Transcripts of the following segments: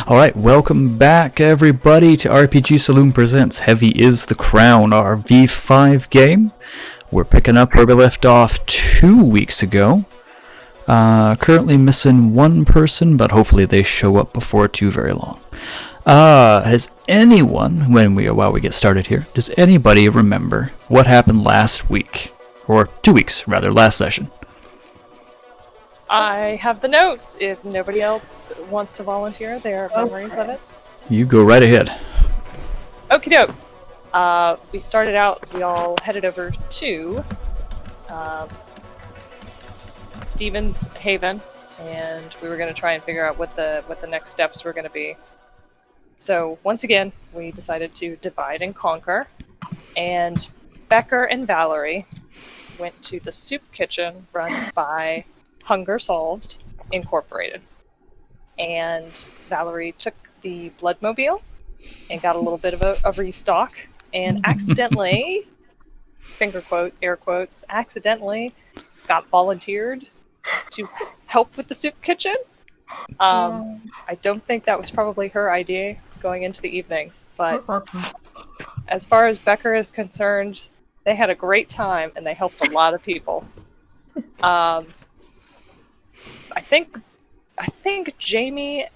Alright, welcome back everybody to RPG Saloon Presents Heavy is the Crown, our V5 game. We're picking up where we left off 2 weeks ago. Currently missing one person, but hopefully they show up before too very long. Has anyone, while we get started here, does anybody remember what happened last week? Or 2 weeks, rather, last session? I have the notes. If nobody else wants to volunteer their memories of it. You go right ahead. Okie doke. We started out, we all headed over to Stephen's Haven, and we were going to try and figure out what the next steps were going to be. So once again, we decided to divide and conquer, and Becker and Valerie went to the soup kitchen run by Hunger Solved Incorporated. And Valerie took the Bloodmobile and got a little bit of a restock and accidentally, finger quote, air quotes, accidentally got volunteered to help with the soup kitchen. I don't think that was probably her idea going into the evening, but as far as Becker is concerned, they had a great time and they helped a lot of people. I think Jamie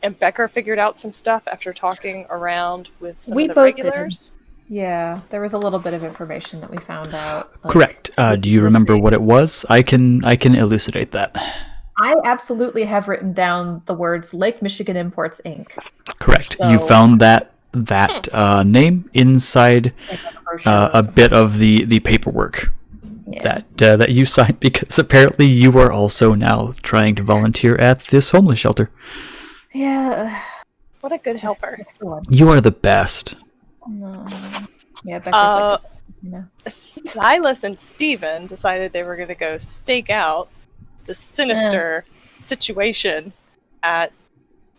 and Becker figured out some stuff after talking around with some of the regulars. Yeah, there was a little bit of information that we found out. Correct. Do you remember what it was? I can elucidate that. I absolutely have written down the words Lake Michigan Imports Inc. Correct. So, you found that name inside a bit of the paperwork. Yeah. That you signed, because apparently you are also now trying to volunteer at this homeless shelter. Yeah. What a good helper. You are the best. No. Yeah, Silas and Stephen decided they were going to go stake out the sinister situation at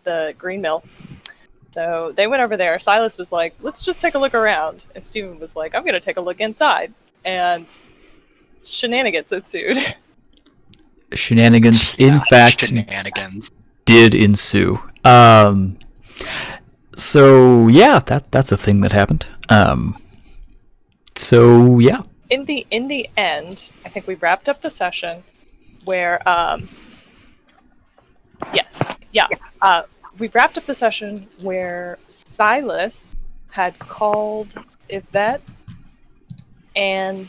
the Green Mill. So they went over there. Silas was like, let's just take a look around. And Stephen was like, I'm going to take a look inside. And shenanigans ensued. Shenanigans, in fact, did ensue. So yeah, that's a thing that happened. So yeah. In the end, I think we wrapped up the session where we wrapped up the session where Silas had called Yvette and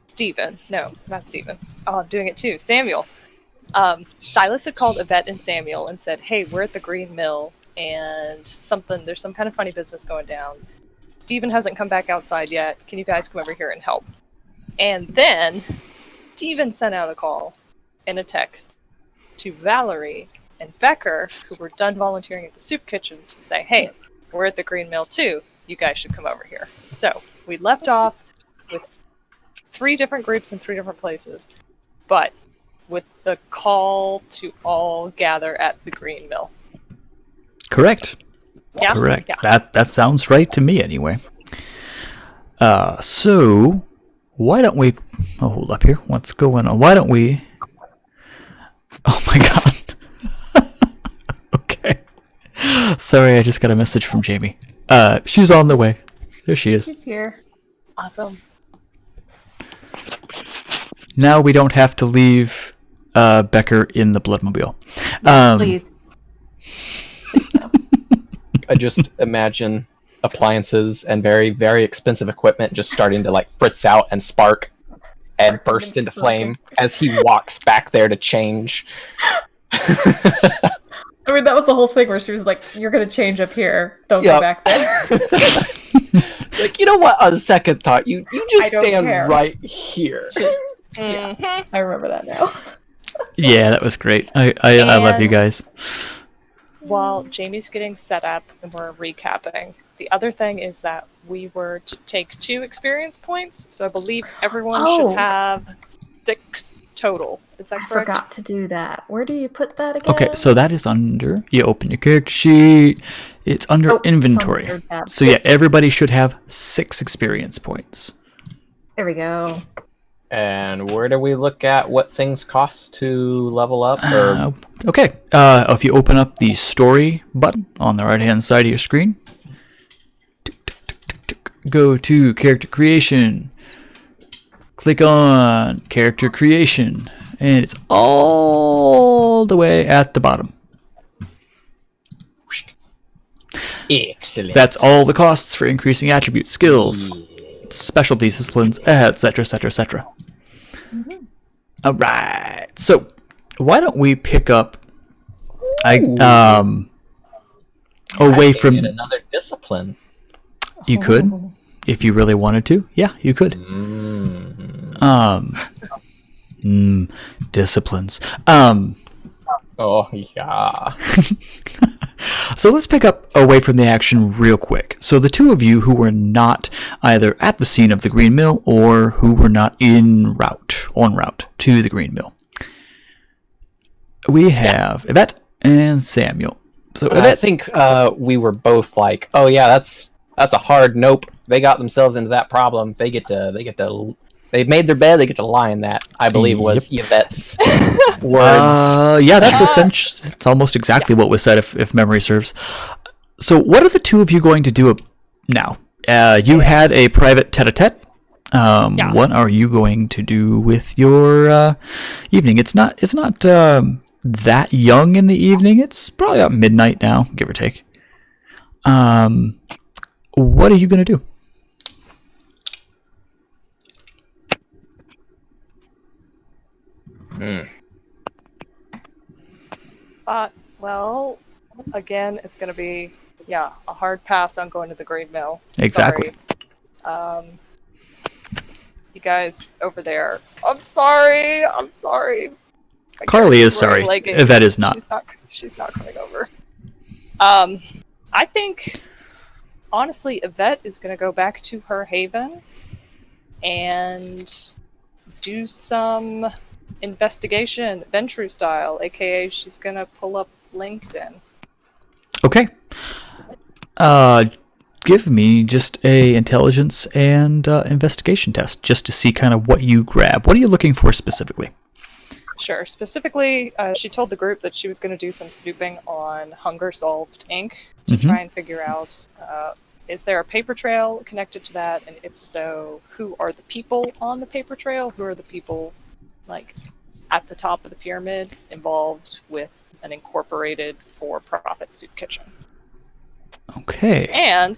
Stephen. No, not Stephen. Oh, I'm doing it too. Samuel. Silas had called Yvette and Samuel and said, hey, we're at the Green Mill and there's some kind of funny business going down. Stephen hasn't come back outside yet. Can you guys come over here and help? And then Stephen sent out a call and a text to Valerie and Becker, who were done volunteering at the soup kitchen, to say, hey, we're at the Green Mill too. You guys should come over here. So we left off with 3 different groups in 3 different places, but with the call to all gather at the Green Mill. Correct. Yeah. Correct. Yeah. That sounds right to me anyway. So why don't we hold up here? What's going on? Why don't we? Oh my god. Okay. Sorry, I just got a message from Jamie. She's on the way. There she is. She's here. Awesome. Now we don't have to leave Becker in the Bloodmobile. Please. I just imagine appliances and very, very expensive equipment just starting to like fritz out and spark and burst into flame as he walks back there to change. I mean, that was the whole thing where she was like, you're going to change up here. Don't go back there. Like, you know what? On second thought, you just stand care. right here. Yeah, I remember that now. Yeah, that was great. I love you guys. While Jamie's getting set up and we're recapping, the other thing is that we were to take 2 experience points, so I believe everyone should have 6 total. Is that correct? I forgot to do that. Where do you put that again? Okay, so that is under, you open your character sheet, it's under inventory. It's under so yeah, everybody should have 6 experience points. There we go. And where do we look at what things cost to level up? Or Okay. If you open up the story button on the right-hand side of your screen, go to character creation. Click on character creation, and it's all the way at the bottom. excellent. That's all the costs for increasing attributes, skills, specialty disciplines, etc., etc., etc. All right. So, why don't we pick up? Away from Get another discipline. you could, if you really wanted to. Yeah, you could. Disciplines. Oh yeah. So let's pick up away from the action real quick. So the two of you who were not either at the scene of the Green Mill or who were not en route to the Green Mill. We have Yvette and Samuel. So I Yvette, think we were both like, oh yeah, that's a hard nope. They got themselves into that problem. They made their bed. They get to lie in that. I believe was Yvette's words. yeah, that's essential. It's almost exactly what was said, if memory serves. So, what are the two of you going to do now? You had a private tete-a-tete. What are you going to do with your evening? It's not that young in the evening. It's probably about midnight now, give or take. What are you going to do? Well, again, it's going to be, a hard pass on going to the Green Mill. Exactly. Sorry. You guys over there. I'm sorry. Carly is sorry. Yvette is not. She's not coming over. I think, honestly, Yvette is going to go back to her haven and do some investigation, Ventru style, aka she's going to pull up LinkedIn. Okay. Give me just a intelligence and investigation test, just to see kind of what you grab. What are you looking for specifically? Sure. Specifically, she told the group that she was going to do some snooping on Hunger Solved Inc. to try and figure out, is there a paper trail connected to that? And if so, who are the people on the paper trail? Who are the people, like, at the top of the pyramid involved with an incorporated for-profit soup kitchen? Okay. And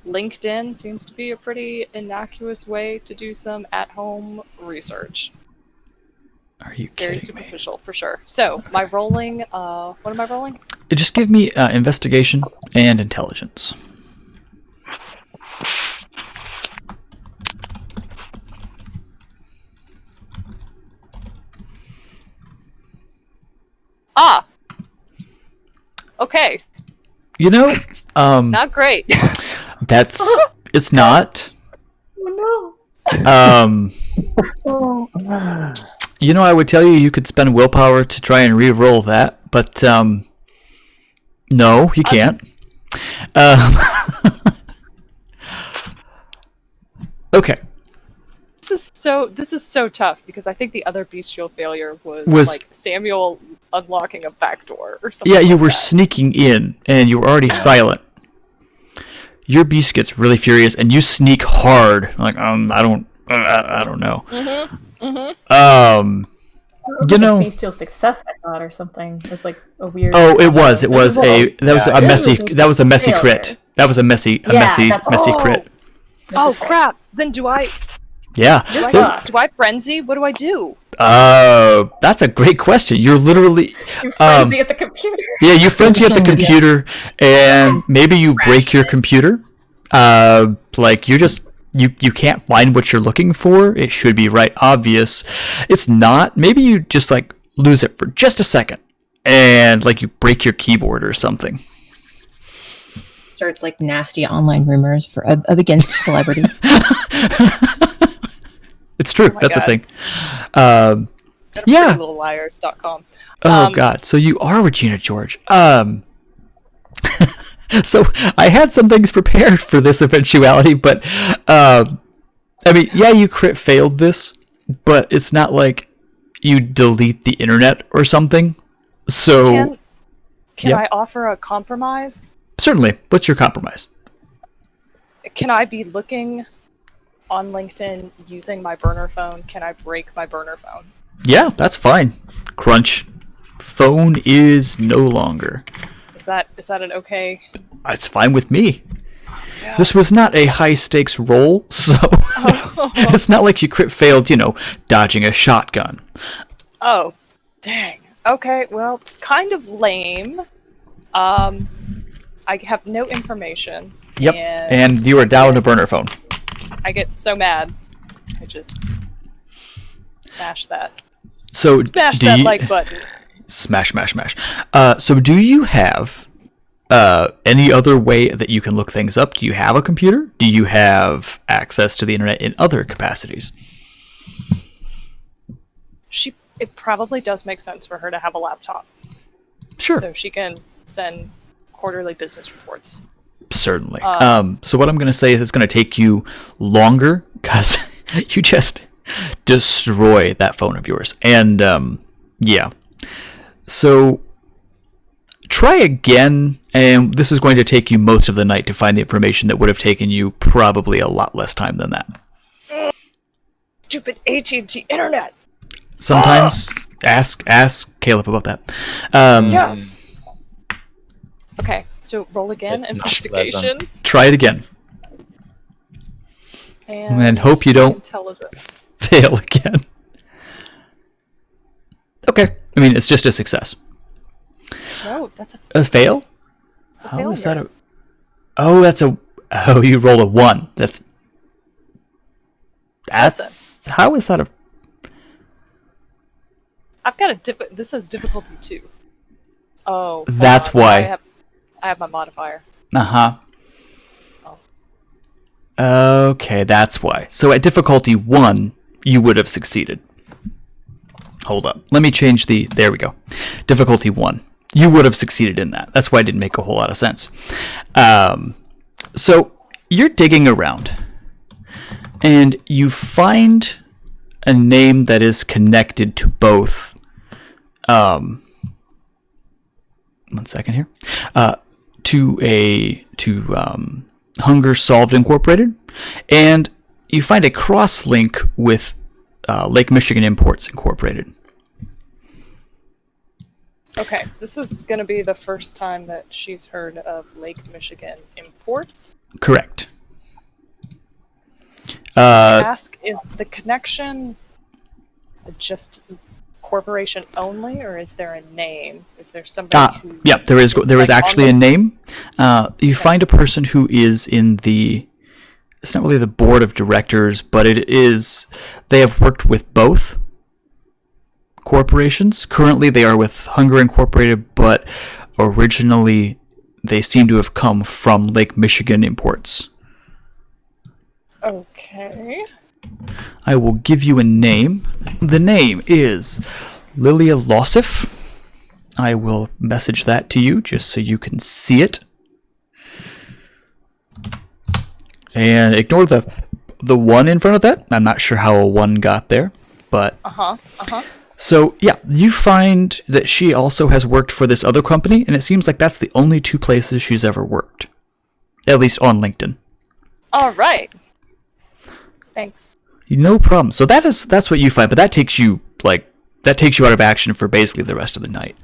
LinkedIn seems to be a pretty innocuous way to do some at-home research. Are you kidding Very me? superficial, for sure. So, my rolling, what am I rolling? Just give me investigation and intelligence. Ah! Okay. You know, Not great. it's not. Oh You know, I would tell you could spend willpower to try and re-roll that, but no, you can't. Okay. This is so tough because I think the other bestial failure was like Samuel unlocking a back door or something. Yeah, you like were that. sneaking in, and you were already silent. Your beast gets really furious, and you sneak hard. Like, I don't know. You know, bestial success, I thought, or something. It was like a weird. oh, it was a messy failure. crit. That was a messy crit. Oh crap! Then do I Yeah. frenzy? What do I do? That's a great question. You're literally You frenzy at the computer. yeah, you frenzy at the computer, and maybe you break your computer. Like you can't find what you're looking for. It should be right obvious. It's not. Maybe you just like lose it for just a second, and like you break your keyboard or something. Starts like nasty online rumors for against celebrities. It's true. my That's a God. thing. Yeah. PrettyLittleLiars.com. Oh God! So you are Regina George. So I had some things prepared for this eventuality, but I mean, yeah, you crit failed this, but it's not like you delete the internet or something. So Can Yep. I offer a compromise? certainly, what's your compromise? Can I be looking on LinkedIn using my burner phone? Can I break my burner phone? Yeah, that's fine. Crunch. Phone is no longer. Is that an okay? It's fine with me. Yeah. This was not a high stakes roll, so it's not like you failed, dodging a shotgun. Oh, dang. Okay, well, kind of lame. I have no information. Yep. And you are down a burner phone. I get so mad. I just smash that. So Smash do that you, like button. smash, smash, smash. So do you have any other way that you can look things up? Do you have a computer? Do you have access to the internet in other capacities? It probably does make sense for her to have a laptop, Sure. so she can send quarterly business reports. Certainly. So what I'm going to say is it's going to take you longer because you just destroy that phone of yours. And yeah. So try again, and this is going to take you most of the night to find the information that would have taken you probably a lot less time than that. Stupid AT&T internet. Sometimes ask Caleb about that. Yes. Okay, so roll again. It's not Investigation. pleasant. Try it again. And hope you don't Intelligence. fail again. Okay. I mean, it's just a success. No, that's A fail? a How failure. is that Oh, you rolled a 1. That's how is that a... I've got this has difficulty 2. Oh. That's hold on, why. I have my modifier. Uh-huh. Oh. Okay, that's why. So at difficulty 1, you would have succeeded. Hold up. Let me change there we go. Difficulty 1. You would have succeeded in that. That's why it didn't make a whole lot of sense. So you're digging around, and you find a name that is connected to both. One second here. To Hunger Solved Incorporated, and you find a cross link with Lake Michigan Imports Incorporated. Okay, this is going to be the first time that she's heard of Lake Michigan Imports. Correct. Ask, is the connection just corporation only, or is there a name? Is there somebody who... Yeah, there is like actually a name. You find a person who is in the... It's not really the board of directors, but it is... They have worked with both corporations. Currently, they are with Hunger Incorporated, but originally they seem to have come from Lake Michigan Imports. Okay. I will give you a name. The name is Lilia Lossif. I will message that to you just so you can see it. And ignore the 1 in front of that. I'm not sure how a 1 got there, but... So, yeah, you find that she also has worked for this other company, and it seems like that's the only 2 places she's ever worked. At least on LinkedIn. All right. Thanks. No problem. So that's what you find, but that takes you out of action for basically the rest of the night.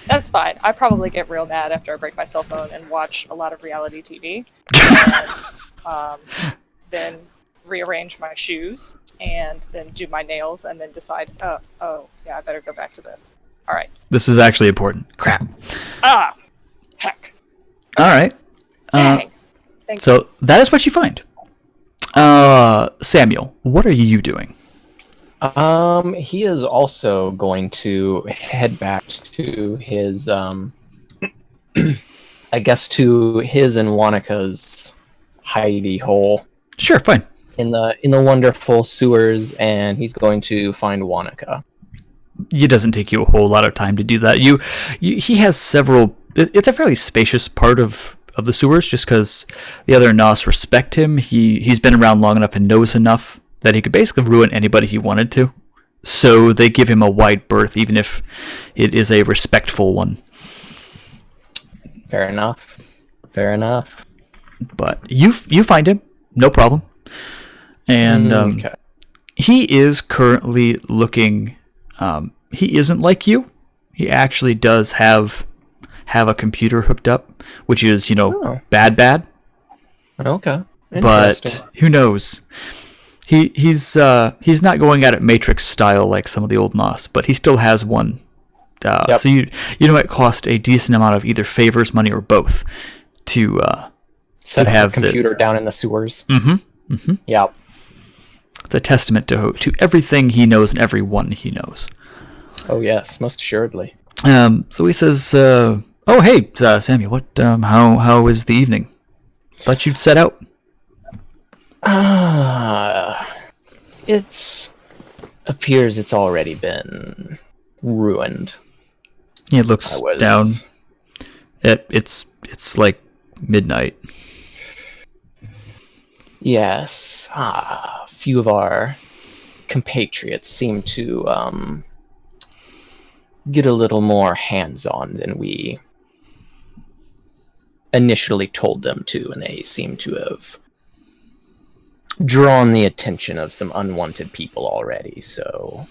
That's fine. I probably get real mad after I break my cell phone and watch a lot of reality TV. And then rearrange my shoes and then do my nails and then decide, oh, yeah, I better go back to this. All right. This is actually important. Crap. Heck. All right. Dang. Thank you. So that is what you find. Samuel, what are you doing? He is also going to head back to his, I guess to his and Wanica's hidey hole Sure, fine. in the wonderful sewers, and he's going to find Wanica. It doesn't take you a whole lot of time to do that. He has several. It's a fairly spacious part of the sewers, just because the other Nos respect him. He's been around long enough and knows enough that he could basically ruin anybody he wanted to. So they give him a wide berth, even if it is a respectful one. Fair enough. Fair enough. But you find him, no problem. And Okay. he is currently looking. He isn't like you. He actually does have a computer hooked up, which is Oh. bad. Okay. But Interesting. who knows? He's not going at it Matrix style like some of the old NOS, but he still has one. Yep. So you it cost a decent amount of either favors, money, or both to Set up have a computer down in the sewers. Yep. It's a testament to everything he knows and everyone he knows. Oh yes, most assuredly. So he says, "Oh hey, Samuel, what? How was the evening? Thought you'd set out." It appears it's already been ruined. He looks I was down. It's like midnight. Yes, a few of our compatriots seem to get a little more hands-on than we initially told them to, and they seem to have drawn the attention of some unwanted people already, so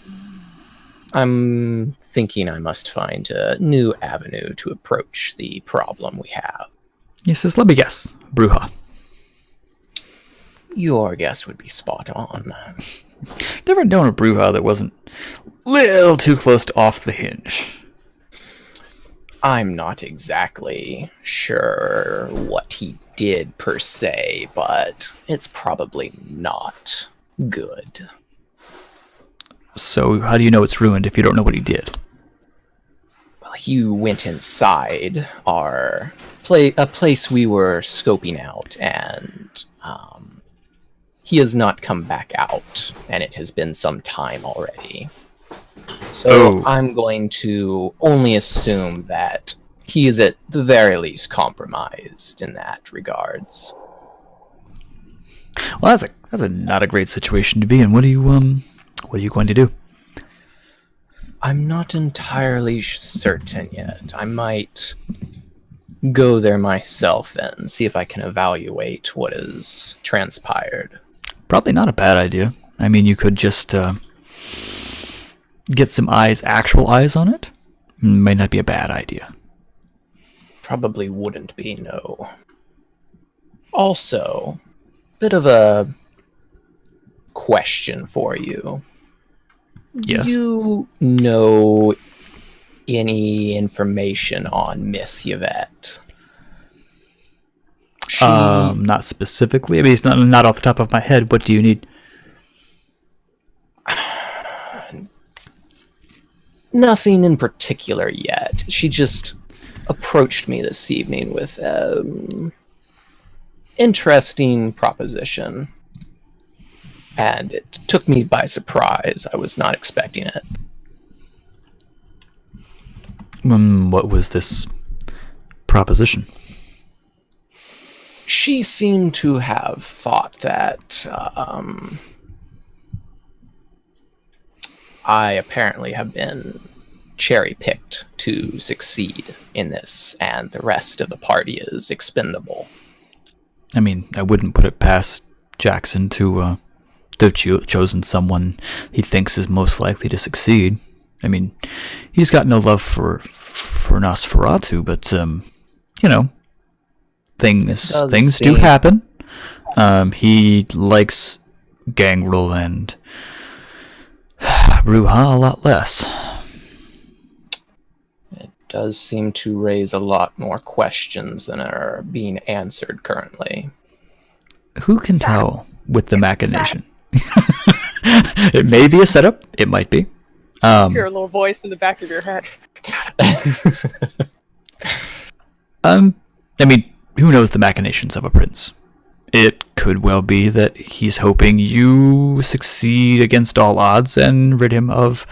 I'm thinking I must find a new avenue to approach the problem we have. He says, "Let me guess, Bruja." Your guess would be spot on. Never known a Bruja that wasn't a little too close to off the hinge. I'm not exactly sure what he did per se, but it's probably not good. So how do you know it's ruined if you don't know what he did? Well, he went inside a place we were scoping out, and he has not come back out, and it has been some time already. So I'm going to only assume that he is at the very least compromised in that regards. Well, that's a not a great situation to be in. What are you going to do? I'm not entirely certain yet. I might go there myself and see if I can evaluate what has transpired. Probably not a bad idea. I mean, you could just get some actual eyes on it. Might not be a bad idea. Probably wouldn't be, no. Also, bit of a question for you. Yes. Do you know any information on Miss Yvette? Not specifically. I mean, it's not off the top of my head. What do you need? Nothing in particular yet. She just approached me this evening with interesting proposition. And it took me by surprise. I was not expecting it. What was this proposition? She seemed to have thought that I apparently have been cherry-picked to succeed in this, and the rest of the party is expendable. I mean, I wouldn't put it past Jackson to have chosen someone he thinks is most likely to succeed. I mean, he's got no love for Nosferatu, but things do happen. He likes Gangrel and Bruja a lot less. It does seem to raise a lot more questions than are being answered currently. Who can tell with the machination? It may be a setup. It might be. Hear a little voice in the back of your head. I mean, who knows the machinations of a prince? It could well be that he's hoping you succeed against all odds and rid him of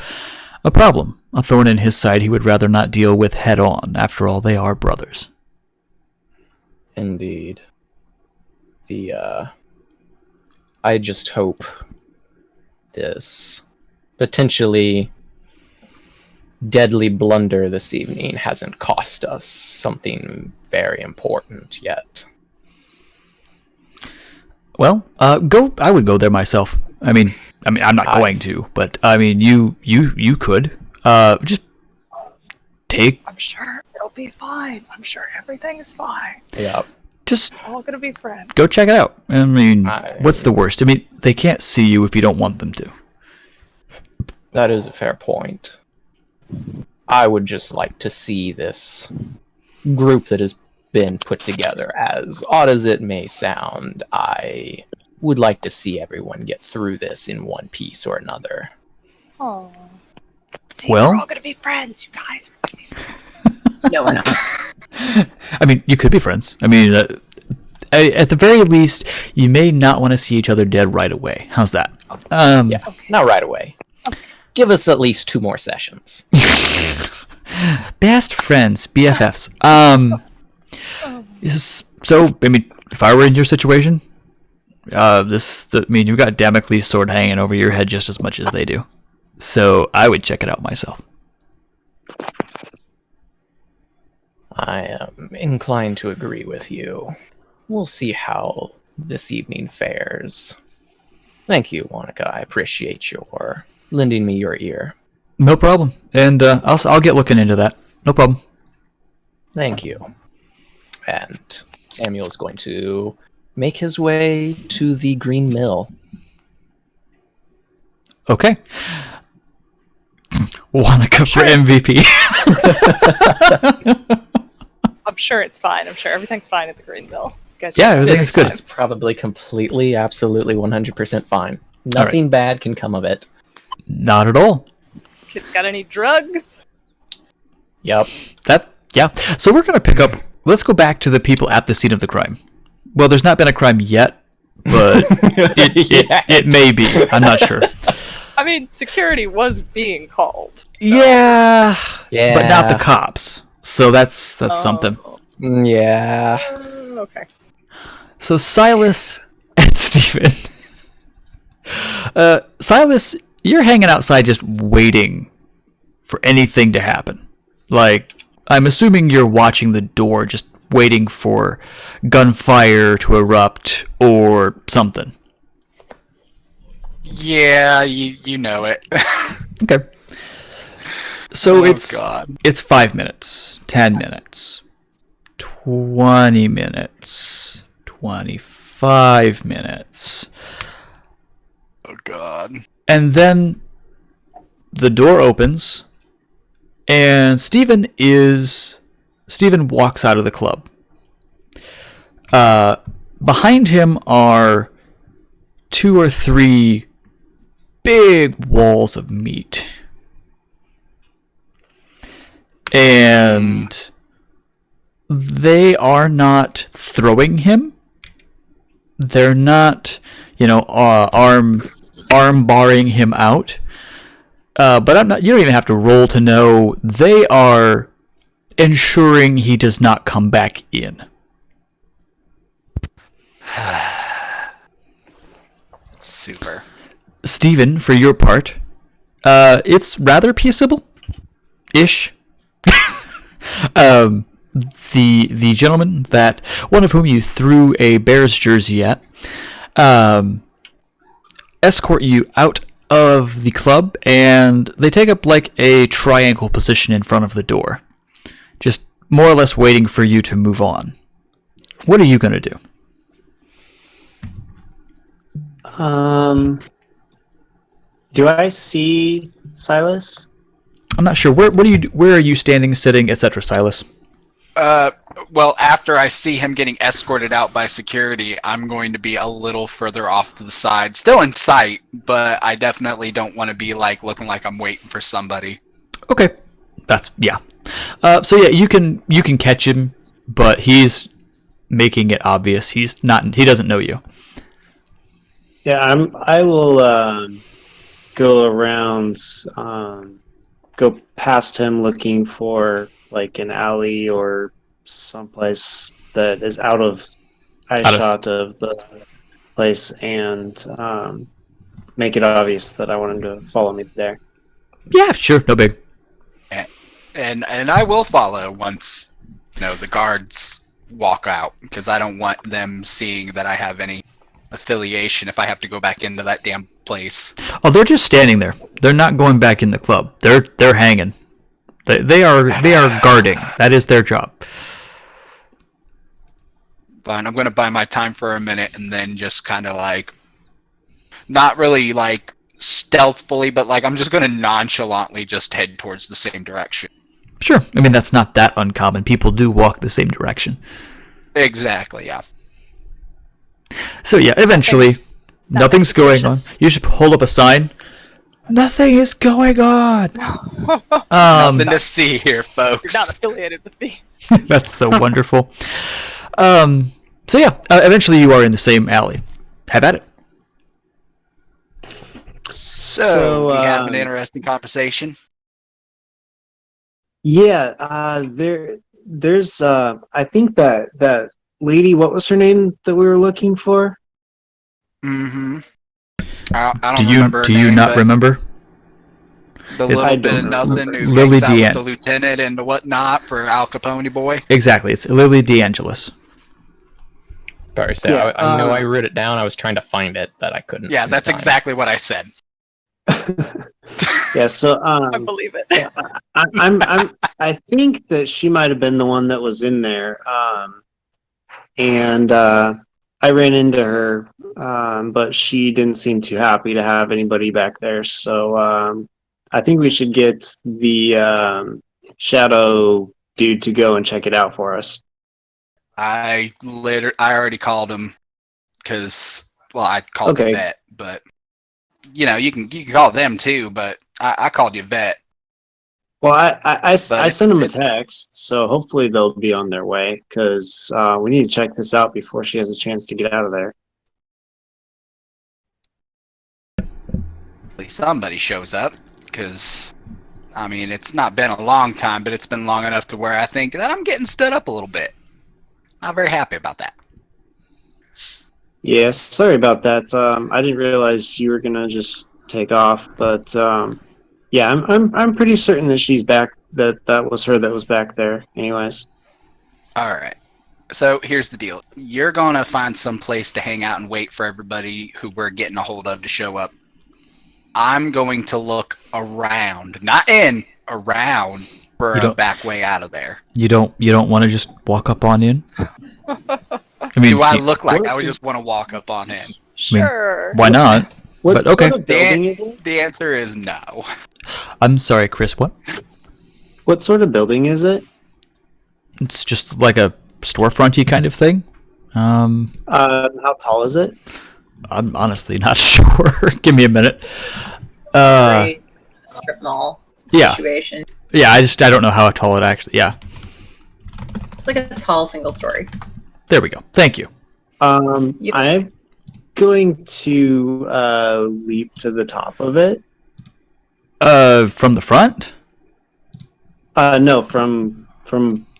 a problem, a thorn in his side he would rather not deal with head on. After all, they are brothers. Indeed. I just hope this potentially deadly blunder this evening hasn't cost us something very important yet. Well, go. I would go there myself. I mean, I'm not going to, but I mean, you could. Just take. I'm sure it'll be fine. I'm sure everything's fine. Yeah. Just We're all gonna be friends. go check it out. I mean, what's the worst? I mean, they can't see you if you don't want them to. That is a fair point. I would just like to see this group that has been put together. As odd as it may sound, I would like to see everyone get through this in one piece or another. Oh. See, Well- we're all gonna be friends, you guys. No, we're not. I mean, you could be friends. I mean, at the very least, you may not want to see each other dead right away. How's that? Yeah, not right away. Give us at least 2 more sessions. Best friends, BFFs. So, I mean, if I were in your situation, I mean, you've got Damocles' sword hanging over your head just as much as they do. So, I would check it out myself. I am inclined to agree with you. We'll see how this evening fares. Thank you, Monica. I appreciate your lending me your ear. No problem. And I'll get looking into that. No problem. Thank you. And Samuel is going to make his way to the Green Mill. Okay. Wanaka for MVP. I'm sure it's fine. I'm sure everything's fine at the Green Mill. You guys Yeah, are- everything's It's good. It's probably completely, absolutely 100% fine. Nothing bad can come of it. Not at all. Kids got any drugs? Yep. Yeah. So we're gonna pick up. Let's go back to the people at the scene of the crime. Well, there's not been a crime yet, but it may be. I'm not sure. I mean, security was being called. Yeah. Yeah. But not the cops. So that's something. Yeah. Okay. So Silas and Steven. Silas, you're hanging outside just waiting for anything to happen. Like, I'm assuming you're watching the door, just waiting for gunfire to erupt or something. Yeah, you know it. Okay. So Oh, it's God. it's 5 minutes, 10 minutes, 20 minutes, 25 minutes. Oh God. And then the door opens and Steven walks out of the club. Behind him are 2 or 3 big walls of meat. And they are not throwing him. They're not, arm barring him out. But I'm not. You don't even have to roll to know. They are ensuring he does not come back in. Super. Steven, for your part, it's rather peaceable-ish. The gentleman that one of whom you threw a Bears jersey at, escort you out of the club, and they take up like a triangle position in front of the door, just more or less waiting for you to move on. What are you gonna do? Do I see Silas? I'm not sure. Where are you standing, sitting, etc., Silas? Well, after I see him getting escorted out by security, I'm going to be a little further off to the side. Still in sight, but I definitely don't want to be looking like I'm waiting for somebody. Okay, yeah. So yeah, you can catch him, but he's making it obvious he doesn't know you. Yeah, I will go around, go past him, looking for an alley or someplace that is out of eyeshot of the place, and make it obvious that I want him to follow me there. Yeah, sure, no big. And I will follow once, the guards walk out, because I don't want them seeing that I have any affiliation if I have to go back into that damn place. Oh, they're just standing there. They're not going back in the club. They're hanging. They are guarding. That is their job. Fine, I'm gonna buy my time for a minute and then just kind of like, not really like stealthily, but like I'm just gonna nonchalantly just head towards the same direction. Sure. I mean, that's not that uncommon. People do walk the same direction. Exactly, yeah. So yeah, eventually, nothing's looks going on. suspicious. You should hold up a sign. Nothing is going on. Nothing to see here, folks. You're not affiliated with me. That's so wonderful. So yeah, eventually you are in the same alley. Have at it. So we have an interesting conversation. Yeah, there's I think that lady, what was her name that we were looking for? Mm-hmm. I don't Do you remember. do her you name, not but remember? the It's- little I bit of don't know. nothing who Lily hangs out Deanne. with the lieutenant and the whatnot for Al Capone boy? Exactly. It's Lily DeAngelis. Sorry, so Yeah, I know I wrote it down. I was trying to find it, but I couldn't. Yeah, in that's time. exactly what I said. Yeah, so I believe it. I think that she might have been the one that was in there. And I ran into her, but she didn't seem too happy to have anybody back there. So I think we should get the shadow dude to go and check it out for us. I already called him because, well, I called Okay. the vet, but you can call them too, but I called you vet. Well, I But sent them a it's- text, so hopefully they'll be on their way because we need to check this out before she has a chance to get out of there. Somebody shows up because, I mean, it's not been a long time, but it's been long enough to where I think that I'm getting stood up a little bit. Not very happy about that. Yeah, sorry about that. I didn't realize you were gonna just take off, but yeah, I'm pretty certain that she's back. That was her that was back there. Anyways, All right. So here's the deal. You're going to find some place to hang out and wait for everybody who we're getting a hold of to show up. I'm going to look around, not in, around for You a don't- back way out of there. You don't want to just walk up on in? I mean, Do I y- look like what- I would just want to walk up on him? Sure. why not? what But okay. sort of building is it? The answer is no. I'm sorry, Chris. What? What sort of building is it? It's just like a storefronty kind of thing. How tall is it? I'm honestly not sure. Give me a minute. Great strip mall yeah. situation. Yeah, I don't know how tall it actually. Yeah, It's like a tall single story. there we go. Thank you. Yep. I'm going to leap to the top of it. From the front. No, from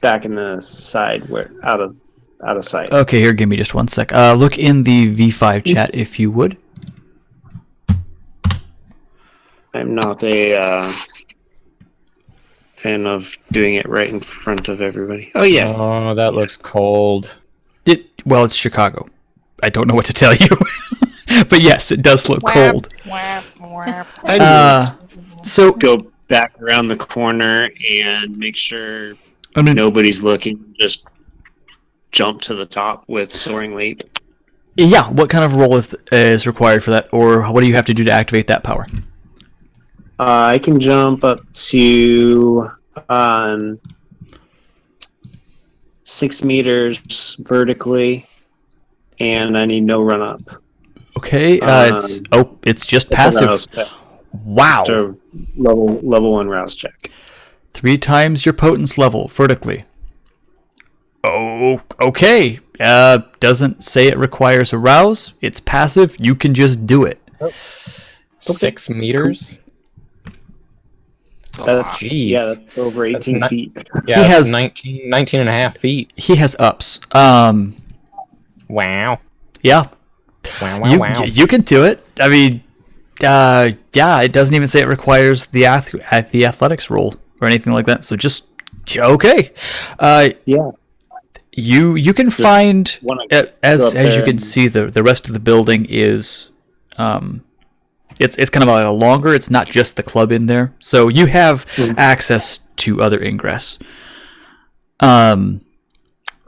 back in the side, where out of sight. Okay, here. Give me just one sec. Look in the V5 chat if you would. I'm not a fan of doing it right in front of everybody. Oh yeah, Oh, that looks cold. Well, it's Chicago. I don't know what to tell you, but yes, it does look cold. I So go back around the corner and make sure I mean, nobody's looking. Just jump to the top with soaring leap. yeah. What kind of roll is required for that, or what do you have to do to activate that power? I can jump up to 6 meters vertically, and I need no run up. Okay, it's just It's a passive. rouse check. Wow. Just a level 1 rouse check. 3 times your potence level vertically. Oh, okay. Doesn't say it requires a rouse. It's passive. You can just do it. 6 meters? That's Jeez. that's over 18 not- feet. Yeah, He it's has- 19 and a half feet. He has ups. Wow. Yeah. Wow, You wow. you can do it. I mean, Yeah, it doesn't even say it requires the athletics roll or anything like that. So just okay. Yeah. You can Just find wanna as go up you there can and- see the rest of the building is it's kind of a longer. It's not just the club in there, so you have access to other ingress.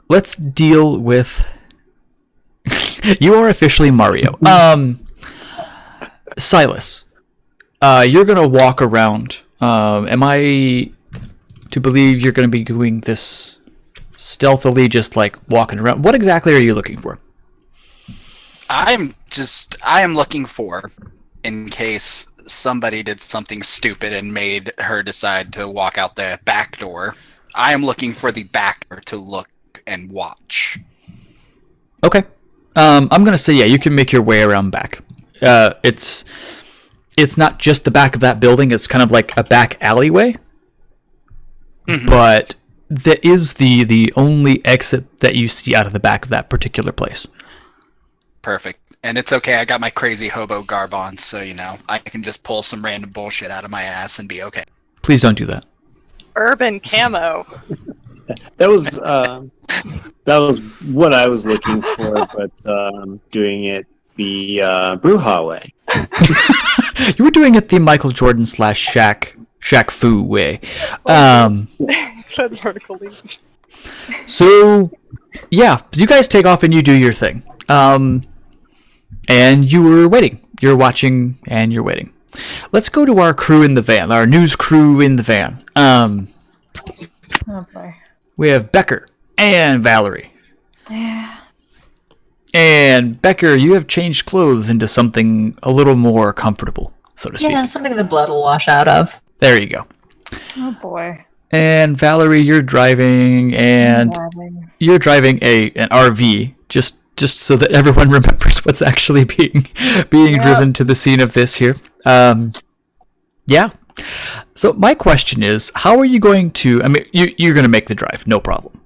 Let's deal with. You are officially Mario. Silas, you're gonna walk around. Am I to believe you're gonna be doing this stealthily, just like walking around? What exactly are you looking for? I am looking for, in case somebody did something stupid and made her decide to walk out the back door. I am looking for the back door to look and watch. Okay. I'm gonna say you can make your way around back. It's not just the back of that building. It's kind of like a back alleyway, but that is the only exit that you see out of the back of that particular place. Perfect. And it's okay, I got my crazy hobo garb on, so I can just pull some random bullshit out of my ass and be okay. Please don't do that. Urban camo. That was what I was looking for, but doing it the Bruja way. You were doing it the Michael Jordan / Shaq Fu way. That vertical leap. So, yeah, you guys take off and you do your thing. And you were waiting. You're watching and you're waiting. Let's go to our crew in the van, our news crew in the van. Oh boy. We have Becker and Valerie. Yeah. And Becker, you have changed clothes into something a little more comfortable, so to speak. Yeah, something the blood will wash out of. There you go. Oh boy. And Valerie, you're driving, and you're driving an RV, just so that everyone remembers what's actually being driven to the scene of this here. Yeah. So my question is, how are you going to? I mean, you're going to make the drive, no problem.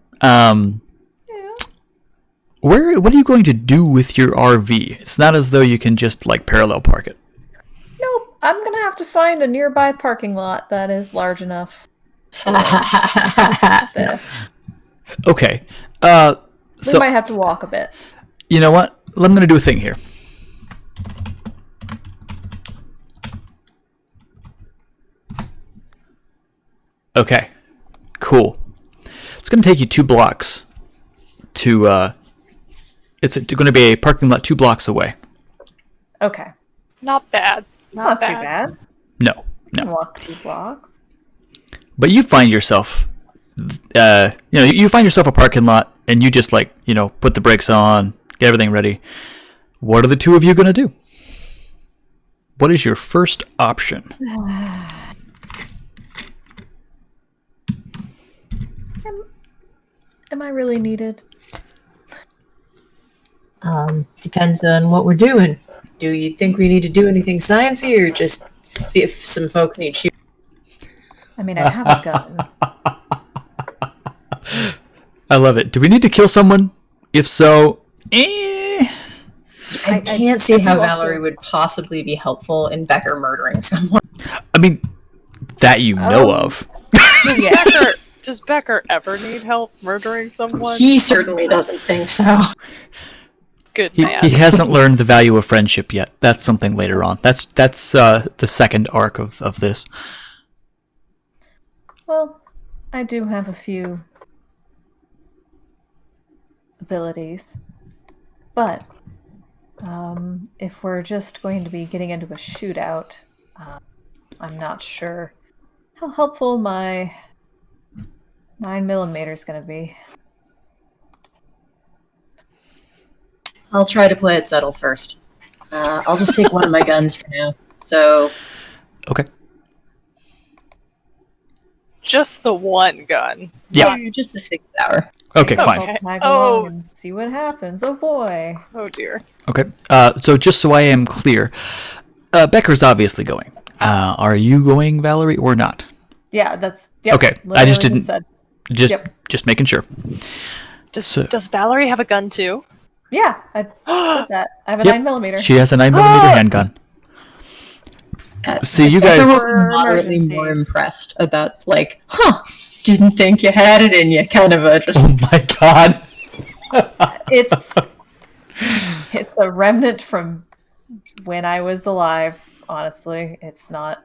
What are you going to do with your RV? It's not as though you can just like parallel park it. Nope. I'm gonna have to find a nearby parking lot that is large enough for this. Okay. We So might have to walk a bit. you know what? I'm going to do a thing here. Okay. Cool. It's going to take you 2 blocks to it's going to be a parking lot 2 blocks away. Okay. Not bad. Not too bad. No. We can walk 2 blocks. But you find yourself you find yourself a parking lot and you just put the brakes on, get everything ready. What are the two of you going to do? What is your first option? Am I really needed? Depends on what we're doing. Do you think we need to do anything sciencey, or just if some folks need shoot? I mean, I have a gun. I love it. Do we need to kill someone? If so, I can't see how Valerie would possibly be helpful in Becker murdering someone. I mean, that you know of. Does Becker ever need help murdering someone? He certainly doesn't think so. Good He man. hasn't learned the value of friendship yet. That's something later on. That's the second arc of this. Well, I do have a few abilities, but if we're just going to be getting into a shootout, I'm not sure how helpful my 9mm is going to be. I'll try to play it subtle first. I'll just take one of my guns for now. So, Okay. Just the one gun. Yeah. just the 6 hour. Okay, fine. Okay. I'll tag Oh. along and see what happens. Oh boy. Oh dear. Okay. So just so I am clear, Becker's obviously going. Are you going, Valerie, or not? Yeah, that's Okay, I just literally didn't- said. Just making sure. Does Valerie have a gun too? Yeah, I said that. I have a Yep. 9mm. She has a 9mm handgun. See, you Becca guys. was moderately more Emergencies. impressed about didn't think you had it in you, kind of a just. Oh my god. It's a remnant from when I was alive. Honestly, it's not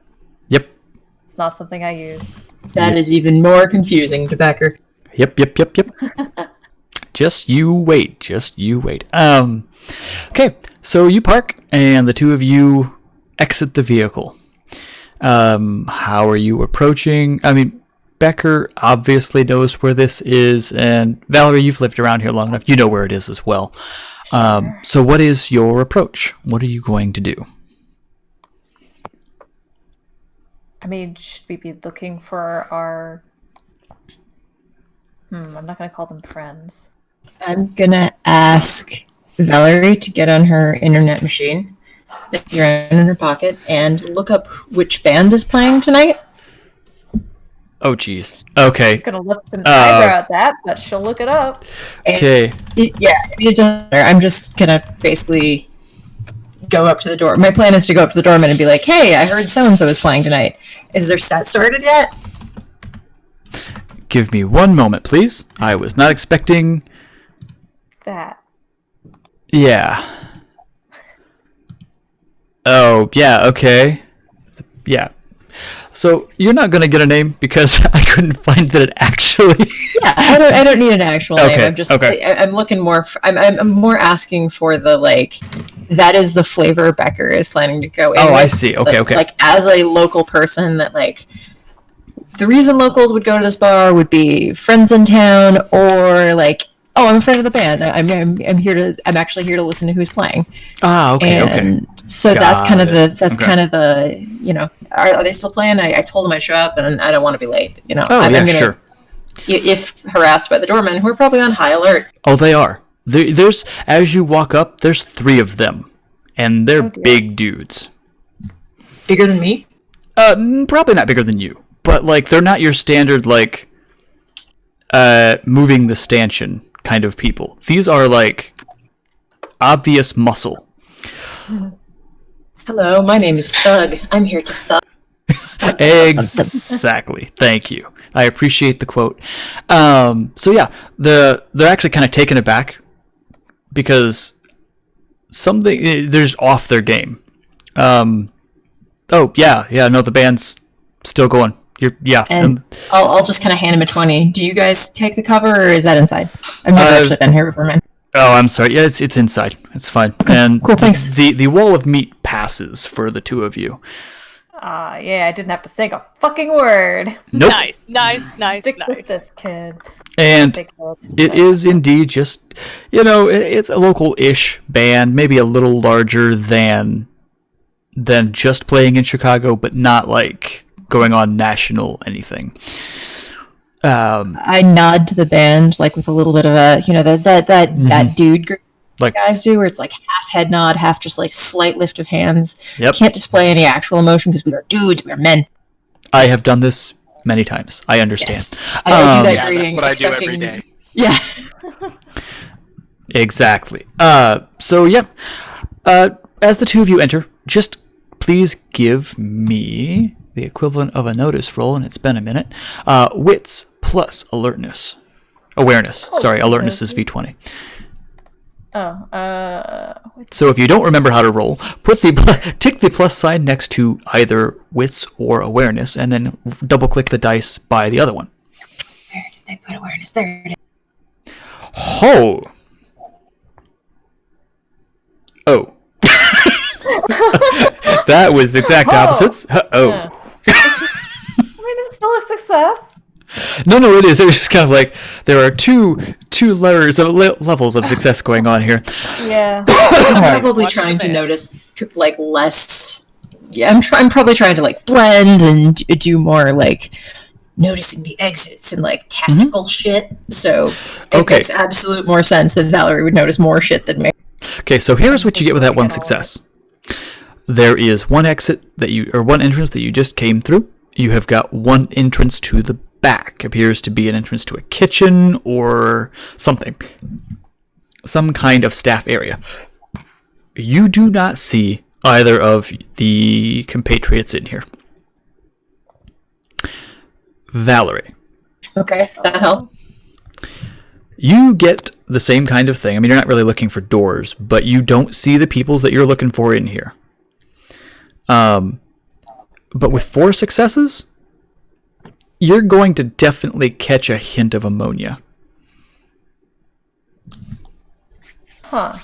Yep. something I use. That is even more confusing to Becker. Yep. Just you wait. Just you wait. Okay, so you park, and the two of you exit the vehicle. How are you approaching? I mean, Becker obviously knows where this is, and Valerie, you've lived around here long enough. You know where it is as well. So what is your approach? What are you going to do? I mean, should we be looking for our? I'm not going to call them friends. I'm gonna ask Valerie to get on her internet machine that you're in her pocket and look up which band is playing tonight. Oh, jeez. Okay. I'm gonna lift an eyebrow at that, but she'll look it up. And Okay. it doesn't matter. I'm just gonna basically go up to the door. My plan is to go up to the doorman and be like, "Hey, I heard so and so is playing tonight. Is their set started yet?" Give me one moment, please. I was not expecting. That. Yeah. Oh, yeah, okay. Yeah. So, you're not going to get a name because I couldn't find that it actually... Yeah, I don't need an actual name. Okay, I'm just okay. I'm looking more. I'm more asking for the that is the flavor Becker is planning to go in. Oh, I with. see. Okay, okay. Like as a local person, that the reason locals would go to this bar would be friends in town, or oh, I'm a friend of the band. I'm actually here to listen to who's playing. Ah, okay, And okay. so Got that's kind of it. Okay. kind of the are they still playing? I told them I'd show up, and I don't want to be late. Oh, I'm yeah, gonna, sure. If harassed by the doorman, who are probably on high alert. Oh, they are. There's as you walk up, there's 3 of them, and they're Oh, dear. big dudes. Bigger than me? Probably not bigger than you, but they're not your standard moving the stanchion kind of people. These are obvious muscle. Hello, my name is Thug. I'm here to thug. Exactly. Thank you. I appreciate the quote. So yeah, they're actually kind of taken aback because they're just off their game. Oh yeah, no, the band's still going. And I'll just kind of hand him a 20. Do you guys take the cover, or is that inside? I've never actually been here before, man. Oh, I'm sorry. Yeah, it's inside. It's fine. Okay, and cool, thanks. The wall of meat passes for the two of you. Yeah, I didn't have to say a fucking word. Nope. Nice. Stick with this kid. And Stick with it is indeed just, it's a local-ish band, maybe a little larger than just playing in Chicago, but not going on national anything. I nod to the band with a little bit of a that dude group guys do, where it's half head nod, half just slight lift of hands. Yep. Can't display any actual emotion because we are dudes, we are men. I have done this many times. I understand. Yes. I do that Yeah, greeting. that's what I do every expecting- day. Yeah. Exactly. So yeah. As the two of you enter, just please give me the equivalent of a notice roll, and it's been a minute. Wits plus alertness. Awareness. Sorry, alertness is V20. So if you don't remember how to roll, tick the plus sign next to either wits or awareness, and then double click the dice by the other one. Where did they put awareness? There it is. Oh. That was exact opposites. Yeah. I mean, it's still a success. No, it is. It was just kind of there are two levels of success going on here. Yeah. I'm probably Watch trying the to band. notice less. Yeah, I'm probably trying to blend and do more noticing the exits and tactical shit. So it Okay. makes absolute more sense that Valerie would notice more shit than me. Okay, so here's what you get with that one success. There is one one entrance that you just came through. You have got one entrance to the back. Appears to be an entrance to a kitchen or something. Some kind of staff area. You do not see either of the compatriots in here. Valerie. Okay, that helps. You get the same kind of thing. I mean, you're not really looking for doors, but you don't see the peoples that you're looking for in here. But with 4 successes, you're going to definitely catch a hint of ammonia. Huh.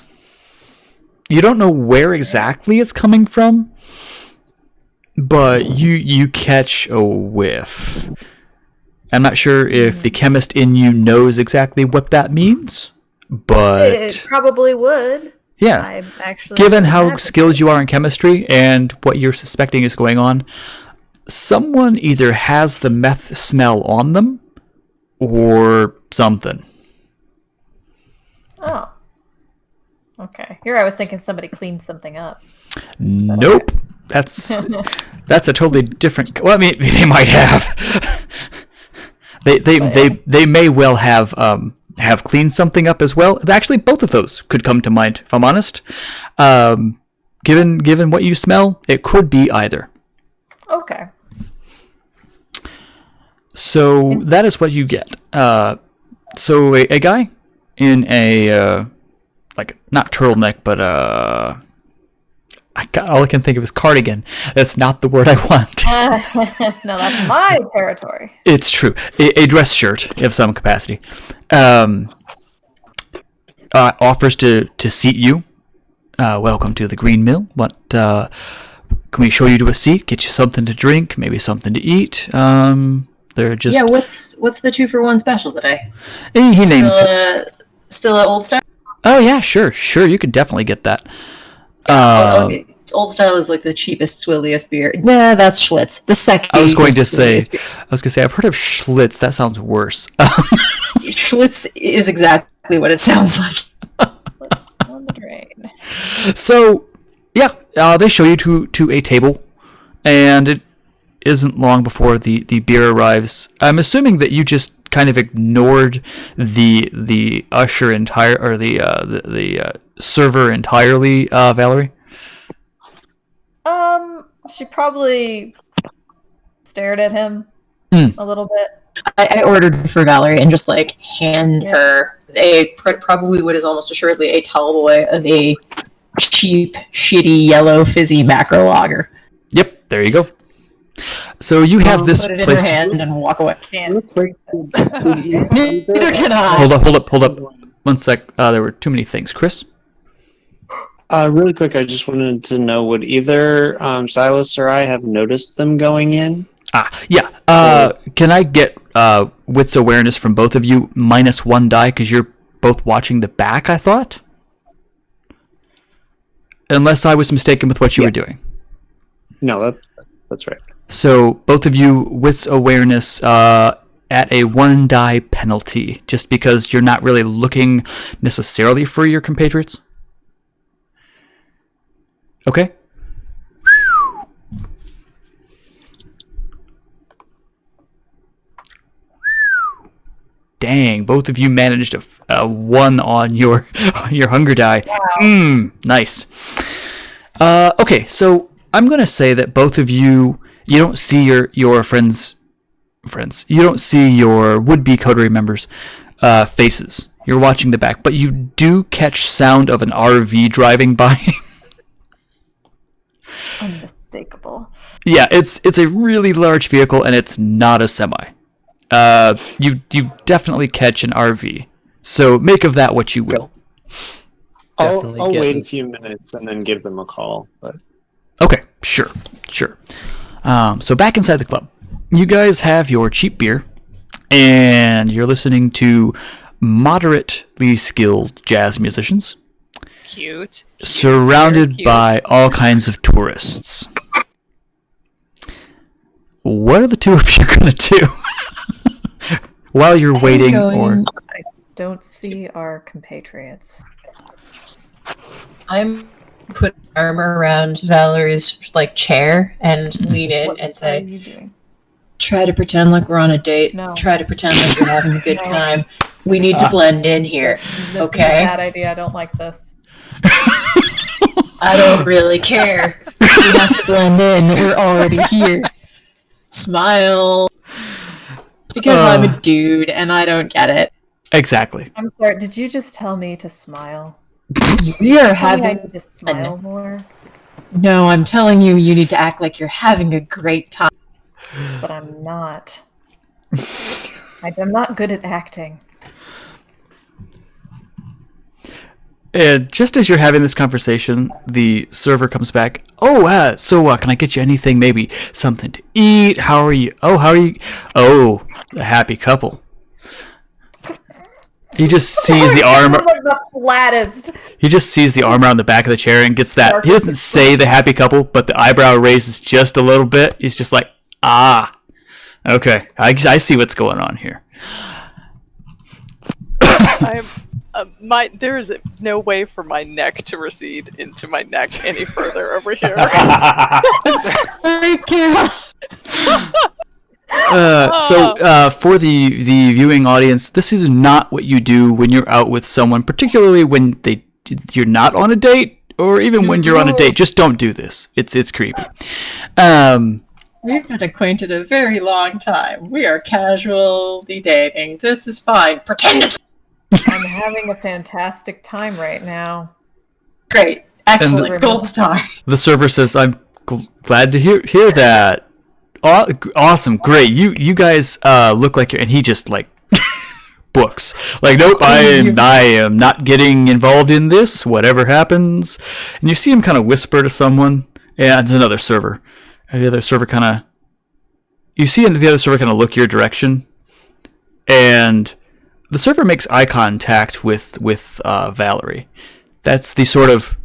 You don't know where exactly it's coming from, but you catch a whiff. I'm not sure if the chemist in you knows exactly what that means, but It probably would. yeah. I'm actually Given how happy. skilled you are in chemistry and what you're suspecting is going on, someone either has the meth smell on them or something. Oh. Okay. Here I was thinking somebody cleaned something up. Nope. That's a totally different. Well, I mean, they might have. They may well have cleaned something up as well. Actually, both of those could come to mind, if I'm honest. Given what you smell, it could be either. Okay. So that is what you get. So a guy in a like not turtleneck, but all I can think of is cardigan. That's not the word I want. No, that's my territory. It's true. A dress shirt of some capacity. Offers to seat you. Welcome to the Green Mill. What can we show you to a seat? Get you something to drink, maybe something to eat. They're just What's the 2-for-1 special today? he names. Still at Old Style. Oh yeah, sure. You could definitely get that. Old Style is like the cheapest, swilliest beer. Nah, that's Schlitz. The second. I was going to say, I've heard of Schlitz. That sounds worse. Schlitz is exactly what it sounds like. Let's on the drain. So, yeah, they show you to a table, and it isn't long before the beer arrives. I'm assuming that you just kind of ignored the usher or the server entirely, Valerie. She probably stared at him a little bit. I ordered for Valerie and just like hand her probably what is almost assuredly a tall boy of a cheap, shitty, yellow, fizzy macro lager. Yep, there you go. So you have this Put it in place. her hand and walk away. Real quick, Neither can I. Hold up. 1 sec. There were too many things. Chris? really quick, I just wanted to know, would either Silas or I have noticed them going in? Yeah. Can I get wits awareness from both of you -1 die because you're both watching the back, I thought? Unless I was mistaken with what you were doing. No, that's right. So both of you wits awareness at a 1 die penalty, just because you're not really looking necessarily for your compatriots. Okay. Dang, both of you managed a 1 on your hunger die. Wow. Nice. Okay, so I'm gonna say that both of you don't see your friends. You don't see your would-be coterie members' faces. You're watching the back, but you do catch sound of an RV driving by. Unmistakable. Yeah, it's a really large vehicle, and it's not a semi. You definitely catch an RV. So make of that what you will. I'll Definitely wait a getting- few minutes and then give them a call. But Okay, sure. So back inside the club, you guys have your cheap beer, and you're listening to moderately skilled jazz musicians, Cute. surrounded Cute. by all kinds of tourists. What are the two of you gonna do while you're waiting? Or I don't see our compatriots. I'm put armor around Valerie's like chair and lean in and What are say, you doing? "Try to pretend like we're on a date. No. Try to pretend like you're having a good No. time. We need to blend in here, This is a okay?" bad idea. I don't like this. I don't really care. We have to blend in. We're already here. Smile. Because I'm a dude and I don't get it. Exactly. I'm sorry, did you just tell me to smile? We are Tell me I having. need to smile more, No, I'm telling you, you need to act like you're having a great time. but I'm not. I'm not good at acting. And just as you're having this conversation, the server comes back. Oh, can I get you anything? Maybe something to eat? How are you? Oh, how are you? Oh, a happy couple. He just sees the arm. Like the flattest. He just sees the arm around the back of the chair and gets that. He doesn't say the happy couple, but the eyebrow raises just a little bit. He's just like, okay, I see what's going on here. There is no way for my neck to recede into my neck any further over here. Sorry, Kara. For the viewing audience, this is not what you do when you're out with someone, particularly when you're not on a date, or even when you're on a date. Just don't do this. It's creepy. We've been acquainted a very long time. We are casually dating. This is fine. Pretend it's I'm having a fantastic time right now. great. Excellent. Gold star. The server says, "I'm glad to hear that. Awesome, great. You guys look like you're," and he just like books. Like, nope, I am not getting involved in this. Whatever happens, and you see him kind of whisper to someone. Yeah, it's another server. And the other server kind of, you see the other server kind of look your direction, and the server makes eye contact with Valerie. That's the sort of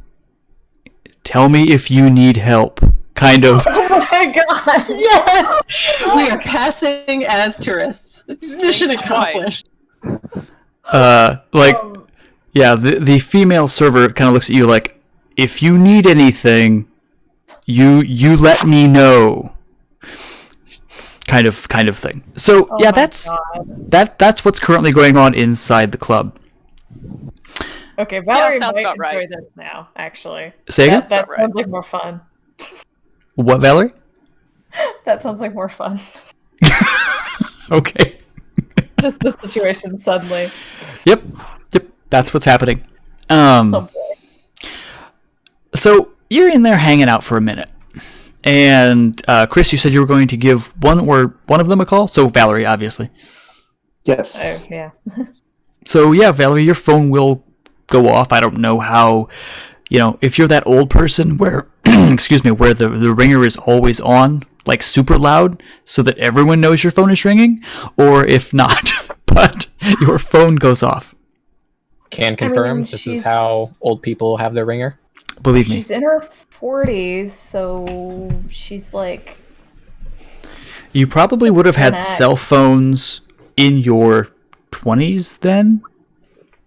tell me if you need help kind of. Oh my god! Yes! We are passing as tourists. Mission accomplished. Yeah, the female server kind of looks at you like, if you need anything, you let me know. Kind of thing. So yeah, that's what's currently going on inside the club. Okay, Valerie sounds might about enjoy right. this now, actually. Say again? That right. sounds like more fun. What, Valerie? That sounds like more fun. Okay. Just the situation suddenly. Yep. That's what's happening. Oh boy. So you're in there hanging out for a minute, and Chris, you said you were going to give one of them a call. So Valerie, obviously. Yes. Oh, yeah. So yeah, Valerie, your phone will go off. I don't know how, if you're that old person where, excuse me, where the ringer is always on, like super loud, so that everyone knows your phone is ringing, or if not, but your phone goes off. Can confirm this is how old people have their ringer. Believe me. She's in her 40s, so she's like... You probably would have had Gen X. cell phones in your 20s then?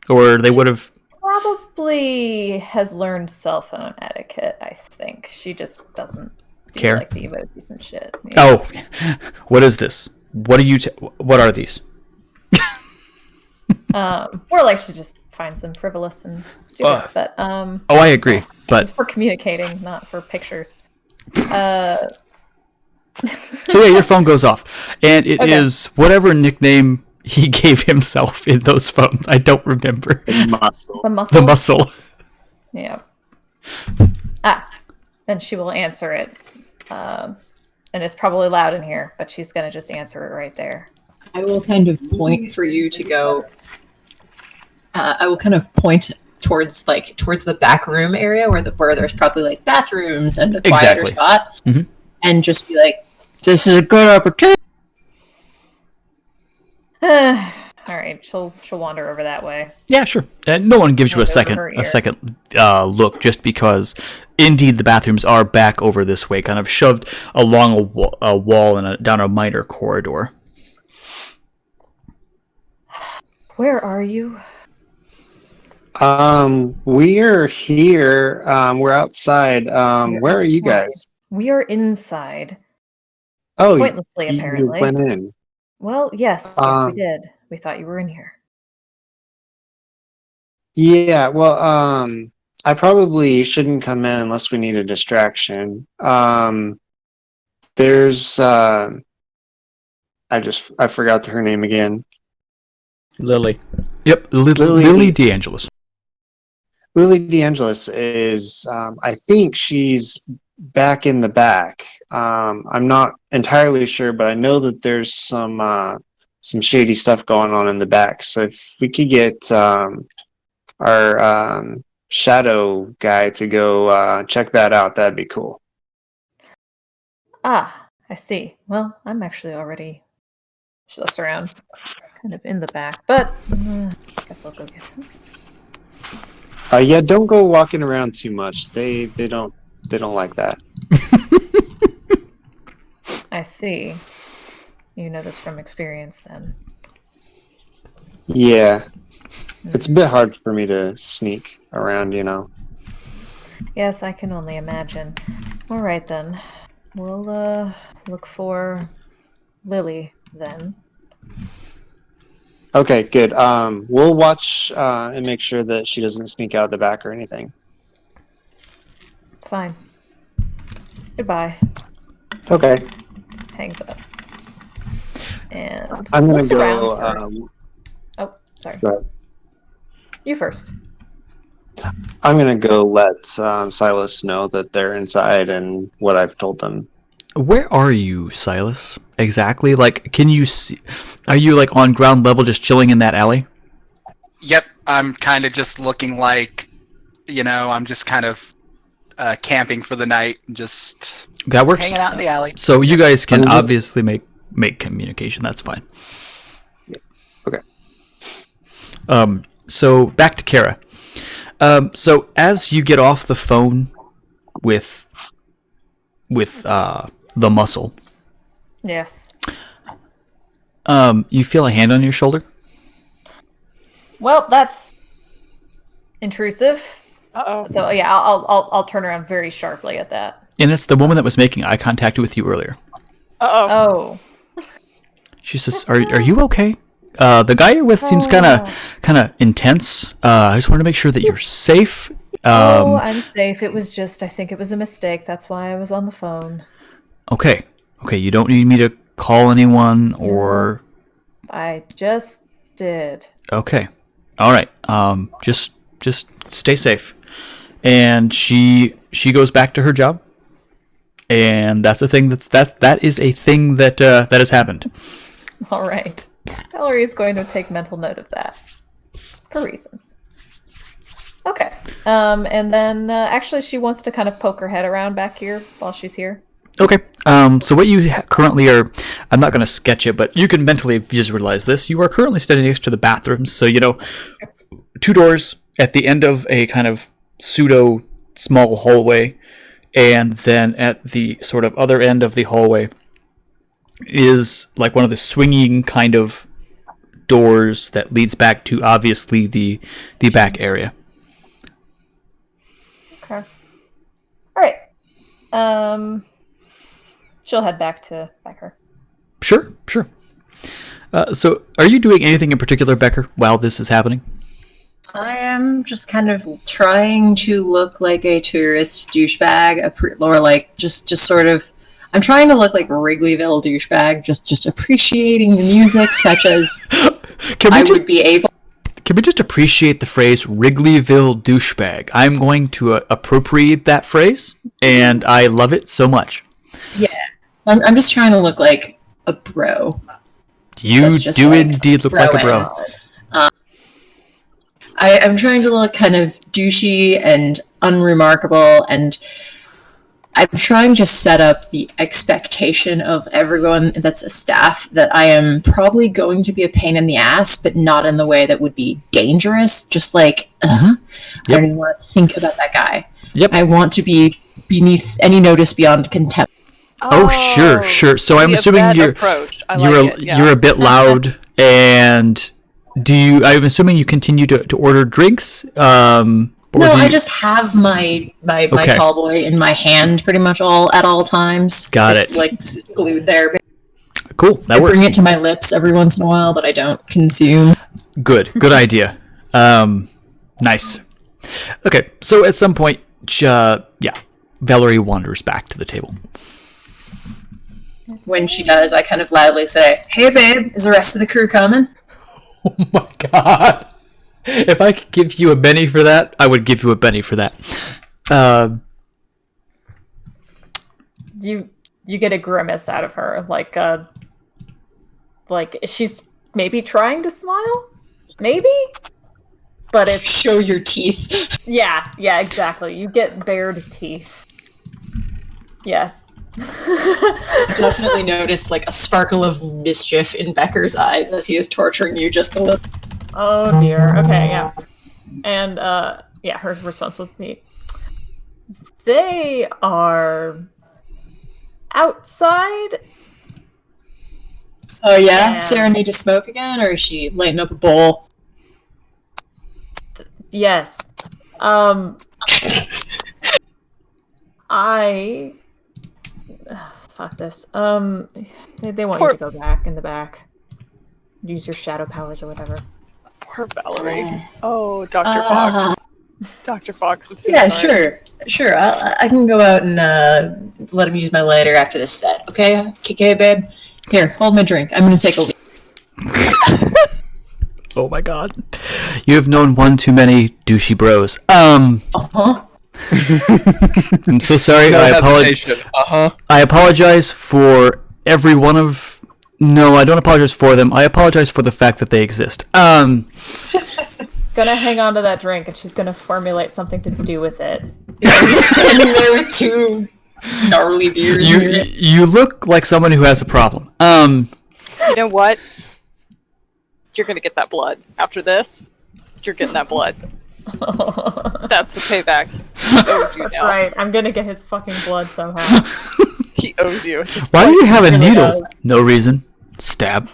Or they would have... Probably has learned cell phone etiquette, I think. She just doesn't do Care? like the emojis and shit. Yeah. Oh, what is this? What are these? Or like she just finds them frivolous and stupid. But Oh, I agree, it's but... for communicating, not for pictures. So yeah, your phone goes off. And it is whatever nickname he gave himself in those phones. I don't remember. Muscle. The muscle. The muscle. Yeah. And she will answer it. And it's probably loud in here, but she's gonna just answer it right there. I will kind of point for you to go. I will kind of point towards the back room area where there's probably like bathrooms and a quieter Exactly. spot, Mhm. and just be like, "This is a good opportunity." All right, she'll wander over that way. Yeah, sure. And no one gives you Over a her ear. second look, just because indeed the bathrooms are back over this way, kind of shoved along a wall and down a minor corridor. Where are you? We're here. We're outside. Where are you guys? We are inside. Oh, Pointlessly, you apparently. went in. Well, yes, we did. We thought you were in here. Yeah, well, I probably shouldn't come in unless we need a distraction. There's I forgot her name again. Lily. Yep, Lily DeAngelis. Lily DeAngelis is, I think she's back in the back. I'm not entirely sure, but I know that there's some shady stuff going on in the back. So if we could get our shadow guy to go check that out, that'd be cool. Ah, I see. Well, I'm actually already. She looks around, kind of in the back, but I guess I'll go get him. Yeah, don't go walking around too much. They don't like that. I see. You know this from experience, then. Yeah, it's a bit hard for me to sneak around, you know. Yes, I can only imagine. All right, then. We'll look for Lily, then. Okay, good. We'll watch and make sure that she doesn't sneak out the back or anything. Fine. Goodbye. Okay. Hangs up. And I'm gonna looks go. around first. Oh, sorry. Go ahead. You first. I'm gonna go let Silas know that they're inside and what I've told them. Where are you, Silas? Exactly. Like, can you see? Are you like on ground level, just chilling in that alley? Yep, I'm kind of just looking like, I'm just kind of camping for the night, just That works. hanging out in the alley. So you guys can obviously make communication. That's fine. Yeah. Okay. So back to Kara. So as you get off the phone with the muscle, Yes. you feel a hand on your shoulder. Well, that's intrusive. Uh-oh. So yeah, I'll turn around very sharply at that. And it's the woman that was making eye contact with you earlier. Uh-oh. Oh. She says, "Are you okay? The guy you're with seems kind of intense. I just want to make sure that you're safe." I'm safe. It was just, I think it was a mistake. That's why I was on the phone. Okay. You don't need me to call anyone or. I just did. Okay. All right. Just stay safe. And she goes back to her job. And that's a thing that is a thing that has happened. All right. Valerie is going to take mental note of that for reasons. Okay. And then actually she wants to kind of poke her head around back here while she's here. Okay. So what you currently are, I'm not going to sketch it, but you can mentally visualize this. You are currently standing next to the bathrooms. So, 2 doors at the end of a kind of pseudo small hallway. And then at the sort of other end of the hallway is like one of the swinging kind of doors that leads back to obviously the back area. Okay. All right. She'll head back to Becker. Sure. So are you doing anything in particular, Becker, while this is happening? I am just kind of trying to look like a tourist douchebag, or like just sort of. I'm trying to look like Wrigleyville douchebag, just appreciating the music, such as would be able. Can we just appreciate the phrase Wrigleyville douchebag? I'm going to appropriate that phrase, and I love it so much. Yeah, so I'm just trying to look like a bro. You do indeed look like a bro. I'm trying to look kind of douchey and unremarkable, and I'm trying to set up the expectation of everyone that's a staff that I am probably going to be a pain in the ass, but not in the way that would be dangerous. Just like, I don't even want to think about that guy. Yep. I want to be beneath any notice beyond contempt. Oh, sure. So I'm assuming you're a bit loud, and I'm assuming you continue to order drinks. I just have my tall boy in my hand pretty much at all times. Got it's it. Like glued there. Cool. That works. Bring it to my lips every once in a while that I don't consume. Good idea. Nice. Okay, so at some point, Valerie wanders back to the table. When she does, I kind of loudly say, "Hey, babe, is the rest of the crew coming?" Oh my god! If I could give you a Benny for that, I would give you a Benny for that. You get a grimace out of her, like she's maybe trying to smile, maybe, but it's Show your teeth. yeah, exactly. You get bared teeth. Yes. Definitely noticed like a sparkle of mischief in Becker's eyes as he is torturing you just a little. Oh dear. Okay, yeah. And her response would be, they are outside. Oh yeah? And- Sarah need to smoke again, or is she lighting up a bowl? Yes. Fuck this. They want you to go back in the back. Use your shadow powers or whatever. Poor Valerie. Oh, Dr. Fox. Dr. Fox, I'm so Yeah, sorry. sure. I can go out and let him use my lighter after this set. Okay, okay, babe. Here, hold my drink. I'm gonna take a leak. Oh my god. You have known one too many douchey bros. Uh-huh. I'm so sorry. No I hesitation. I apologize for every one of... No, I don't apologize for them. I apologize for the fact that they exist. Gonna hang on to that drink, and she's gonna formulate something to do with it. He's standing there with two gnarly beers. You look like someone who has a problem. You know what? You're gonna get that blood. After this, you're getting that blood. That's the payback. He owes you now. Right, I'm gonna get his fucking blood somehow. He owes you. His Why do you have a really needle? does. No reason. Stab.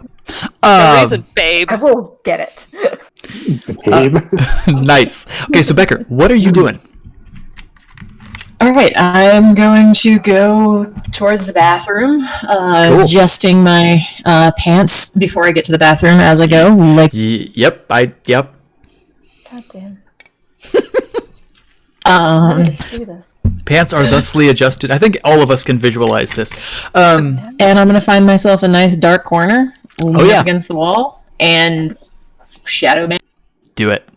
No reason, babe. I will get it. Babe. Nice. Okay, so Becker, what are you doing? Alright, I'm going to go towards the bathroom, Cool. adjusting my pants before I get to the bathroom as I go. Like, Yep. God damn. Do this. Pants are thusly adjusted. I think all of us can visualize this. and I'm gonna find myself a nice dark corner, lean yeah. up against the wall, and shadow man. Do it.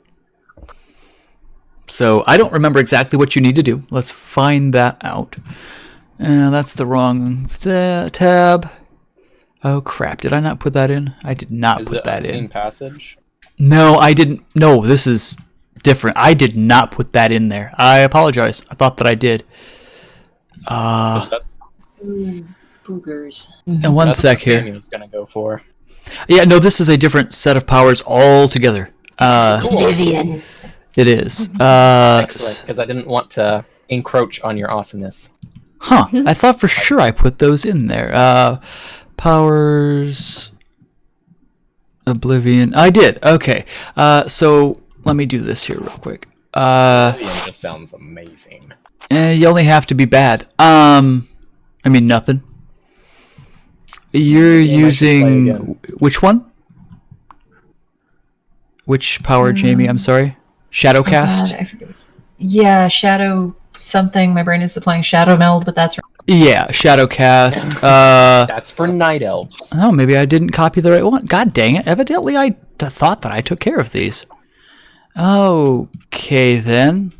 So I don't remember exactly what you need to do. Let's find that out. That's the wrong tab. Oh crap! Did I not put that in? I did not Is put it that unseen in. passage? No, I didn't. No, this is different. I did not put that in there. I apologize. I thought that I did. That's, Boogers. And one that's sec what here. Sammy was gonna go for. Yeah, no, this is a different set of powers altogether. Vivian. It is. Excellent, because I didn't want to encroach on your awesomeness. Huh. I thought for sure I put those in there. Powers... Oblivion. I did. Okay. So let me do this here real quick. Vivian just sounds amazing. You only have to be bad. I mean, nothing. You're It's a game I should play using... again. Which one? Which power, Jamie? I'm sorry. Shadowcast? God, I forget. Yeah, shadow something. My brain is supplying shadow meld, but that's right. Yeah, Shadowcast. That's for night elves. Oh, maybe I didn't copy the right one. God dang it. Evidently, I thought that I took care of these. Okay, then.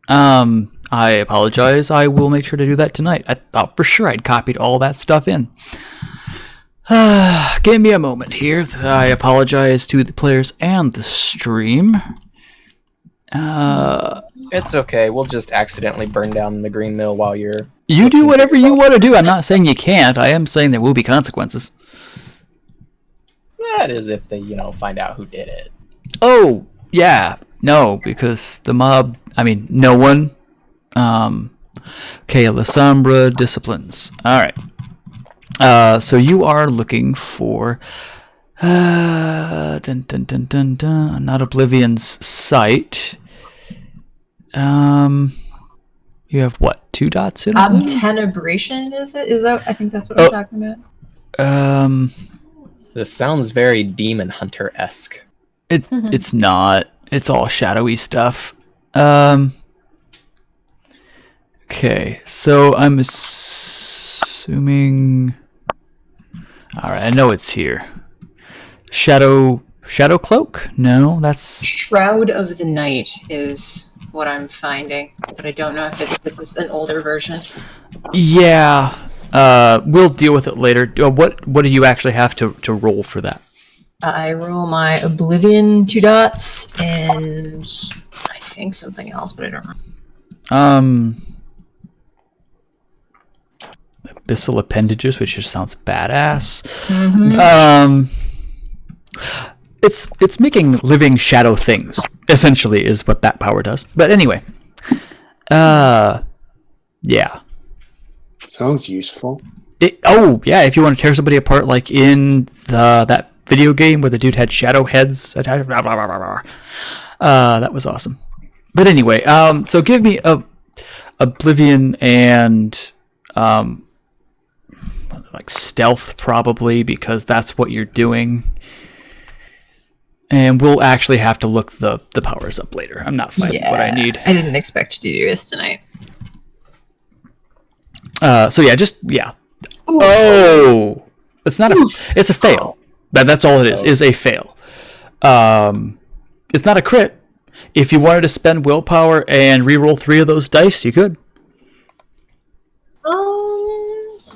I apologize. I will make sure to do that tonight. I thought for sure I'd copied all that stuff in. Give me a moment here. I apologize to the players and the stream. It's okay. We'll just accidentally burn down the green mill while you're... You do whatever you want to do. I'm not saying you can't. I am saying there will be consequences. That is if they, find out who did it. Oh, yeah. No, because the mob... I mean, no one... Okay, La Sombra disciplines. Alright. So you are looking for... not Oblivion's sight. You have what? 2 dots in it? Tenebration, is it? Is that? I think that's what we're talking about. This sounds very Demon Hunter-esque. It's not. It's all shadowy stuff. Okay, so I'm assuming. All right, I know it's here. Shadow cloak? No, that's Shroud of the Night is what I'm finding, but I don't know if this is an older version. yeah. We'll deal with it later. What do you actually have to roll for that? I roll my Oblivion 2 dots and I think something else, but I don't remember. Abyssal appendages, which just sounds badass. Mm-hmm. It's making living shadow things, essentially, is what that power does. But anyway, yeah. Sounds useful. Yeah, if you want to tear somebody apart, like in that video game where the dude had shadow heads, that was awesome. But anyway, so give me Oblivion and like stealth, probably, because that's what you're doing. And we'll actually have to look the powers up later. I'm not finding what I need. I didn't expect to do this tonight. So yeah. Oof. Oh, it's not it's a fail. That's all it is a fail. It's not a crit. If you wanted to spend willpower and reroll 3 of those dice, you could.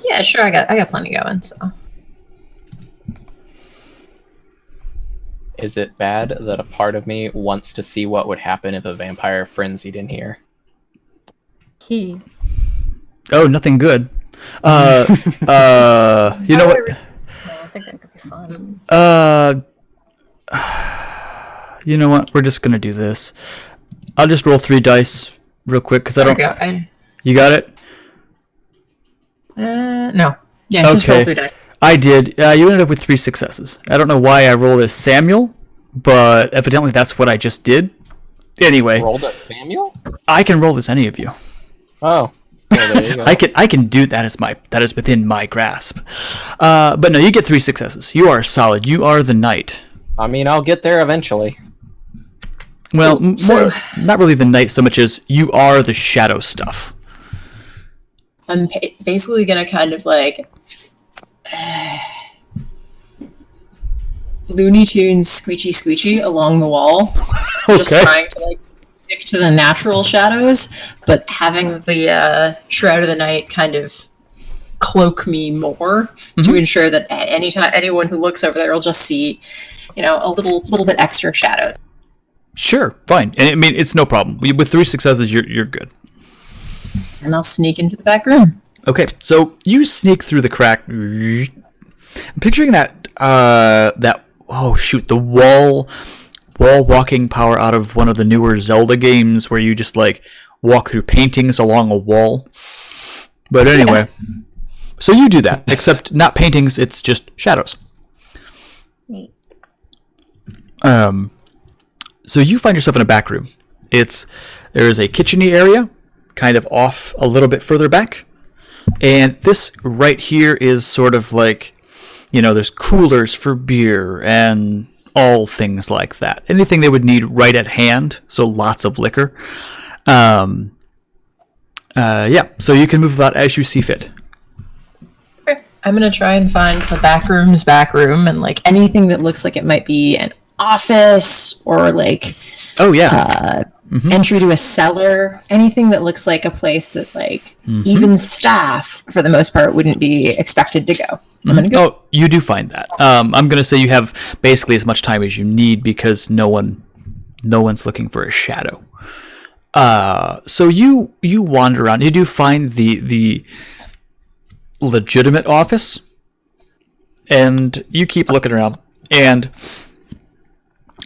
Yeah, sure. I got plenty going. So, Is it bad that a part of me wants to see what would happen if a vampire frenzied in here? Oh, nothing good. You know what? I think that could be fun. You know what? We're just gonna do this. I'll just roll 3 dice real quick because I don't. You got it? No. Yeah, just roll 3 dice. I did. You ended up with 3 successes. I don't know why I rolled as Samuel, but evidently that's what I just did. Anyway. Rolled as Samuel? I can roll as any of you. Oh. Well, there you go. I can do that that is within my grasp. But no, you get 3 successes. You are solid. You are the knight. I mean, I'll get there eventually. Well, not really the knight so much as you are the shadow stuff. I'm basically gonna kind of like Looney Tunes squeechy along the wall, just trying to like stick to the natural shadows, but having the Shroud of the Night kind of cloak me more to ensure that anyone who looks over there will just see, a little bit extra shadow. Sure, fine. And I mean, it's no problem. With 3 successes, you're good. And I'll sneak into the back room. Okay, so you sneak through the crack. I'm picturing that the wall walking power out of one of the newer Zelda games where you just like walk through paintings along a wall. But anyway, so you do that, except not paintings, it's just shadows. Neat. So you find yourself in a back room. There is a kitchen-y area, kind of off a little bit further back. And this right here is sort of like, there's coolers for beer and all things like that. Anything they would need right at hand, so lots of liquor. So you can move about as you see fit. Okay. I'm going to try and find the back room and like anything that looks like it might be an office or like entry to a cellar, anything that looks like a place that like even staff for the most part wouldn't be expected to go. I'm gonna go. Oh, you do find that. I'm going to say you have basically as much time as you need because no one's looking for a shadow. So you wander around. You do find the legitimate office, and you keep looking around, and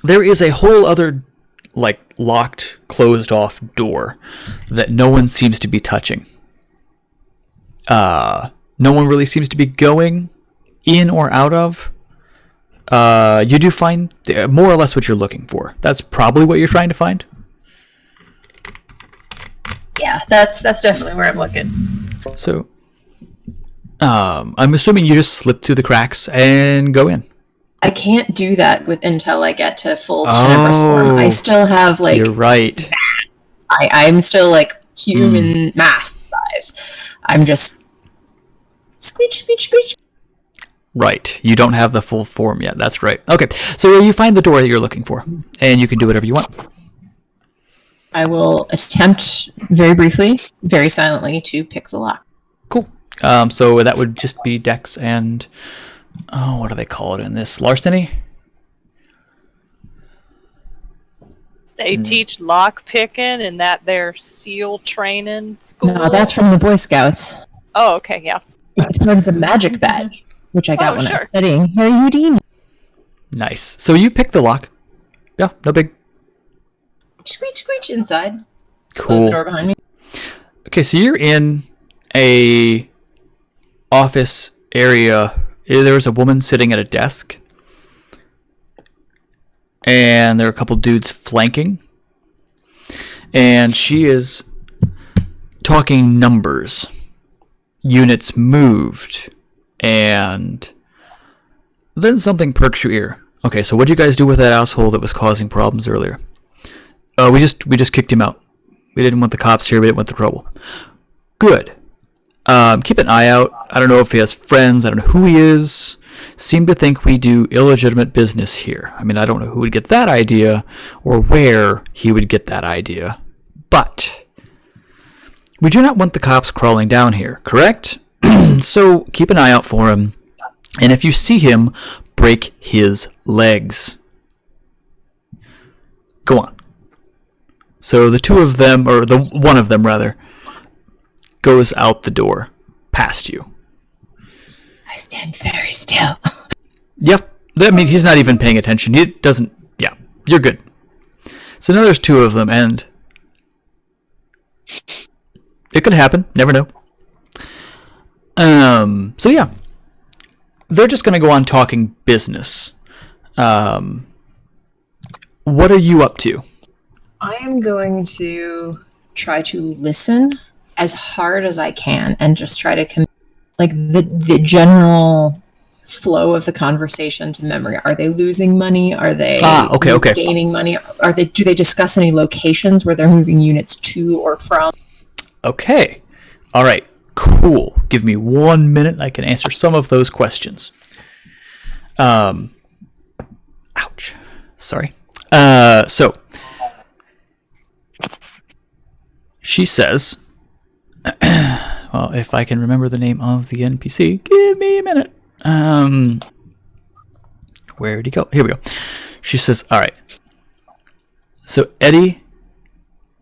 there is a whole other like locked, closed off door that no one seems to be touching. No one really seems to be going in or out of. You do find more or less what you're looking for. That's probably what you're trying to find. Yeah, that's definitely where I'm looking. So, I'm assuming you just slip through the cracks and go in. I can't do that until I get to full Tenebrous form. I still have like you're right. I'm still like human mass size. I'm just squeech, squeech, squeech. Right. You don't have the full form yet. That's right. Okay. So you find the door that you're looking for, and you can do whatever you want. I will attempt very briefly, very silently, to pick the lock. Cool. So that would just be Dex and what do they call it in this? Larceny? They teach lock picking in that their SEAL training school. No, that's from the Boy Scouts. Oh, okay, yeah. It's part of the magic badge, which I got when I was sure. studying Harry Houdini. Nice. So you pick the lock. Yeah, no big. Squeech, squeech inside. Cool. Close the door behind me. Okay, so you're in a office area. There's a woman sitting at a desk, and there are a couple dudes flanking, and she is talking numbers, units moved, and then something perks your ear. Okay, so what did you guys do with that asshole that was causing problems earlier? We just kicked him out. We didn't want the cops here. We didn't want the trouble. Good. Keep an eye out. I don't know if he has friends. I don't know who he is. Seem to think we do illegitimate business here. I mean, I don't know who would get that idea or where he would get that idea. But we do not want the cops crawling down here, correct? So keep an eye out for him. And if you see him, break his legs. Go on. So the two of them, or the one of them rather, goes out the door, past you. I stand very still. Yep. I mean, he's not even paying attention. He doesn't. Yeah, you're good. So now there's two of them, and it could happen. Never know. So yeah, they're just gonna go on talking business. What are you up to? I am going to try to listen as hard as I can and just try to the general flow of the conversation to memory. Are they losing money? Are they okay. gaining money? Do they discuss any locations where they're moving units to or from? Okay. All right. Cool. Give me 1 minute. I can answer some of those questions. Ouch. Sorry. So she says, well, if I can remember the name of the NPC, give me a minute. Where'd he go? Here we go. She says, all right. So Eddie,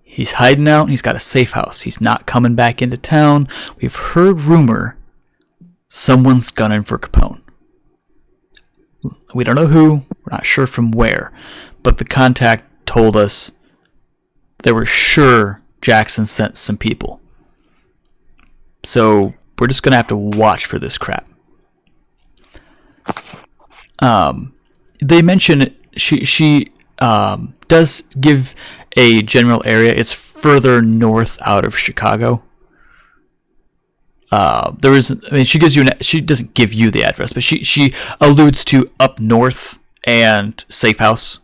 he's hiding out. He's got a safe house. He's not coming back into town. We've heard rumor someone's gunning for Capone. We don't know who. We're not sure from where. But the contact told us they were sure Jackson sent some people. So we're just going to have to watch for this crap. They mention she does give a general area. It's further north out of Chicago. There is, I mean, she doesn't give you the address, but she alludes to up north and safe house.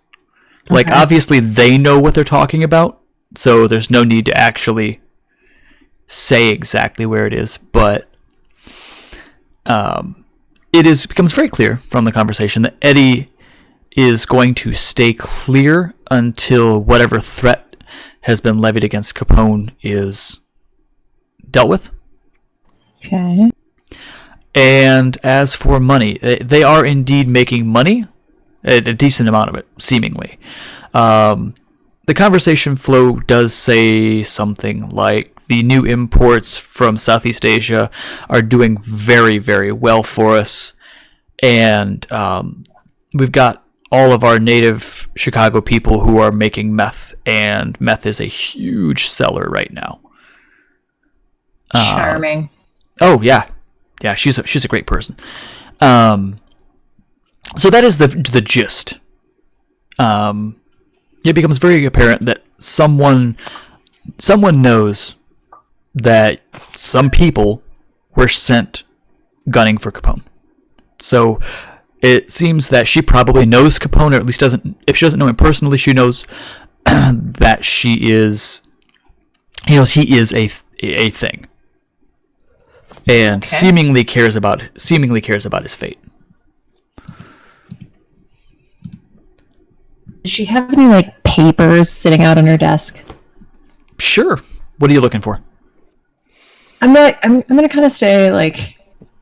Okay. Like, obviously they know what they're talking about, so there's no need to actually say exactly where it is, but it becomes very clear from the conversation that Eddie is going to stay clear until whatever threat has been levied against Capone is dealt with. Okay. And as for money, they are indeed making money, a decent amount of it, seemingly. The conversation flow does say something like the new imports from Southeast Asia are doing very, very well for us. And we've got all of our native Chicago people who are making meth, and meth is a huge seller right now. Charming. Oh, yeah. Yeah, she's a great person. So that is the gist. It becomes very apparent that someone knows that some people were sent gunning for Capone. So it seems that she probably knows Capone, or at least doesn't. If she doesn't know him personally, she knows that she is He knows he is a thing, and Okay. seemingly cares about his fate. Does she have any like papers sitting out on her desk? Sure. What are you looking for? I'm gonna kind of stay like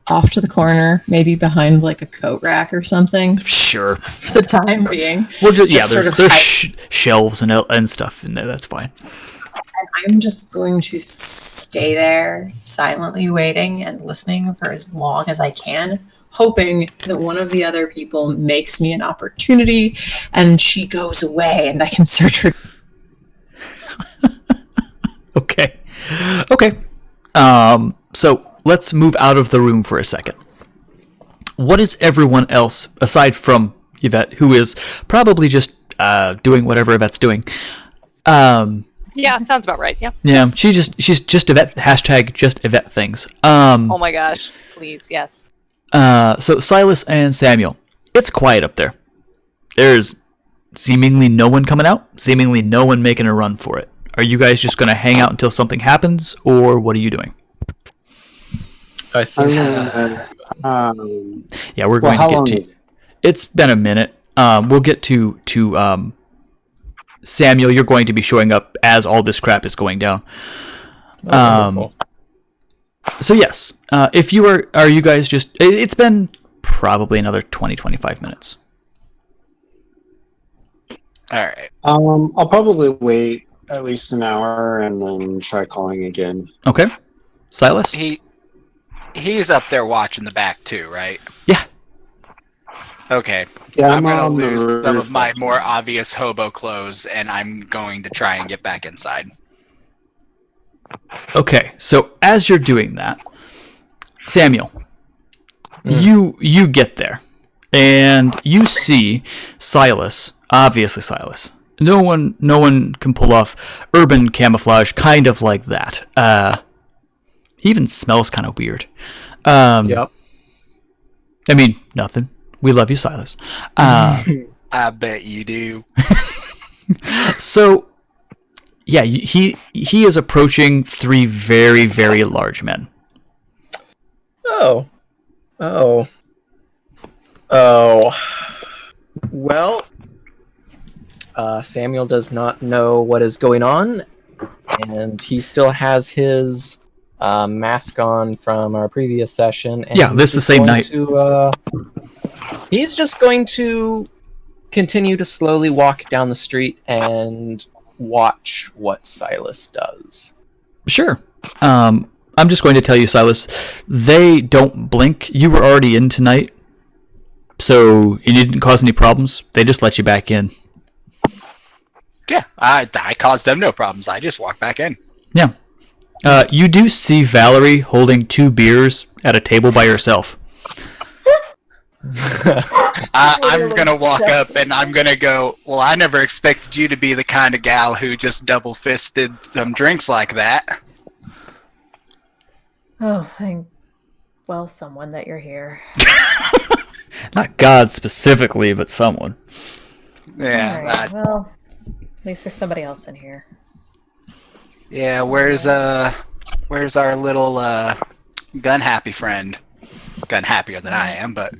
off to the corner, maybe behind like a coat rack or something Sure. for the time being. Well, yeah, Just sort there's of hide- shelves and stuff in there. That's fine. And I'm just going to stay there silently waiting and listening for as long as I can, hoping that one of the other people makes me an opportunity and she goes away and I can search her. Okay. Okay. So let's move out of the room for a second. What is everyone else, aside from Yvette, who is probably just doing whatever Yvette's doing? Yeah, sounds about right. Yeah. Yeah, she's just Yvette, hashtag just Yvette things. Oh my gosh. Please, yes. So Silas and Samuel, it's quiet up there. There's seemingly no one coming out, seemingly no one making a run for it. Are you guys just going to hang out until something happens, or what are you doing? I think. Yeah, we're Well, going how to long get is to. it? It's been a minute. We'll get to Samuel. You're going to be showing up as all this crap is going down. Wonderful. So yes, if you are you guys just? It's been probably another 20-25 minutes. All right. I'll probably wait at least an hour and then try calling again. Okay, Silas. He's up there watching the back too, right? Yeah. Okay. Yeah, I'm gonna on the lose some roof. of my more obvious hobo clothes, and I'm going to try and get back inside. Okay, so as you're doing that, Samuel, you get there, and you see Silas. Obviously, Silas. No one can pull off urban camouflage, kind of like that. He even smells kind of weird. Yep. I mean, nothing. We love you, Silas. I bet you do. So, yeah, he is approaching 3 very, very large men. Oh. Well, Samuel does not know what is going on, and he still has his mask on from our previous session. And Yeah, this is the same night. He's just going to continue to slowly walk down the street and watch what Silas does. Sure. I'm just going to tell you, Silas, they don't blink. You were already in tonight, so it didn't cause any problems. They just let you back in. Yeah, I caused them no problems. I just walked back in. Yeah. You do see Valerie holding 2 beers at a table by herself. I'm gonna walk up and I'm gonna go, well, I never expected you to be the kind of gal who just double-fisted some drinks like that. Oh, someone that you're here. Not God specifically, but someone. Yeah, Alright, well, at least there's somebody else in here. yeah. Where's our little gun happy friend? Gun happier than I am, but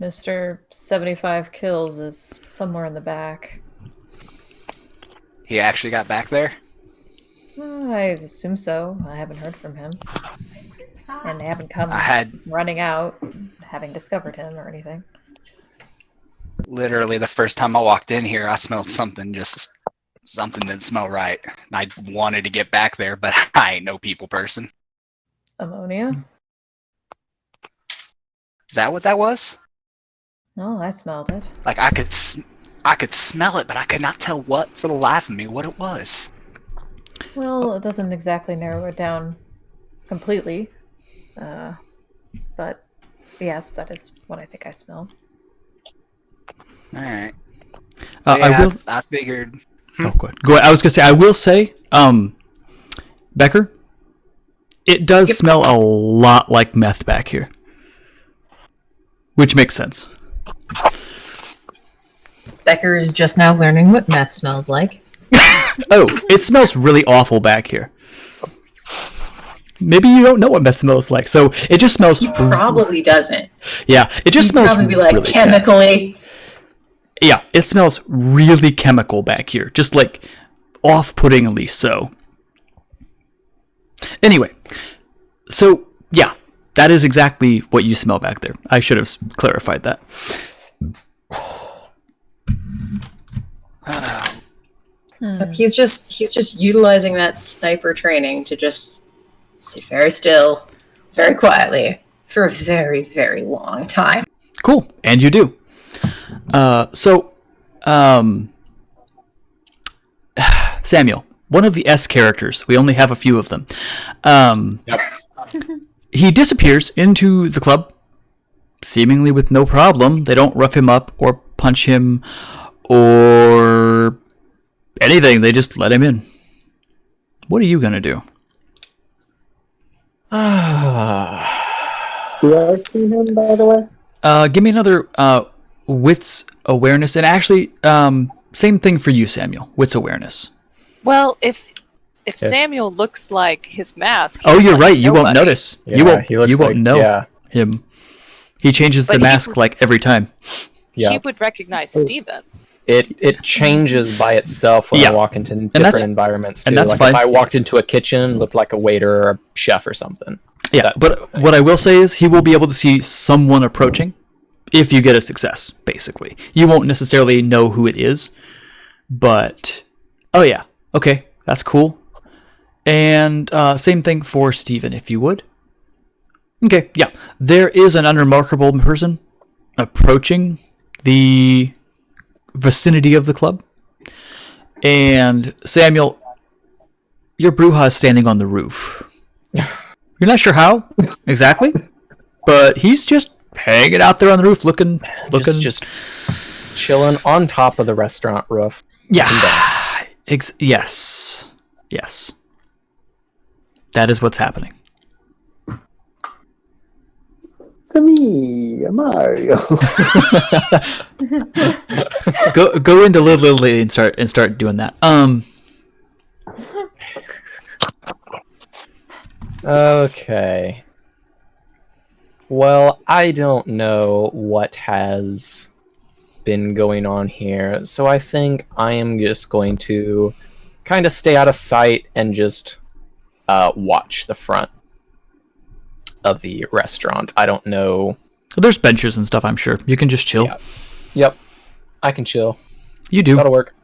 Mr. 75 Kills is somewhere in the back. he actually got back there. I assume so. I haven't heard from him. And they haven't come I had running out, having discovered him or anything. literally the first time I walked in here, I smelled something didn't smell right. And I wanted to get back there, but I ain't no people person. Ammonia? Is that what that was? Oh, I smelled it. Like I could smell it, but I could not tell what for the life of me what it was. Well, it doesn't exactly narrow it down completely. But yes, that is what I think I smelled. All right. I figured. Oh, good. Go ahead. I was gonna say. I will say, Becker, it does smell a lot like meth back here, which makes sense. Becker is just now learning what meth smells like. Oh, it smells really awful back here. Maybe you don't know what meth smells like, so it just smells. He probably doesn't. Yeah, it just He'd smells. probably be like really chemically. Yeah, it smells really chemical back here, just like off-puttingly so. Anyway, so yeah, that is exactly what you smell back there. I should have clarified that. He's just utilizing that sniper training to just sit very still, very quietly for a very, very long time. Cool, and you do. Samuel, one of the S characters, we only have a few of them. Yep. He disappears into the club, seemingly with no problem. They don't rough him up or punch him or anything. They just let him in. What are you going to do? Do I see him, by the way? Give me another wits awareness. And actually, same thing for you, Samuel. Wits awareness. Well, if Samuel looks like his mask, Oh, you're like right. You won't nobody. notice. Yeah, you won't. he looks You won't like- know yeah. him. He changes But the he mask would- like every time. Yeah. He would recognize Steven. It changes by itself when Yeah. I walk into that's- different environments too. and that's like fine. if I walked into a kitchen, looked like a waiter or a chef or something. Yeah, That type but of thing. what I will say is he will be able to see someone approaching if you get a success, basically. You won't necessarily know who it is, but oh yeah, okay, that's cool. And same thing for Steven, if you would. Okay, yeah, there is an unremarkable person approaching the vicinity of the club. And Samuel, your Bruja is standing on the roof. You're not sure how exactly, but he's just hanging out there on the roof, looking. Just chilling on top of the restaurant roof. Yeah. Yes. That is what's happening. It's me, Mario. Go into Little Lily and start doing that. Okay. Well, I don't know what has been going on here, so I think I am just going to kind of stay out of sight and just watch the front of the restaurant. I don't know. There's benches and stuff. I'm sure you can just chill. Yeah. Yep, I can chill. You do. That'll work.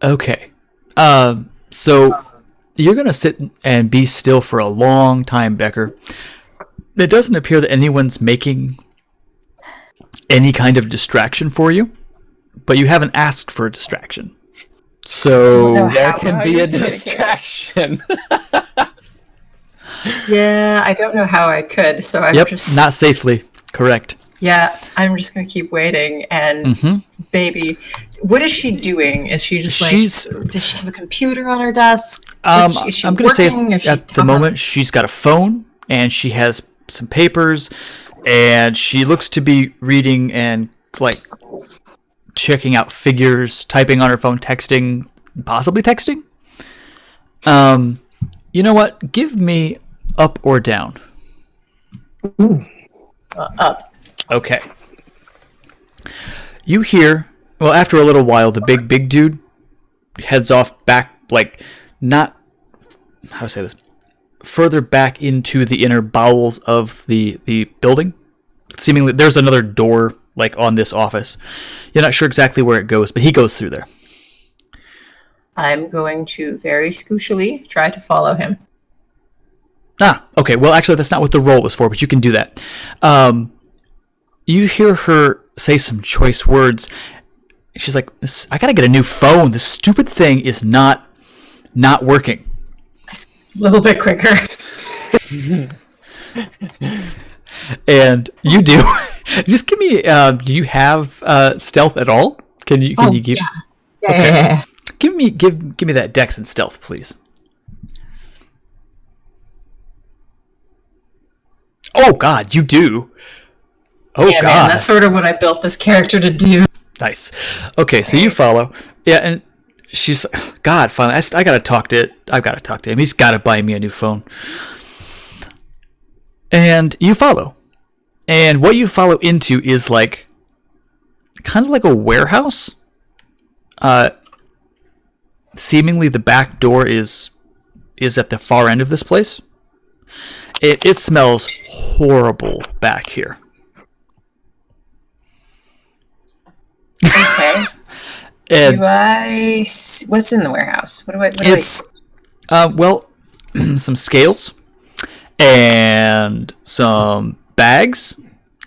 Okay. So you're gonna sit and be still for a long time, Becker. It doesn't appear that anyone's making any kind of distraction for you, but you haven't asked for a distraction. So There How can are be you a communicating? distraction. Yeah, I don't know how I could, so I'm yep, just not safely. Correct. yeah, I'm just gonna keep waiting. And Mm-hmm. baby, what is she doing? Is she just like? Does she have a computer on her desk? Is she I'm going to say working? Is she at the talking- moment she's got a phone and she has some papers and she looks to be reading and like checking out figures, typing on her phone, texting, possibly texting. You know what? Give me up or down. up. Okay. You hear, well, after a little while, the big dude heads off back, like, not, how to say this, further back into the inner bowels of the building. Seemingly, there's another door, like, on this office. You're not sure exactly where it goes, but he goes through there. I'm going to very scooshily try to follow him. Ah, okay. Well, actually, that's not what the roll was for, but you can do that. You hear her say some choice words. She's like, I gotta get a new phone. This stupid thing is not working. A little bit quicker. And you do. Just give me, do you have stealth at all? Can you give? Yeah. Give me that dex and stealth, please. Oh God, you do. Oh Yeah, God, man, that's sort of what I built this character to do. nice. Okay, so you follow. Yeah, and she's God. Finally, I gotta talk to it. I've got to talk to him. He's got to buy me a new phone. And you follow, and what you follow into is like kind of like a warehouse. Seemingly the back door is at the far end of this place. It smells horrible back here. Okay. And What's in the warehouse? What do I? it's well, some scales and some bags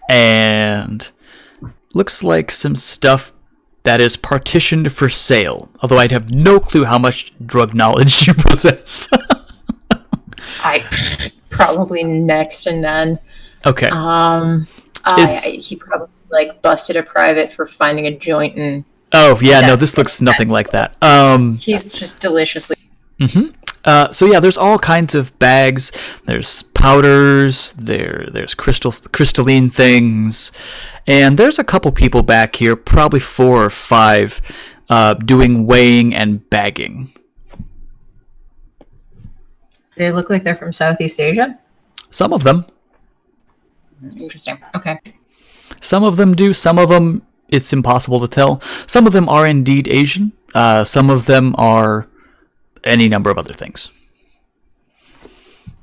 and looks like some stuff that is partitioned for sale. Although I'd have no clue how much drug knowledge you possess. I probably next to none. Okay. He probably like busted a private for finding a joint and. Oh yeah, no, That's- this looks nothing like that. He's just deliciously. So yeah, there's all kinds of bags. There's powders. There's crystalline things, and there's a couple people back here, probably 4 or 5, doing weighing and bagging. They look like they're from Southeast Asia. Some of them. Interesting. Okay. Some of them do. Some of them, it's impossible to tell. Some of them are indeed Asian. Some of them are any number of other things.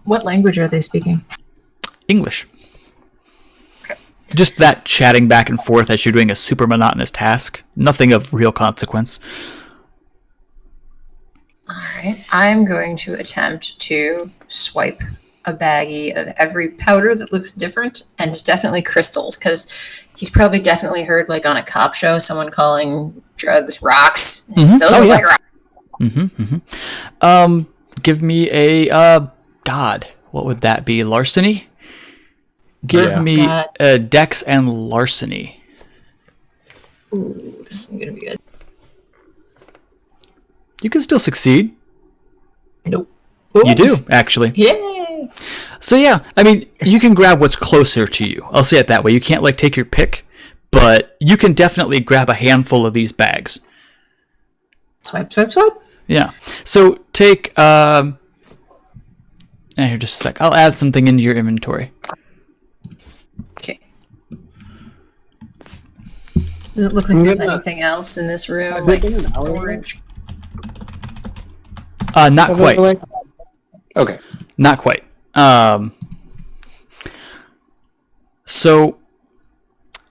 What language are they speaking? English. Okay. Just that chatting back and forth as you're doing a super monotonous task. Nothing of real consequence. All right. I'm going to attempt to swipe a baggie of every powder that looks different, and definitely crystals, because he's probably definitely heard, like on a cop show, someone calling drugs rocks. Mhm. Those Oh, are yeah. like rocks. Give me a God. What would that be? Larceny. Give Yeah. me God. Dex and Larceny. Ooh, this is gonna be good. You can still succeed. Nope. You do actually. Yay! So yeah, I mean, you can grab what's closer to you. I'll say it that way. You can't like take your pick, but you can definitely grab a handful of these bags. Swipe, swipe, swipe. Yeah. So take here, just a sec. I'll add something into your inventory. Okay. Does it look like there's gonna- anything else in this room? Is Like it in an alleyway? storage? Not quite. Okay. Not quite. So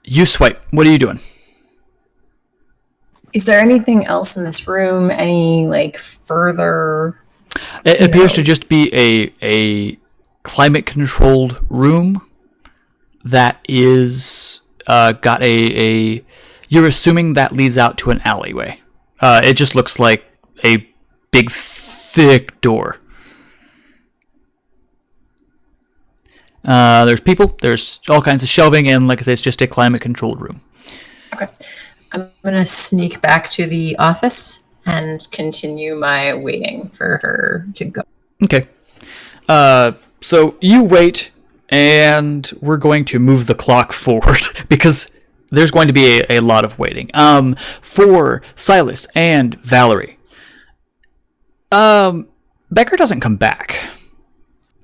you swipe. What are you doing? Is there anything else in this room? Any like further? It appears to just be a climate-controlled room that is got a. You're assuming that leads out to an alleyway. It just looks like a big, thick door. There's people. There's all kinds of shelving, and like I say, it's just a climate-controlled room. Okay. I'm gonna sneak back to the office and continue my waiting for her to go. Okay. So you wait, and we're going to move the clock forward because there's going to be a lot of waiting. For Silas and Valerie. Becker doesn't come back.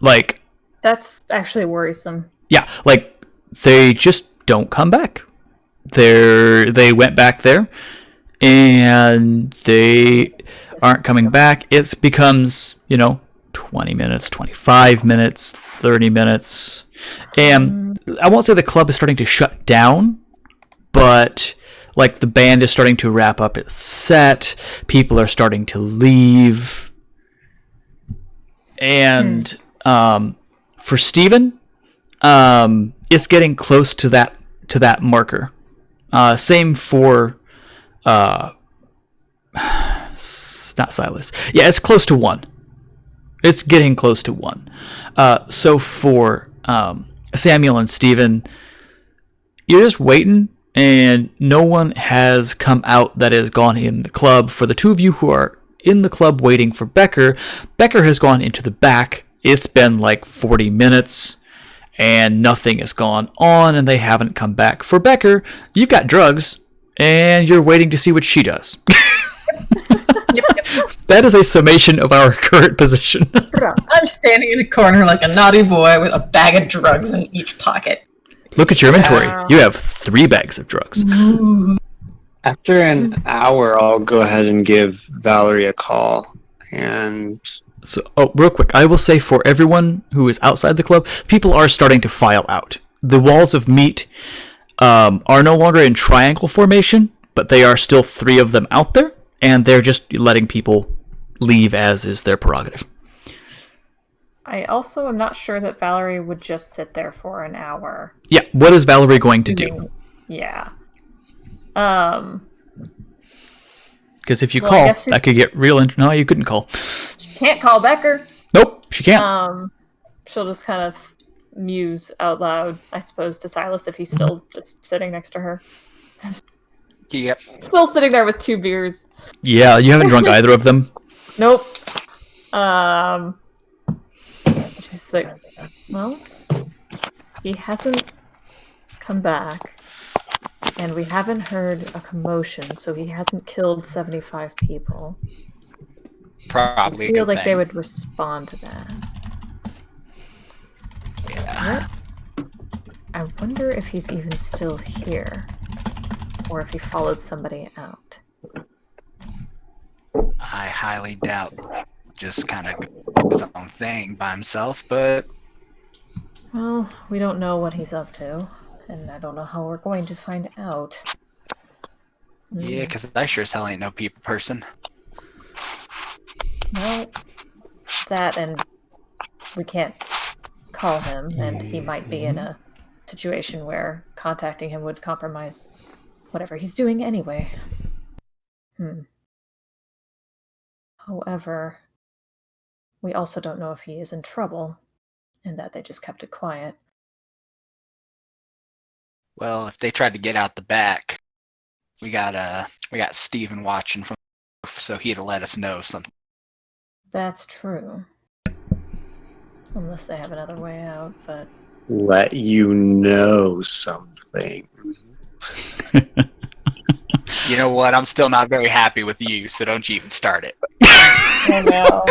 Like, That's actually worrisome. yeah, like they just don't come back. They went back there, and they aren't coming back. It becomes 20 minutes, 25 minutes, 30 minutes, and I won't say the club is starting to shut down, but like the band is starting to wrap up its set. People are starting to leave, and for Steven, it's getting close to that marker. Same for not Silas. Yeah, it's close to 1. It's getting close to 1. So for Samuel and Steven, you're just waiting, and no one has come out that has gone in the club. For the two of you who are in the club waiting for Becker, Becker has gone into the back. It's been like 40 minutes. And nothing has gone on, and they haven't come back. For Becker, you've got drugs, and you're waiting to see what she does. That is a summation of our current position. I'm standing in a corner like a naughty boy with a bag of drugs in each pocket. Look at your inventory. You have 3 bags of drugs. After an hour, I'll go ahead and give Valerie a call. And So, real quick, I will say for everyone who is outside the club, people are starting to file out. The walls of meat are no longer in triangle formation, but they are still 3 of them out there, and they're just letting people leave as is their prerogative. I also am not sure that Valerie would just sit there for an hour. Yeah, what is Valerie going to do? Yeah. Because if you Well, I call, guess she's- that could get real. No, you couldn't call. Can't call Becker. Nope, she can't. She'll just kind of muse out loud, I suppose, to Silas if he's still just sitting next to her. Yep. Still sitting there with 2 beers. Yeah, you haven't drunk either of them. Nope. She's like, well, he hasn't come back, and we haven't heard a commotion, so he hasn't killed 75 people. Probably. I feel like they would respond to that. Yeah. I wonder if he's even still here, or if he followed somebody out. I highly doubt. Just kind of his own thing by himself, but Well, we don't know what he's up to, and I don't know how we're going to find out. yeah, because I sure as hell ain't no people person. Well, that and we can't call him, and he might be in a situation where contacting him would compromise whatever he's doing anyway. However, we also don't know if he is in trouble, and that they just kept it quiet. Well, if they tried to get out the back, we got Steven watching from, so he'd have let us know something. That's true. Unless they have another way out, but let you know something. You know what? I'm still not very happy with you, so don't you even start it. I know.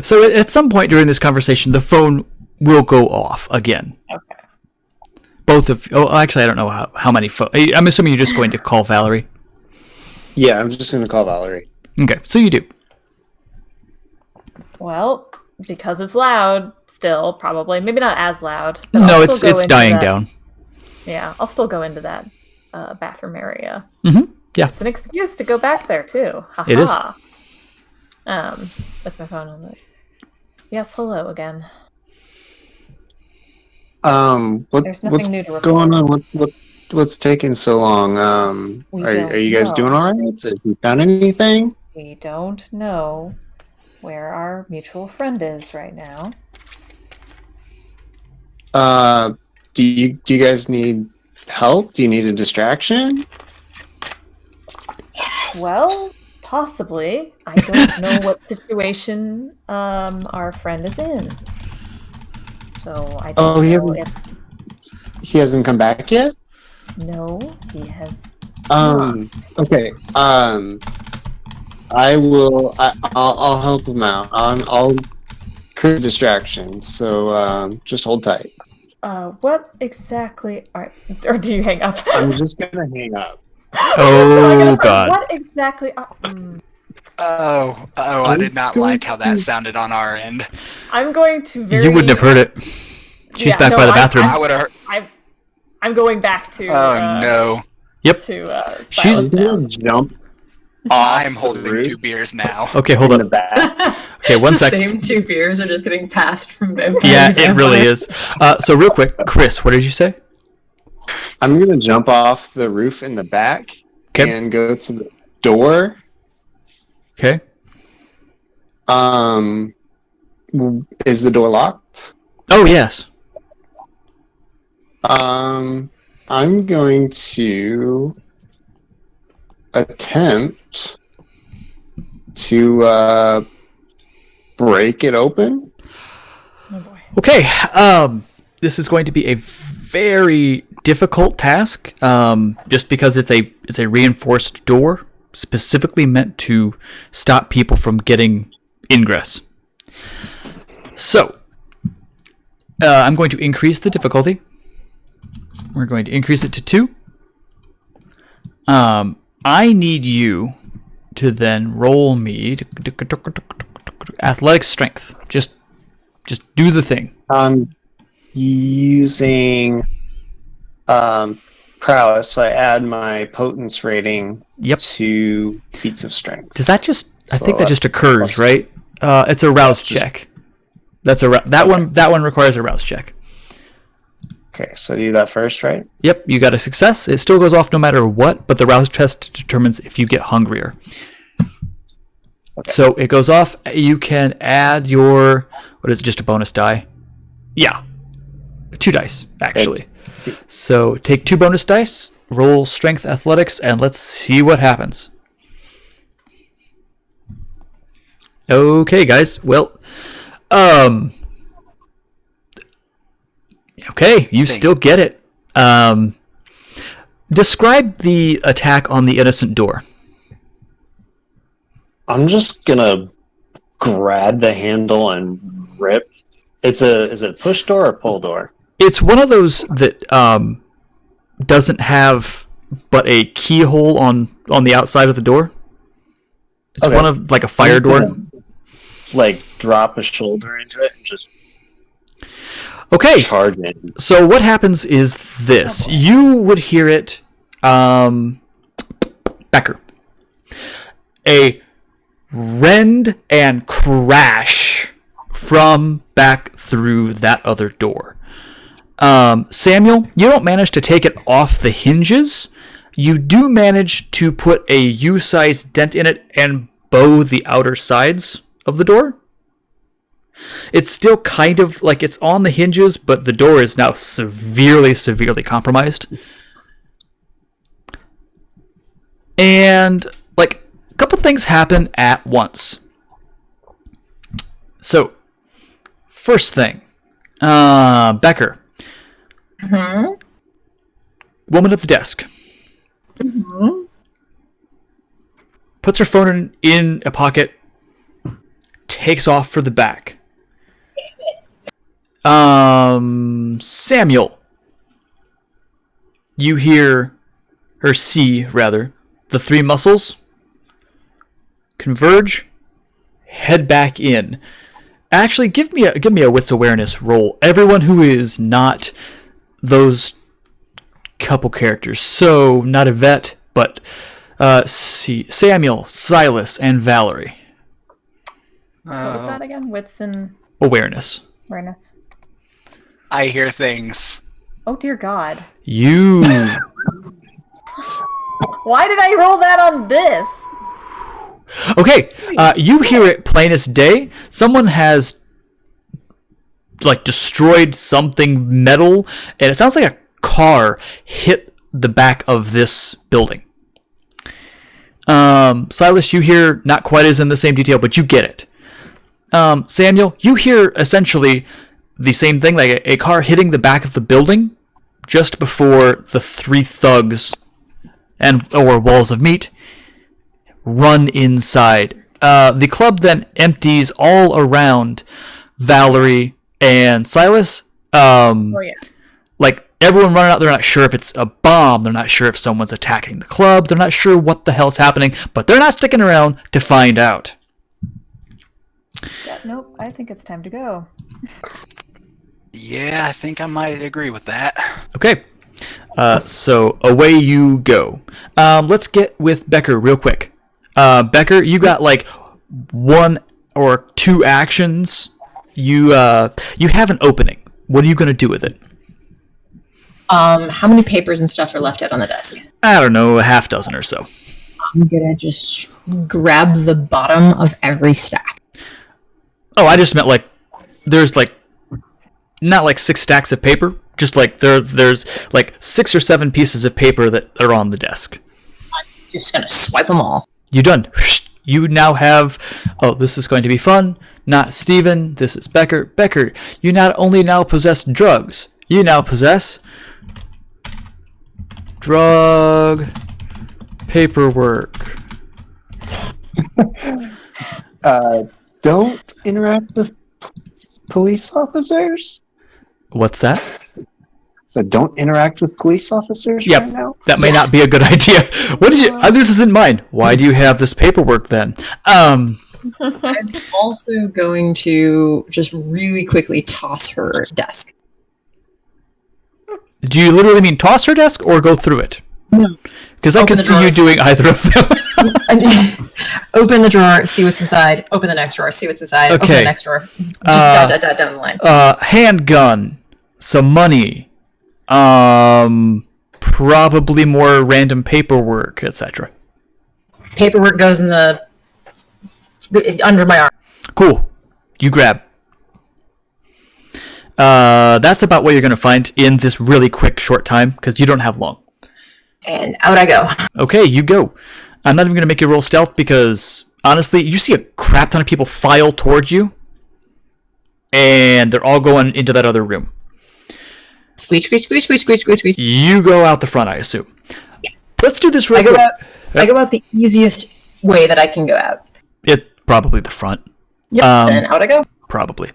So at some point during this conversation, the phone will go off again. Okay. Both of... Oh, actually, I don't know how many phones... I'm assuming you're just going to call Valerie. Yeah, I'm just going to call Valerie. Okay, so you do. Well, because it's loud still, probably. Maybe not as loud. But No, I'll still go it's into dying that- down. Yeah, I'll still go into that bathroom area. Mm-hmm. Yeah. It's an excuse to go back there, too. Ha-ha. It is. With my phone on it. Yes, hello again. There's nothing What's new to report. going on? What's taking so long? We Are don't you guys know. doing all right? Have you found anything? We don't know where our mutual friend is right now. Do you guys need help? Do you need a distraction? Well, possibly. I don't know what situation our friend is in. So I don't he know hasn't- if... He hasn't come back yet? No, he has... Okay. I'll help him out. I'll create distractions. So just hold tight. What exactly are... Or do you hang up? I'm just gonna hang up. Oh, God. What exactly are... Oh, I did not like how that sounded on our end. I'm going to very... You wouldn't have heard it. She's Yeah, back no, by the I- bathroom. I would have heard. I'm going back to... Oh no! Yep. To She's- Silas now. gonna jump I'm the holding roof 2 beers now. Okay, hold in the up. back. Okay, one The sec. same 2 beers are just getting passed from vampire Yeah, to it really vampire. is. So real quick, Chris, what did you say? I'm gonna jump off the roof in the back Okay. and go to the door. Okay. Is the door locked? Oh, yes. I'm going to attempt to break it open. Oh boy. Okay, this is going to be a very difficult task, just because it's a reinforced door. specifically meant to stop people from getting ingress. So, I'm going to increase the difficulty. We're going to increase it to 2. I need you to then roll me athletic strength. Just do the thing. I'm using prowess, so I add my potence rating to feats of strength. Does that just? I think that just occurs, plus- right? It's a rouse check. That one requires a rouse check. Okay, so do that first, right? Yep, you got a success. It still goes off no matter what, but the rouse test determines if you get hungrier. Okay. So it goes off. You can add your, what is it, just a bonus die? Yeah. 2 dice, actually. So take 2 bonus dice, roll strength athletics, and let's see what happens. Okay, guys. Well, okay, you still get it. Describe the attack on the innocent door. I'm just gonna grab the handle and rip. Is it a push door or pull door? It's one of those that doesn't have but a keyhole on the outside of the door. It's one of like a fire door. Like drop a shoulder into it and just Okay. charge in. So what happens is this. You would hear it, Becker. A rend and crash from back through that other door. Samuel, you don't manage to take it off the hinges. You do manage to put a U-sized dent in it and bow the outer sides of the door. It's still kind of like it's on the hinges, but the door is now severely compromised. And like a couple things happen at once. So, first thing, Becker. Mm-hmm. Woman at the desk. Mm-hmm. Puts her phone in a pocket, takes off for the back. Samuel. You hear, or see rather, the 3 muscles converge, head back in. Actually, give me a wits awareness roll. Everyone who is not those couple characters. So not Yvette, but see Samuel, Silas, and Valerie. What was that again? Wits and Awareness. awareness. I hear things. Oh dear God! You. Why did I roll that on this? Okay, you hear it plain as day. Someone has like destroyed something metal, and it sounds like a car hit the back of this building. Silas, you hear not quite as in the same detail, but you get it. Samuel, you hear essentially the same thing, like a car hitting the back of the building just before the 3 thugs or walls of meat run inside. The club then empties all around Valerie and Silas. Oh yeah. Like everyone running out, they're not sure if it's a bomb, they're not sure if someone's attacking the club, they're not sure what the hell's happening, but they're not sticking around to find out. Yeah, nope. I think it's time to go. Yeah, I think I might agree with that. Okay, so away you go. Let's get with Becker real quick. Becker, you got like 1 or 2 actions. You have an opening. What are you going to do with it? How many papers and stuff are left out on the desk? I don't know, a half dozen or so. I'm gonna just grab the bottom of every stack. Oh, I just meant like there's like not like 6 stacks of paper, just like there's like 6 or 7 pieces of paper that are on the desk. I'm just gonna swipe them all. You done. You now have, oh, this is going to be fun. Not Steven, this is Becker. Becker, you not only now possess drugs, you now possess drug paperwork. Don't interact with police officers. What's that? So don't interact with police officers Yep. right now. That may not be a good idea. What did you? This isn't mine. Why do you have this paperwork then? I'm also going to just really quickly toss her desk. Do you literally mean toss her desk or go through it? No. Because I Open can the see you drawers. doing either of them. Open the drawer, see what's inside. Open the next drawer, see what's inside. Open Okay. the next drawer. Just down the line. Handgun, some money, probably more random paperwork, etc. Paperwork goes in the under my arm. Cool. You grab. That's about what you're going to find in this really quick, short time, because you don't have long. And out I go. Okay, you go. I'm not even going to make you roll stealth because, honestly, you see a crap ton of people file towards you, and they're all going into that other room. Squeak, squeak, squeak, squeak, squeak, squeak, squeak. You go out the front, I assume. Yeah. Let's do this real I go quick. out. I go out the easiest way that I can go out. Probably the front. Yep. And out I go. Probably.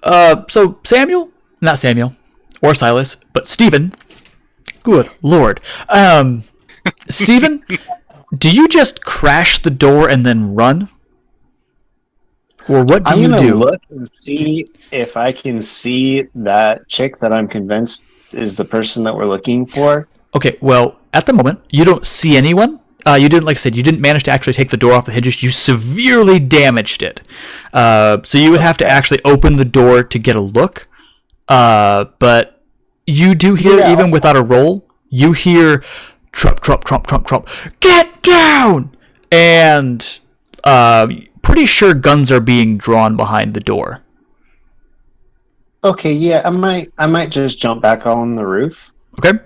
So Samuel, not Samuel, or Silas, but Stephen. Good Lord. Stephen, do you just crash the door and then run? Or what do I'm you gonna do? look and see if I can see that chick that I'm convinced is the person that we're looking for. Okay, well, at the moment, you don't see anyone. You didn't, like I said, you didn't manage to actually take the door off the hinges. You severely damaged it. So you would have to actually open the door to get a look. But you do hear, even without a roll, you hear Trump, Trump, Trump, Trump, Trump, get down! And pretty sure guns are being drawn behind the door. Okay, yeah, I might just jump back on the roof. Okay?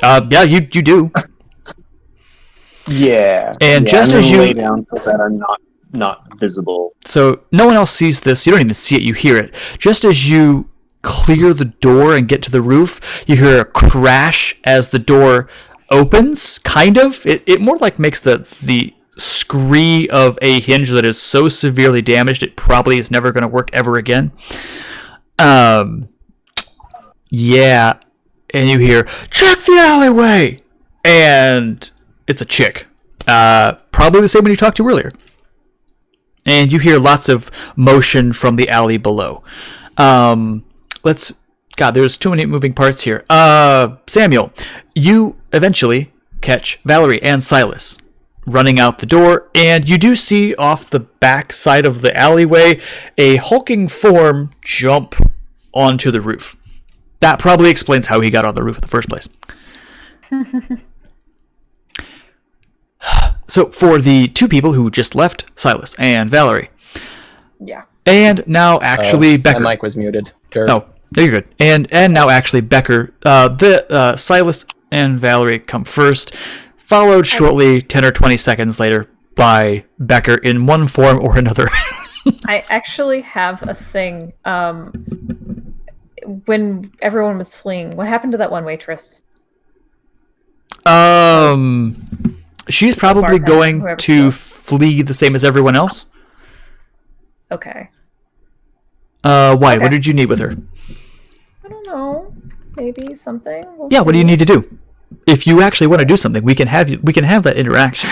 Yeah, you do. Yeah. And yeah, just I'm as gonna you lay down so that I'm not visible. So no one else sees this. You don't even see it. You hear it. Just as you clear the door and get to the roof, you hear a crash as the door opens. Kind of. It more like makes the scree of a hinge that is so severely damaged it probably is never going to work ever again. Yeah. And you hear, check the alleyway! And it's a chick. Probably the same one you talked to earlier. And you hear lots of motion from the alley below. God, there's too many moving parts here. Samuel, you eventually catch Valerie and Silas running out the door, and you do see off the back side of the alleyway a hulking form jump onto the roof. That probably explains how he got on the roof in the first place. So for the two people who just left, Silas and Valerie, Yeah. and now actually Becker. My mic was muted. Sure. Oh, there you're good. And now actually Becker, Silas and Valerie come first, followed shortly 10 or 20 seconds later by Becker in one form or another. I actually have a thing. When everyone was fleeing, what happened to that one waitress? She's probably bartender, going whoever she to was. flee the same as everyone else. Okay. Why? Okay. What did you need with her? I don't know. Maybe something. We'll Yeah, what do you see. need to do? If you actually want to do something, we can have that interaction.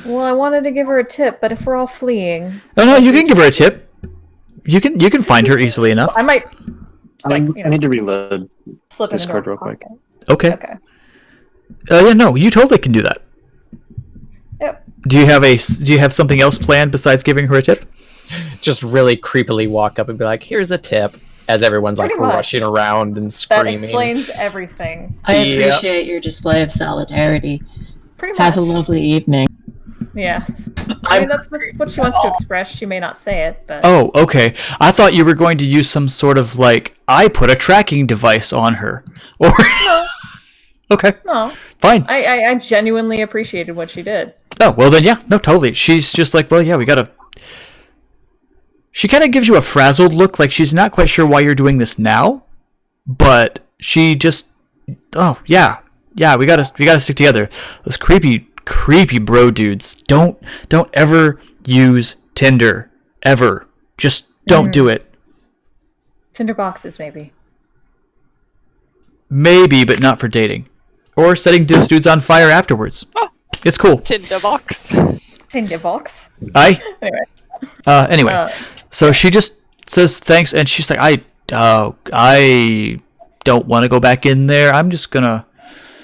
Well, I wanted to give her a tip, but if we're all fleeing, Oh no, you can give her a tip. You can find her easily enough. I might I need to reload slip in Discord the real quick. Okay. Okay. Yeah, no, you totally can do that. Yep. Do you have something else planned besides giving her a tip? Just really creepily walk up and be like, "Here's a tip," as everyone's like Pretty much. rushing around and That screaming. explains everything. I Yep. appreciate your display of solidarity. Pretty much. Have a lovely evening. Yes. I mean, that's what she wants to express. She may not say it, but Oh, okay. I thought you were going to use some sort of I put a tracking device on her. Or no, okay, no. fine. I genuinely appreciated what she did. Oh, well then, yeah, no, totally. She's just like, well, yeah, we gotta... She kind of gives you a frazzled look, like she's not quite sure why you're doing this now, but she just... Oh, yeah, we gotta stick together. Those creepy creepy bro dudes. Don't ever use Tinder ever. Just don't do it. Tinder boxes, maybe. Maybe, but not for dating or setting those dudes on fire afterwards. It's cool. Tinder box. Tinder box. Anyway. So she just says thanks, and she's like, I don't want to go back in there. I'm just gonna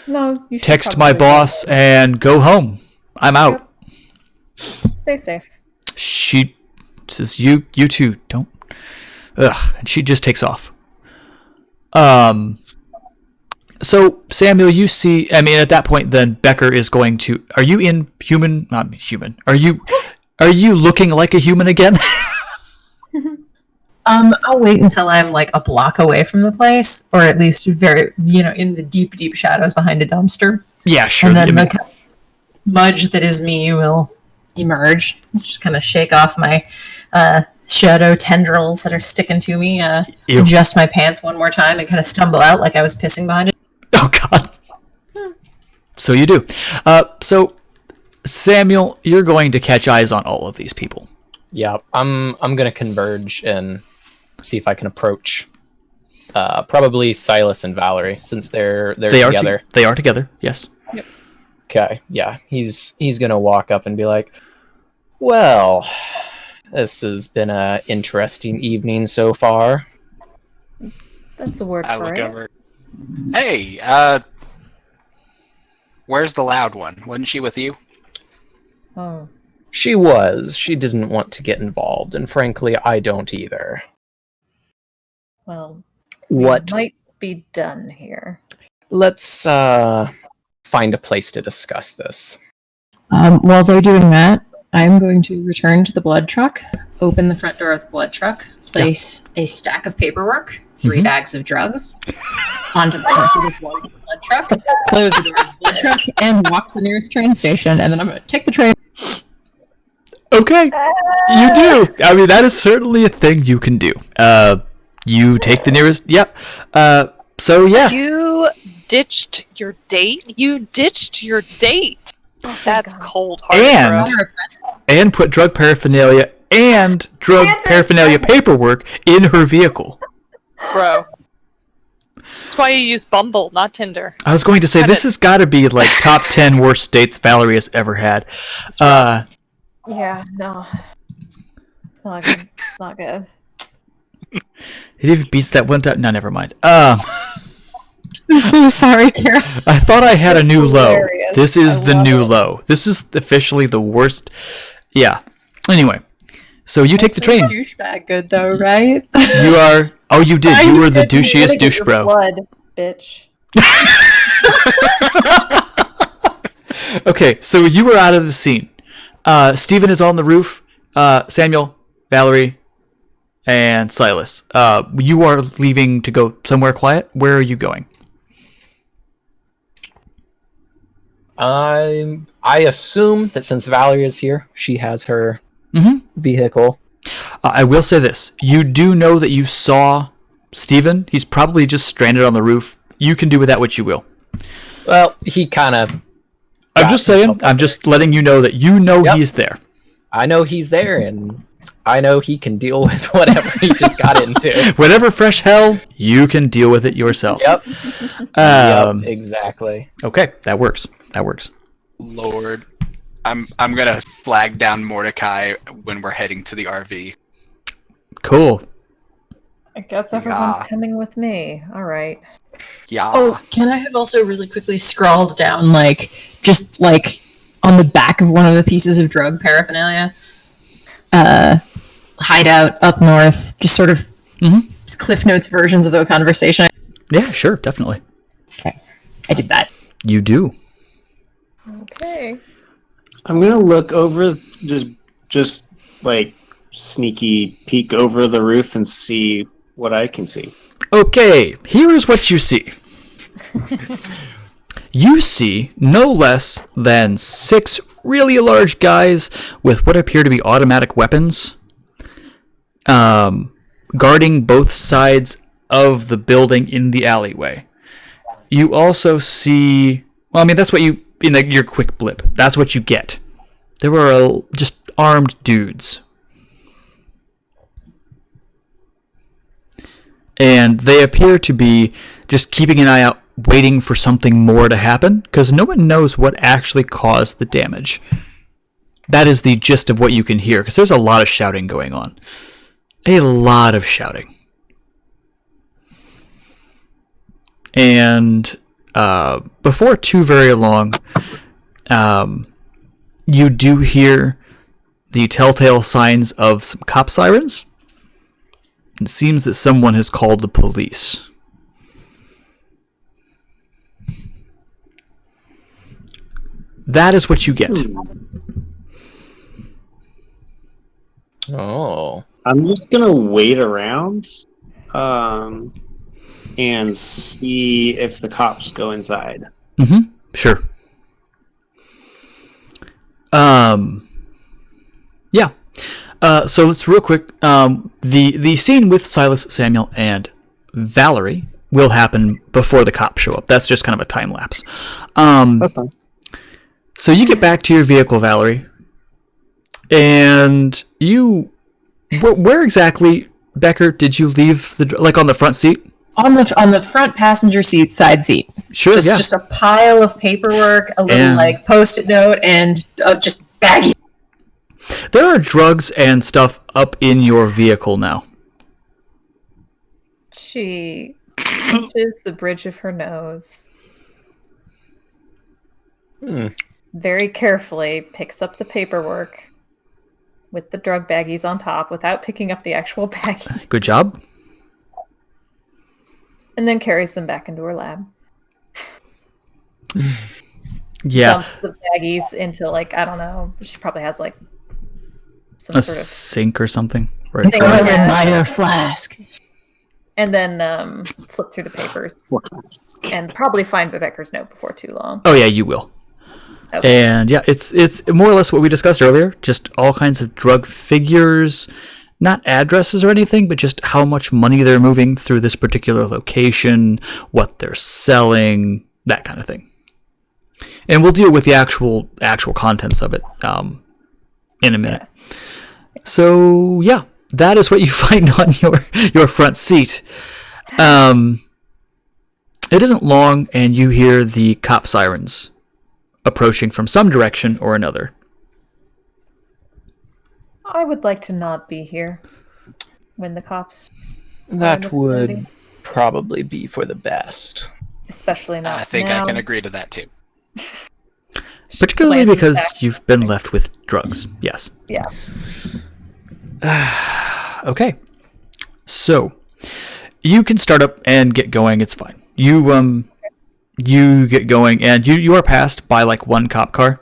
You should text my probably boss and go home. I'm out. stay safe. She says, you two don't. Ugh, and she just takes off. So Samuel, you see, I mean, at that point, then Becker is going to. Are you in human? Not human. Are you looking like a human again? I'll wait until I'm like a block away from the place, or at least very, in the deep, deep shadows behind a dumpster. Yeah, sure. And then the kind of smudge that is me will emerge. Just kind of shake off my shadow tendrils that are sticking to me. Adjust my pants one more time and kind of stumble out like I was pissing behind it. Oh God. So you do. So Samuel, you're going to catch eyes on all of these people. Yeah, I'm gonna converge and see if I can approach probably Silas and Valerie, since they're together. They are together. Yes. Yep. Okay. Yeah, he's gonna walk up and be like, "Well, this has been a interesting evening so far." That's a word I for look it. over. Hey, where's the loud one? Wasn't she with you? Oh. She was. She didn't want to get involved, and frankly, I don't either. Well, What? might be done here. Let's find a place to discuss this. While they're doing that, I'm going to return to the blood truck, open the front door of the blood truck, place a stack of paperwork, 3 bags of drugs, onto the front of the blood truck, close the door of the blood truck, and walk to the nearest train station. And then I'm going to take the train. Okay. You do. I mean, that is certainly a thing you can do. You take the nearest. Yep. So yeah. You ditched your date? You ditched your date. That's cold-hearted, bro. And put drug paraphernalia and drug paraphernalia paperwork in her vehicle. Bro. That's why you use Bumble, not Tinder. I was going to say, this has got to be like top 10 worst dates Valerie has ever had. Yeah, no. It's not good. It's not good. It even beats that one time. No, never mind. I'm so sorry, Kara. I thought I had a new low. Hilarious. This is I the love new it. low. This is officially the worst. Yeah. Anyway, so you take the train. Douchebag good though, right? You are. Oh, you did. You were the douchiest douche bro. Blood, bitch. Okay, so you were out of the scene. Steven is on the roof. Samuel, Valerie, and Silas. You are leaving to go somewhere quiet. Where are you going? I assume that since Valerie is here, she has her vehicle. I will say this. You do know that you saw Steven. He's probably just stranded on the roof. You can do with that what you will. Well, he kind of... I'm just saying. I'm just letting you know that you know he's there. I know he's there, and I know he can deal with whatever he just got into. Whatever fresh hell, you can deal with it yourself. Yep. Yep, exactly. Okay, that works. That works. Lord, I'm gonna flag down Mordecai when we're heading to the RV. Cool. I guess everyone's Yeah. coming with me. All right. Yeah. Oh, can I have also really quickly scrawled down, just on the back of one of the pieces of drug paraphernalia? Hideout up north, just sort of just Cliff Notes versions of the conversation. Yeah, sure, definitely. Okay, I did that. You do. Okay. I'm gonna look over, just like sneaky peek over the roof and see what I can see. Okay, here is what you see. You see no less than 6 really large guys with what appear to be automatic weapons, guarding both sides of the building in the alleyway. You also see Well, I mean, that's what you, in your quick blip, that's what you get. There were just armed dudes. And they appear to be just keeping an eye out, waiting for something more to happen, because no one knows what actually caused the damage. That is the gist of what you can hear, because there's a lot of shouting going on. A lot of shouting. And before too very long, you do hear the telltale signs of some cop sirens. It seems that someone has called the police. That is what you get. Oh. I'm just gonna wait around, and see if the cops go inside. Mm-hmm. Sure. Yeah. So let's real quick. The scene with Silas, Samuel, and Valerie will happen before the cops show up. That's just kind of a time lapse. That's fine. So you get back to your vehicle, Valerie, and you. Where exactly, Becker, did you leave on the front seat? On the front passenger seat, side seat. Sure, yeah. Just a pile of paperwork, a little Post-it note, and just baggy. There are drugs and stuff up in your vehicle now. She touches the bridge of her nose. Very carefully picks up the paperwork with the drug baggies on top without picking up the actual baggie. Good job. And then carries them back into her lab. Yeah. Dumps the baggies into, I don't know, she probably has, some a sort of sink or something. Or Sink. Minor flask. And then flip through the papers. And probably find Becker's note before too long. Oh, yeah, you will. Okay. And yeah, it's more or less what we discussed earlier. Just all kinds of drug figures, not addresses or anything, but just how much money they're moving through this particular location, what they're selling, that kind of thing. And we'll deal with the actual contents of it in a minute. Yes. So yeah, that is what you find on your front seat. It isn't long, and you hear the cop sirens approaching from some direction or another. I would like to not be here when the cops are in That the would vicinity. probably be for the best. Especially not I think now. I can agree to that too. Particularly Glances because back. you've been left with drugs. Yes. Yeah. Okay. So you can start up and get going. It's fine. You get going, and you are passed by one cop car.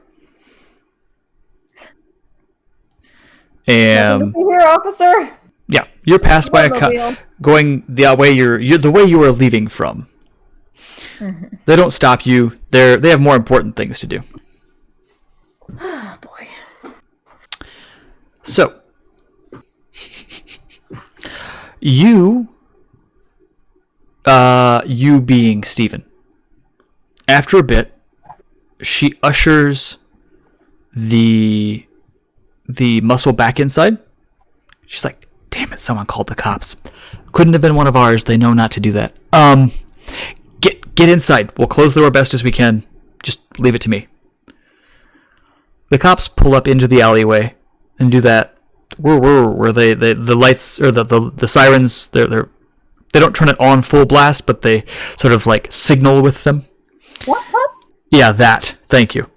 Nothing to see here, officer. Yeah, you're passed by a cop Automobile. going the way the way you are leaving from. Mm-hmm. They don't stop you. They have more important things to do. Oh boy. So you being Steven, after a bit, she ushers the muscle back inside. She's like, damn it, someone called the cops. Couldn't have been one of ours. They know not to do that. Get inside. We'll close the door best as we can. Just leave it to me. The cops pull up into the alleyway and do that. Where the lights or the sirens, they don't turn it on full blast, but they sort of signal with them. What? Yeah, that. Thank you.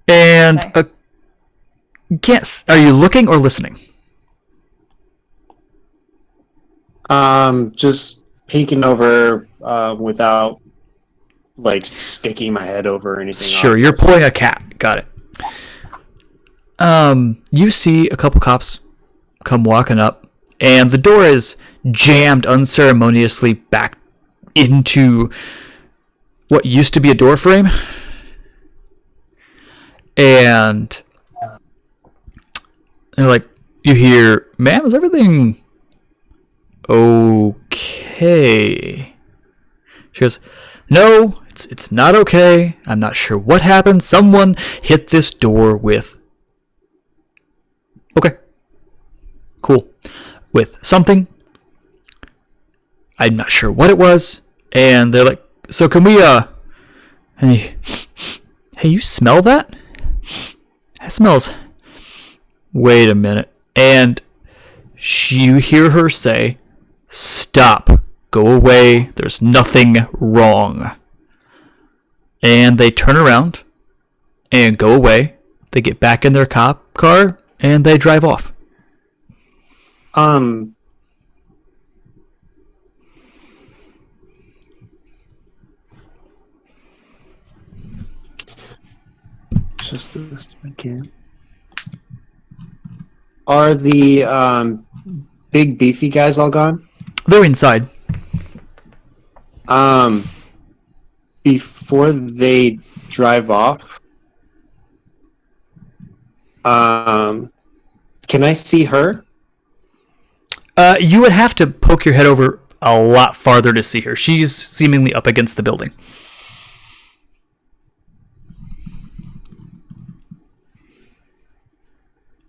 And are you looking or listening? Just peeking over without sticking my head over or anything. Sure, you're pulling a cat. Got it. You see a couple cops come walking up, and the door is jammed unceremoniously back into what used to be a door frame. And they're you hear, ma'am, is everything okay? She goes, no, It's not okay. I'm not sure what happened. Someone hit this door with... Okay. Cool. With something. I'm not sure what it was. And they're like, so can we, Hey, you smell that? That smells... Wait a minute. And you hear her say, stop. Go away. There's nothing wrong. And they turn around and go away. They get back in their cop car and they drive off. Just a second. Are the big beefy guys all gone? They're inside. Before they drive off, can I see her? You would have to poke your head over a lot farther to see her. She's seemingly up against the building.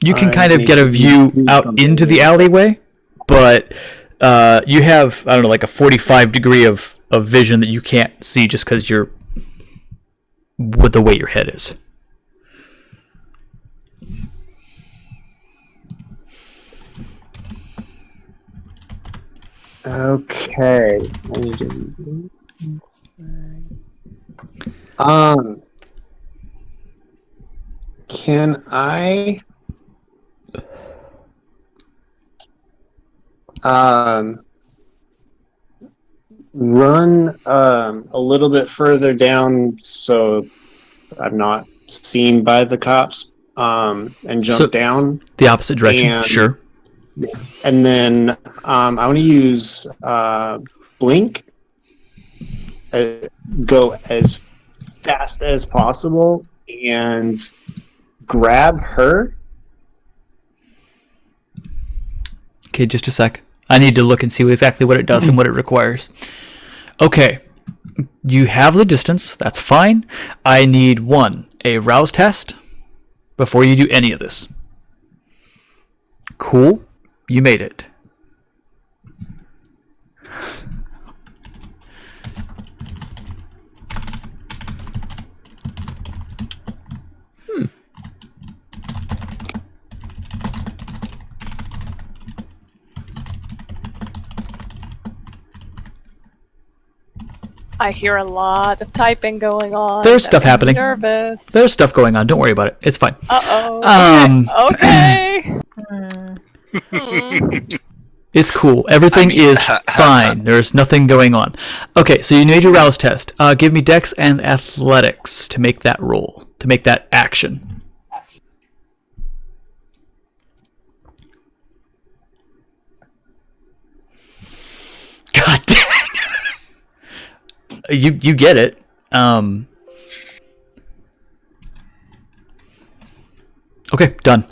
You can kind of get a view out into the alleyway, but you have, I don't know, like a 45 degree of vision that you can't see just because you're with the way your head is. Okay. Can I run a little bit further down so I'm not seen by the cops and jump down The opposite direction, And- sure. and then I want to use blink, go as fast as possible and grab her. Okay, just a sec. I need to look and see exactly what it does and what it requires. Okay. You have the distance. That's fine. I need a rouse test before you do any of this. Cool. You made it. I hear a lot of typing going on. There's That stuff makes me happening. Nervous. There's stuff going on. Don't worry about it. It's fine. Uh-oh. Okay. It's cool. Everything is fine. There's nothing going on. Okay, so you made your rouse test. Give me Dex and Athletics to make that roll, to make that action. God dang. You get it. Okay, done.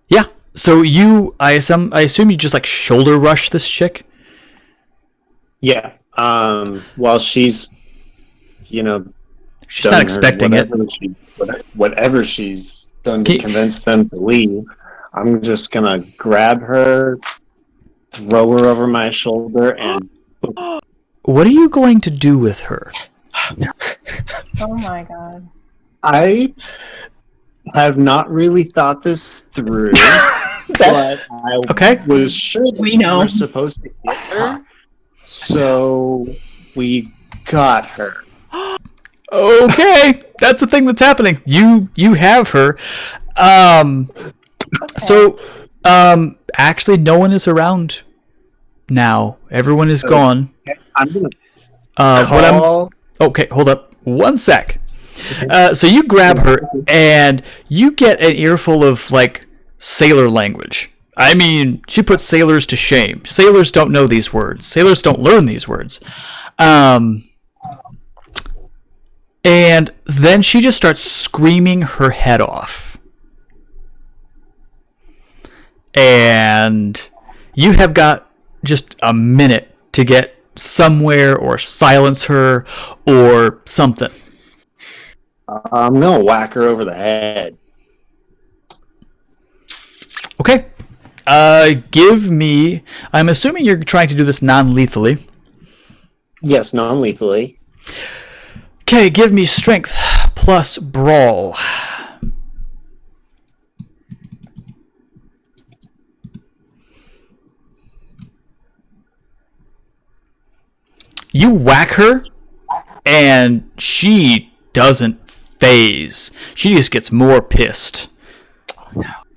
Yeah. So I assume you just like shoulder rush this chick. Yeah. While she's, She's done not expecting it. Whatever she's done to Can- convince them to leave, I'm just gonna grab her, throw her over my shoulder, and What are you going to do with her? Oh my god. I have not really thought this through, but I Okay. was sure that We know. we were supposed to get her, so we got her. Okay, that's the thing that's happening. You have her. So actually no one is around now. Everyone is gone. I'm gonna What I'm call. Okay, hold up. 1 sec. So you grab her and you get an earful of like sailor language. I mean, she puts sailors to shame. Sailors don't know these words. Sailors don't learn these words. And then she just starts screaming her head off. And you have got just a minute to get somewhere or silence her or something. I'm gonna whack her over the head. Okay. Give me... I'm assuming you're trying to do this non-lethally. Yes, non-lethally. Okay, give me strength plus brawl. You whack her, and she doesn't phase. She just gets more pissed.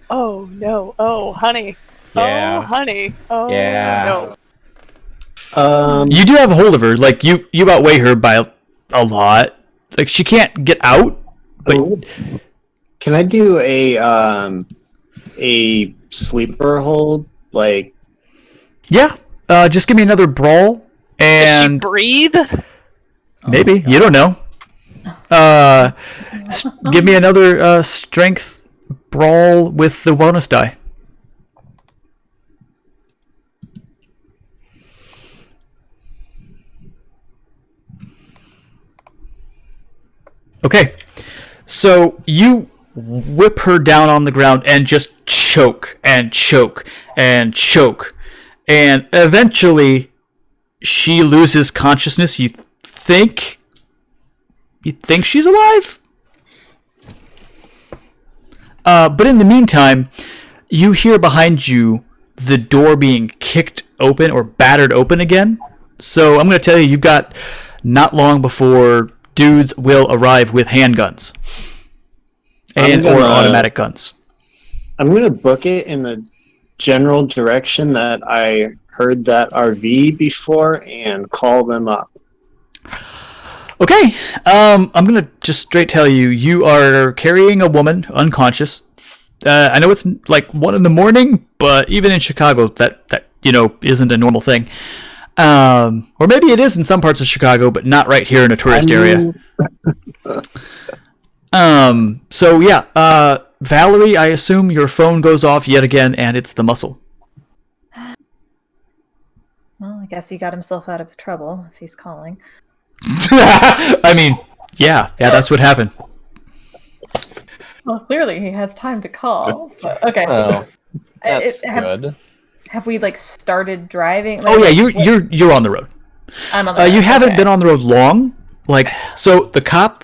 Oh no! Oh honey! Yeah. Oh honey! Oh Yeah. no! You do have a hold of her. Like, you outweigh her by a lot. Like, she can't get out, but... Can I do a sleeper hold? Like, Yeah. Just give me another brawl, Does she and... breathe? Maybe. You don't know. Give me another strength brawl with the wellness die. Okay. So you whip her down on the ground and just choke and choke and choke. And eventually she loses consciousness. You think she's alive? But in the meantime, you hear behind you the door being kicked open or battered open again. So I'm going to tell you, you've got not long before dudes will arrive with handguns or automatic guns. I'm gonna book it in the general direction that I heard that RV before and call them up. Okay, I'm gonna just straight tell you, you are carrying a woman unconscious. I know it's like 1 a.m, but even in Chicago, that isn't a normal thing. Or maybe it is in some parts of Chicago, but not right here in a tourist area. So yeah, Valerie, I assume your phone goes off yet again, and it's the muscle. Well, I guess he got himself out of trouble if he's calling. I mean, yeah, that's what happened. Well, clearly he has time to call. So, okay. Oh, that's Have good. we started driving? Oh yeah, you're on the road. I'm on the road. You haven't okay. been on the road long. Like, so the cop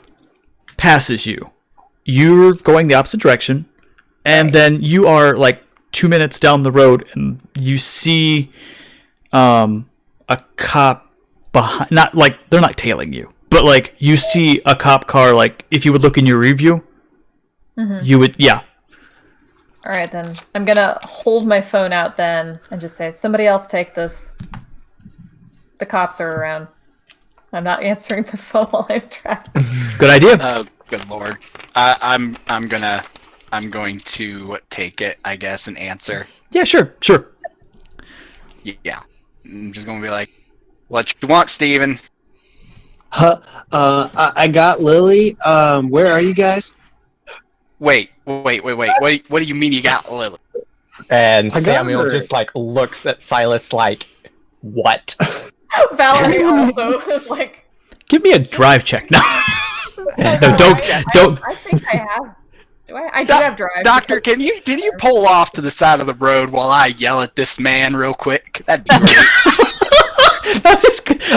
passes you. You're going the opposite direction, and then you are like 2 minutes down the road, and you see a cop behind. Not like they're not tailing you, but like you see a cop car. Like, if you would look in your review, you would. Yeah. All right, then. I'm gonna hold my phone out then and just say, somebody else take this. The cops are around. I'm not answering the phone while I'm trapped. Good idea. Oh, good lord. I'm going to take it, I guess, and answer. Yeah, sure. Yeah. I'm just gonna be like, what you want, Steven? I got Lily. Where are you guys? Wait. What do you mean you got Lily? And I got Samuel her. just like looks at Silas like, what? Valerie also is like, Give me a drive check. No, no, don't. I think I have. Do I? I do have drive. Doctor, can you pull off to the side of the road while I yell at this man real quick? That'd be great.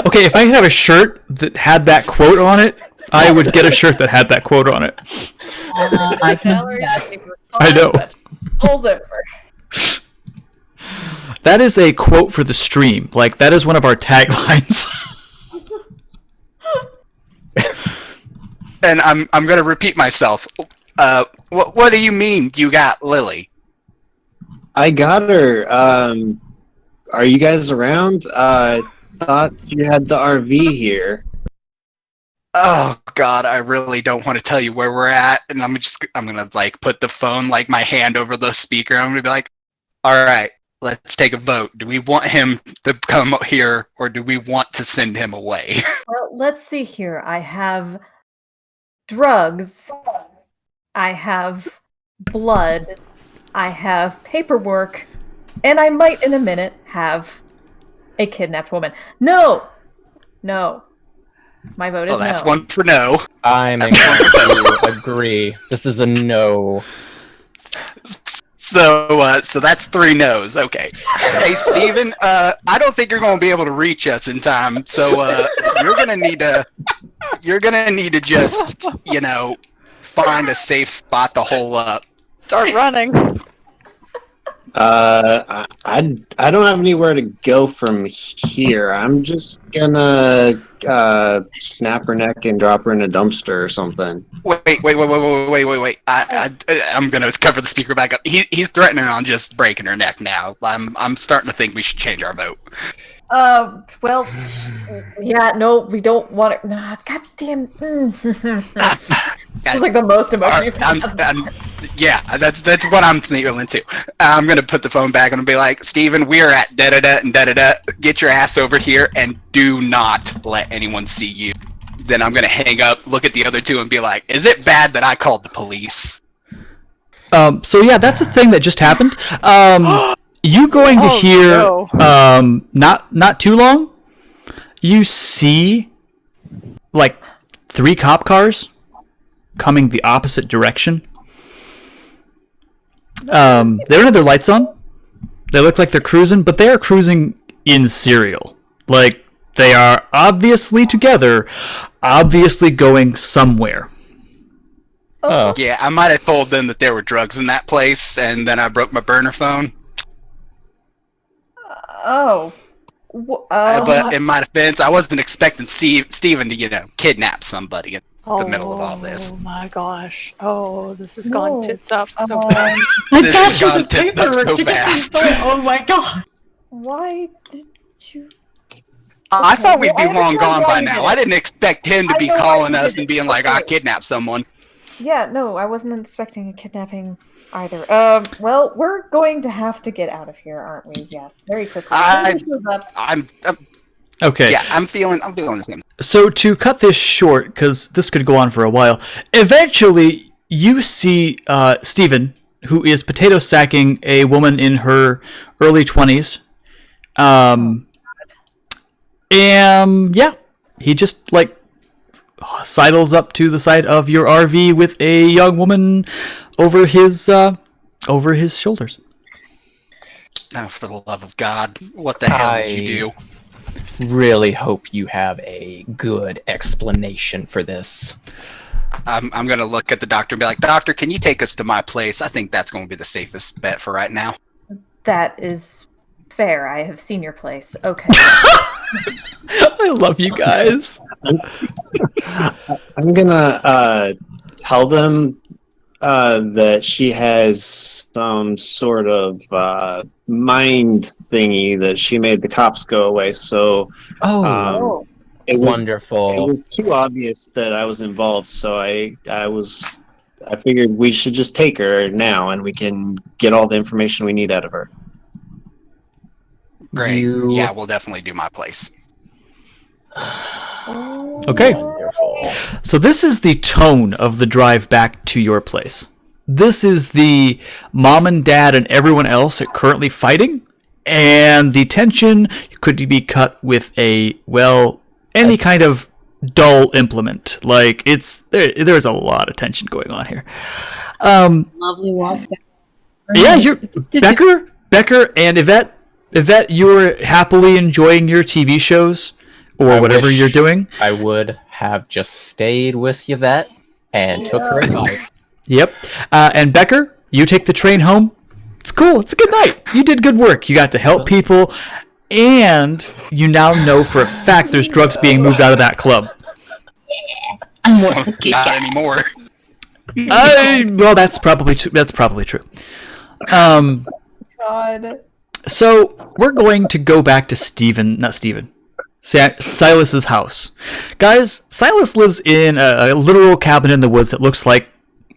Okay, if I could have a shirt that had that quote on it, I would get a shirt that had that quote on it. I can. Valerie asked me to respond, I know. but pulls over. That is a quote for the stream. Like, that is one of our taglines. And I'm gonna repeat myself. What do you mean you got Lily? I got her. Are you guys around? Thought you had the RV here. Oh God, I really don't want to tell you where we're at, and I'm gonna like put the phone, like my hand over the speaker. I'm gonna be like, all right, let's take a vote. Do we want him to come here, or do we want to send him away? Well, let's see here. I have drugs. I have blood. I have paperwork. And I might, in a minute, have a kidnapped woman. No! No. My vote is Well, that's no. one for no. I'm inclined to agree. This is a no. So that's 3 no's. Okay. Hey, Steven, I don't think you're going to be able to reach us in time. So you're gonna need to just find a safe spot to hole up. Start running. I don't have anywhere to go from here. I'm just gonna snap her neck and drop her in a dumpster or something. Wait. I'm gonna cover the speaker back up. He's threatening on just breaking her neck now. I'm starting to think we should change our vote. Well, yeah, no, we don't want it. Nah, goddamn. It's like the most emotion you've had. Yeah, that's what I'm feeling too. I'm gonna put the phone back and be like, Steven, we are at da-da-da and da-da-da. Get your ass over here and do not let anyone see you. Then I'm gonna hang up, look at the other two, and be like, is it bad that I called the police? So yeah, that's a thing that just happened. You going to hear, not too long, you see, like, 3 cop cars coming the opposite direction. They don't have their lights on. They look like they're cruising, but they are cruising in serial. Like, they are obviously together, obviously going somewhere. Oh. Yeah, I might have told them that there were drugs in that place, and then I broke my burner phone. But in my defense, I wasn't expecting Steven to, kidnap somebody in the middle of all this. Oh my gosh. Oh, this has gone tits up so Oh. fast. I This got has you gone the tits up paperwork so to get fast. these vote. Oh my god. Why did you? I Okay, thought we'd well, be I long understand gone why by you now. did I it. didn't expect him to I be know why calling you us did and it. being like, I Okay. kidnapped someone. Yeah, no, I wasn't expecting a kidnapping either. Well, we're going to have to get out of here, aren't we? Yes, very quickly. I- Somebody shows up. I'm Okay. yeah, I'm feeling the same. So to cut this short, because this could go on for a while, eventually you see Steven, who is potato sacking a woman in her early 20s. And yeah, he just sidles up to the side of your RV with a young woman over his shoulders. Oh, for the love of God, what the hell did you do? Really hope you have a good explanation for this. I'm gonna look at the doctor and be like, Doctor, can you take us to my place? I think that's gonna be the safest bet for right now. That is fair. I have seen your place. Okay. I love you guys. I'm gonna tell them that she has some sort of mind thingy that she made the cops go away. So it was Wonderful. It was too obvious that I was involved, so I figured we should just take her now, and we can get all the information we need out of her. Great. You- Yeah, we'll definitely do my place. Okay. Wonderful. So this is the tone of the drive back to your place. This is the mom and dad and everyone else are currently fighting, and the tension could be cut with any kind of dull implement. Like there's a lot of tension going on here. Lovely walk back. Yeah, you're Becker and Yvette. Yvette, you're happily enjoying your TV shows or I whatever wish you're doing. I would have just stayed with Yvette and took her advice. Yep. And Becker, you take the train home. It's cool. It's a good night. You did good work. You got to help people, and you now know for a fact there's drugs being moved out of that club. I'm more of a good Not guy. anymore. Well, that's probably true. God. So we're going to go back to Silas's house. Guys, Silas lives in a literal cabin in the woods that looks like,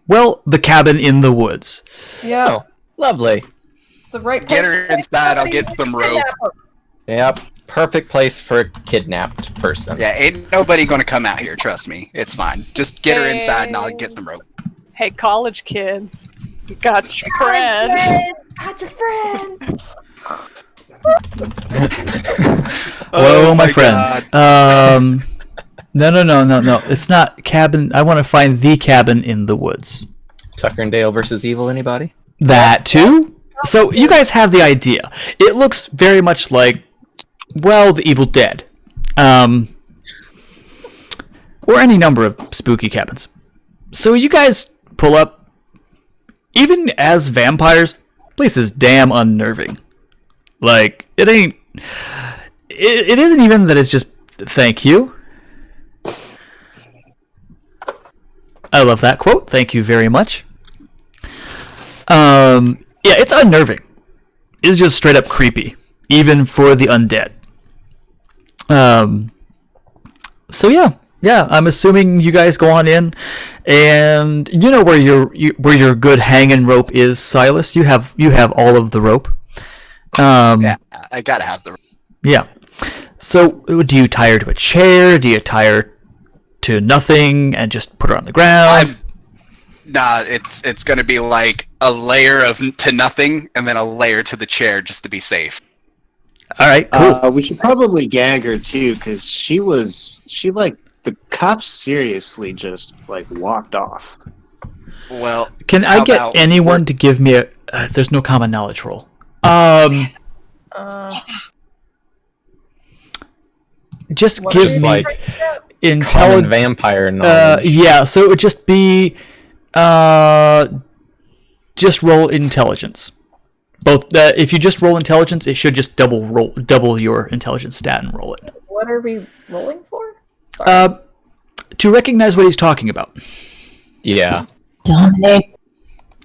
well, the cabin in the woods. Yeah, Oh, lovely. it's the right Get place her to take inside, I'll somebody get to some kidnap rope. her. Yep. Perfect place for a kidnapped person. Yeah, ain't nobody gonna come out here, trust me. It's fine. Just get her inside and I'll get some rope. Hey, college kids. You got your friend. Got your friend. Whoa, my friends. No. It's not cabin. I want to find the cabin in the woods. Tucker and Dale versus Evil, anybody? That too? So you guys have the idea. It looks very much like, well, the Evil Dead. Or any number of spooky cabins. So you guys pull up. Even as vampires, the place is damn unnerving. Like, it ain't... It isn't even that it's just, thank you. I love that quote. Thank you very much. Yeah, it's unnerving. It's just straight up creepy, even for the undead. So yeah, I'm assuming you guys go on in, and you know where your good hanging rope is, Silas. You have all of the rope. Yeah, I gotta have the. Yeah. So do you tie her to a chair? Do you tie her to nothing and just put her on the ground? Nah, it's gonna be like a layer to nothing and then a layer to the chair just to be safe. All right, cool. We should probably gag her too, because the cops seriously just walked off. Well, Can I get anyone to give me a? There's no common knowledge roll. Just What give is me like common intelligence. vampire knowledge. Yeah, so it would just be just roll intelligence. Both if you just roll intelligence, it should just double your intelligence stat and roll it. What are we rolling for? Sorry. To recognize what he's talking about. Yeah. Dominate.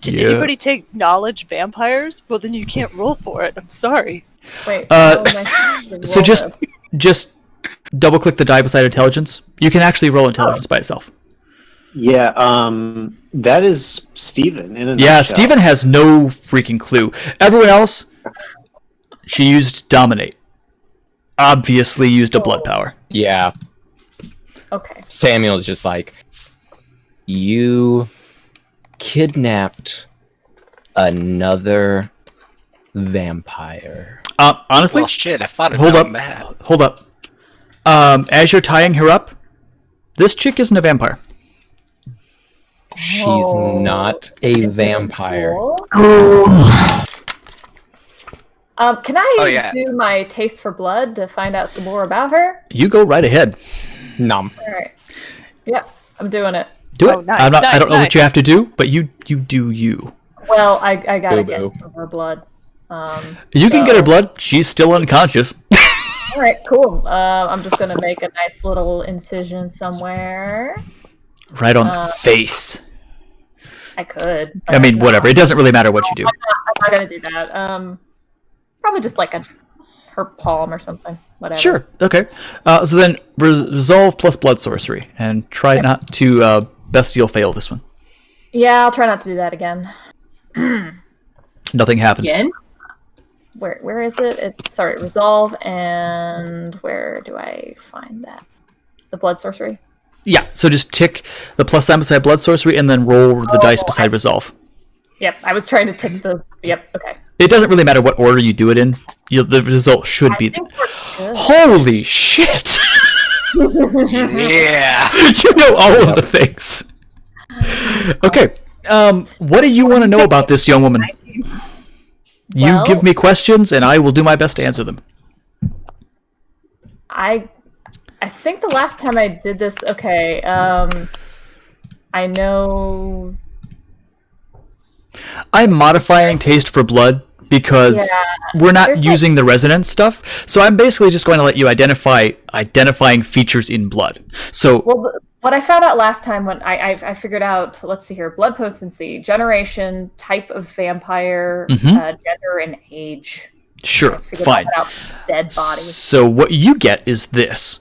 Did Yeah. anybody take knowledge vampires? Well, then you can't roll for it. I'm sorry. Wait. uh, how am I supposed to So roll just this? just double click the die beside intelligence. You can actually roll intelligence by itself. Yeah, that is Steven in a Yeah, nutshell. Steven has no freaking clue. Everyone else, she used dominate. Obviously used a blood power. Yeah. Okay. Samuel's just like, you kidnapped another vampire. Honestly, Well, shit, I thought hold about up. that. Hold up. As you're tying her up, this chick isn't a vampire. She's Oh. not a vampire. Cool. Can I Oh, yeah. do my taste for blood to find out some more about her? You go right ahead. Nom. All right. Yep, I'm doing it. Do it. Oh, nice, I don't know nice. what you have to do, but you do you. Well, I gotta get Boo-boo. some of her blood. You can get her so- blood. She's still unconscious. All right, cool. I'm just gonna make a nice little incision somewhere. Right on the face. I could. I mean, but whatever. It doesn't really matter what you do. I'm not gonna do that. Probably just like her palm or something. Whatever. Sure. Okay. So then resolve plus blood sorcery, and try not to bestial fail this one. Yeah, I'll try not to do that again. Nothing happened. Again? Where is it? Sorry, resolve, and where do I find that? The blood sorcery. Yeah. So just tick the plus sign beside blood sorcery, and then roll the dice beside resolve. Yep, I was trying to tick the. Yep, okay. It doesn't really matter what order you do it in. The result should I be. think we're good. Holy shit! Yeah. You know all of the things. Okay. What do you want to know about this young woman? You Well- give me questions, and I will do my best to answer them. I think the last time I did this, okay. I know. I'm modifying taste for blood because Yeah, we're not there's like- using the resonance stuff. So I'm basically just going to let you identifying features in blood. So Well, what I found out last time when I figured out, let's see here, blood potency, generation, type of vampire, gender, and age. sure, I figured fine. that out. Dead body. So what you get is this: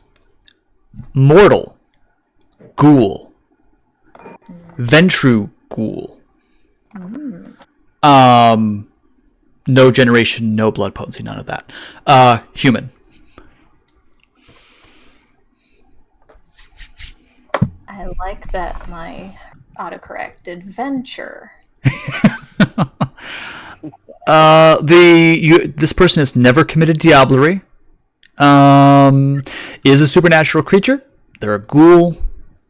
mortal, ghoul, ventru ghoul. No generation, no blood potency, none of that. Human. I like that my autocorrect adventure. This person has never committed diablerie. Is a supernatural creature. They're a ghoul.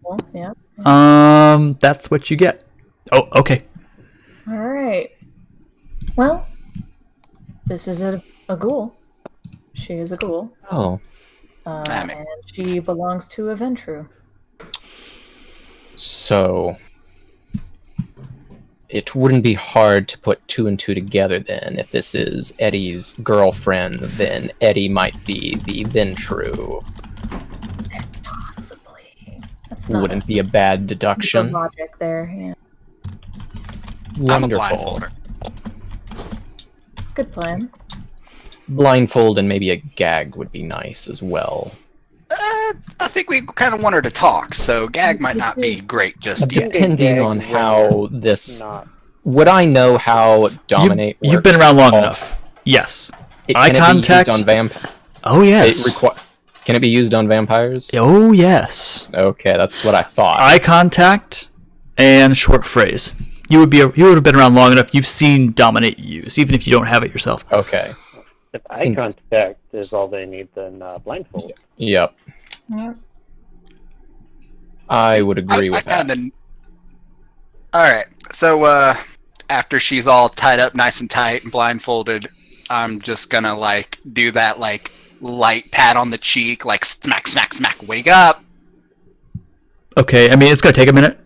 Well, yeah. That's what you get. Oh, okay. All right. Well, this is a ghoul. She is a ghoul. Oh, Damn it. And she belongs to a Ventru. so it wouldn't be hard to put two and two together then. If this is Eddie's girlfriend, then Eddie might be the Ventru. Possibly. That's not Wouldn't be a bad good deduction. logic there. Yeah. I'm a Wonderful. blindfolder. Good plan. Blindfold and maybe a gag would be nice as well. I think we kind of want her to talk, so gag might not be great just yet. Depending gag on where how this... Not. Would I know how dominate You've been works? around long Oh, enough. Yes. Can Eye it contact. be used on Oh yes. Can it be used on vampires? Oh yes. Okay, that's what I thought. Eye contact and short phrase. You would have been around long enough. You've seen dominate use, even if you don't have it yourself. Okay. If eye contact is all they need, then blindfold. Yep. Yep. I would agree with that. Alright, so after she's all tied up nice and tight and blindfolded, I'm just gonna like do that like light pat on the cheek, like smack, smack, smack, wake up. Okay. I mean, it's gonna take a minute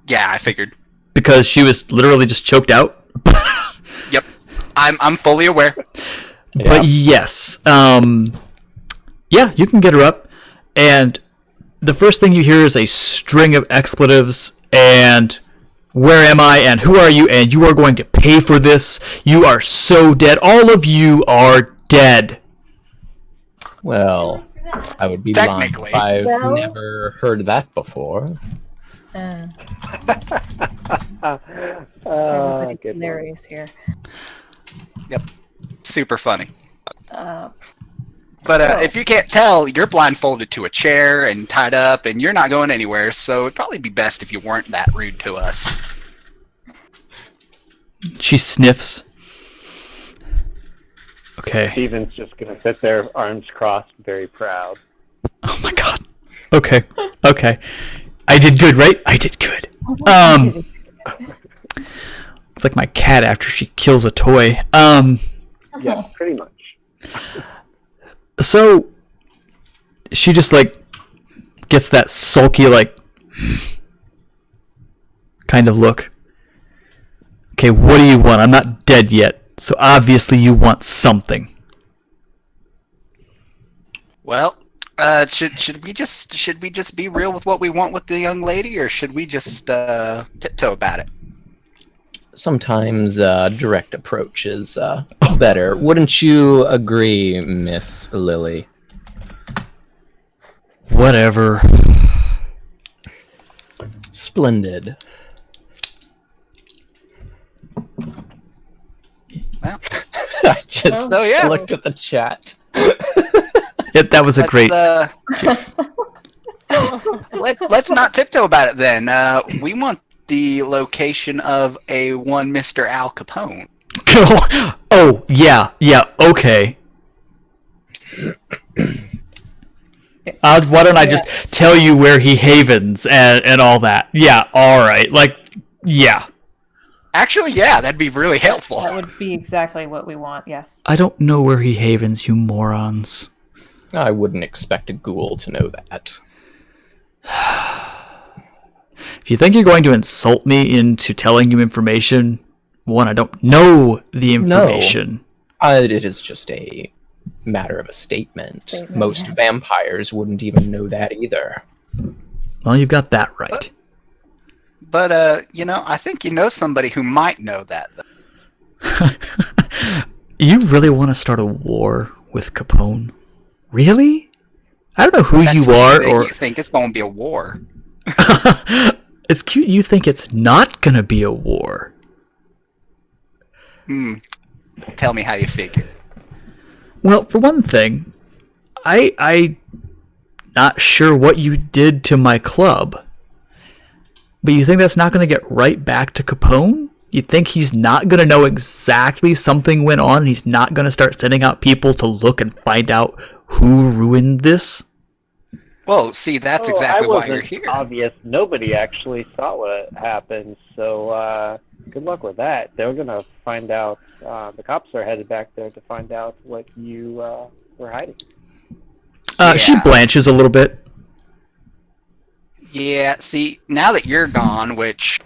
Yeah, I figured. because she was literally just choked out. Yep. I'm fully aware. But yes, yeah, you can get her up, and the first thing you hear is a string of expletives, and where am I, and who are you, and you are going to pay for this. You are so dead. All of you are dead. Well, I would be lying Technically. if I've Well- never heard that before. Everybody's Good one. hilarious here. Super funny. Uh, But So- if you can't tell, you're blindfolded to a chair and tied up, and you're not going anywhere, so it'd probably be best if you weren't that rude to us. She sniffs. Okay. Steven's just gonna sit there, arms crossed, very proud. Oh my god. Okay. Okay. I did good, right? I did good. It's like my cat after she kills a toy. Yeah, pretty much. So she just like gets that sulky like kind of look. Okay, what do you want? I'm not dead yet, so obviously you want something. Well, should we just be real with what we want with the young lady, or should we just tiptoe about it? Sometimes direct approach is better. Wouldn't you agree, Miss Lily? Whatever. Splendid. Well, I just Oh, yeah. looked at the chat. That was a great. Let's not tiptoe about it then. We want the location of a one Mr. Al Capone. Oh yeah, okay. Why don't I just tell you where he havens and all that? Yeah, all right. Like, yeah. Actually, yeah, that'd be really helpful. that would be exactly what we want. Yes. I don't know where he havens, you morons. I wouldn't expect a ghoul to know that. If you think you're going to insult me into telling you information, one, I don't know the information. It is just a matter of a statement. Most vampires wouldn't even know that either. Well, you've got that right. But I think you know somebody who might know that. Though. You really want to start a war with Capone? Really? I don't know who That's you are, cute that or you think it's going to be a war. it's cute you think it's not gonna be a war. Tell me how you figure. Well, for one thing, I not sure what you did to my club, but you think that's not gonna get right back to Capone? You think he's not going to know exactly something went on? He's not going to start sending out people to look and find out who ruined this? Well, see, that's Oh, exactly I why wasn't you're here. obvious. Nobody actually saw what happened, so good luck with that. They're gonna find out. The cops are headed back there to find out what you were hiding. She Yeah. blanches a little bit. Yeah, see, now that you're gone, which,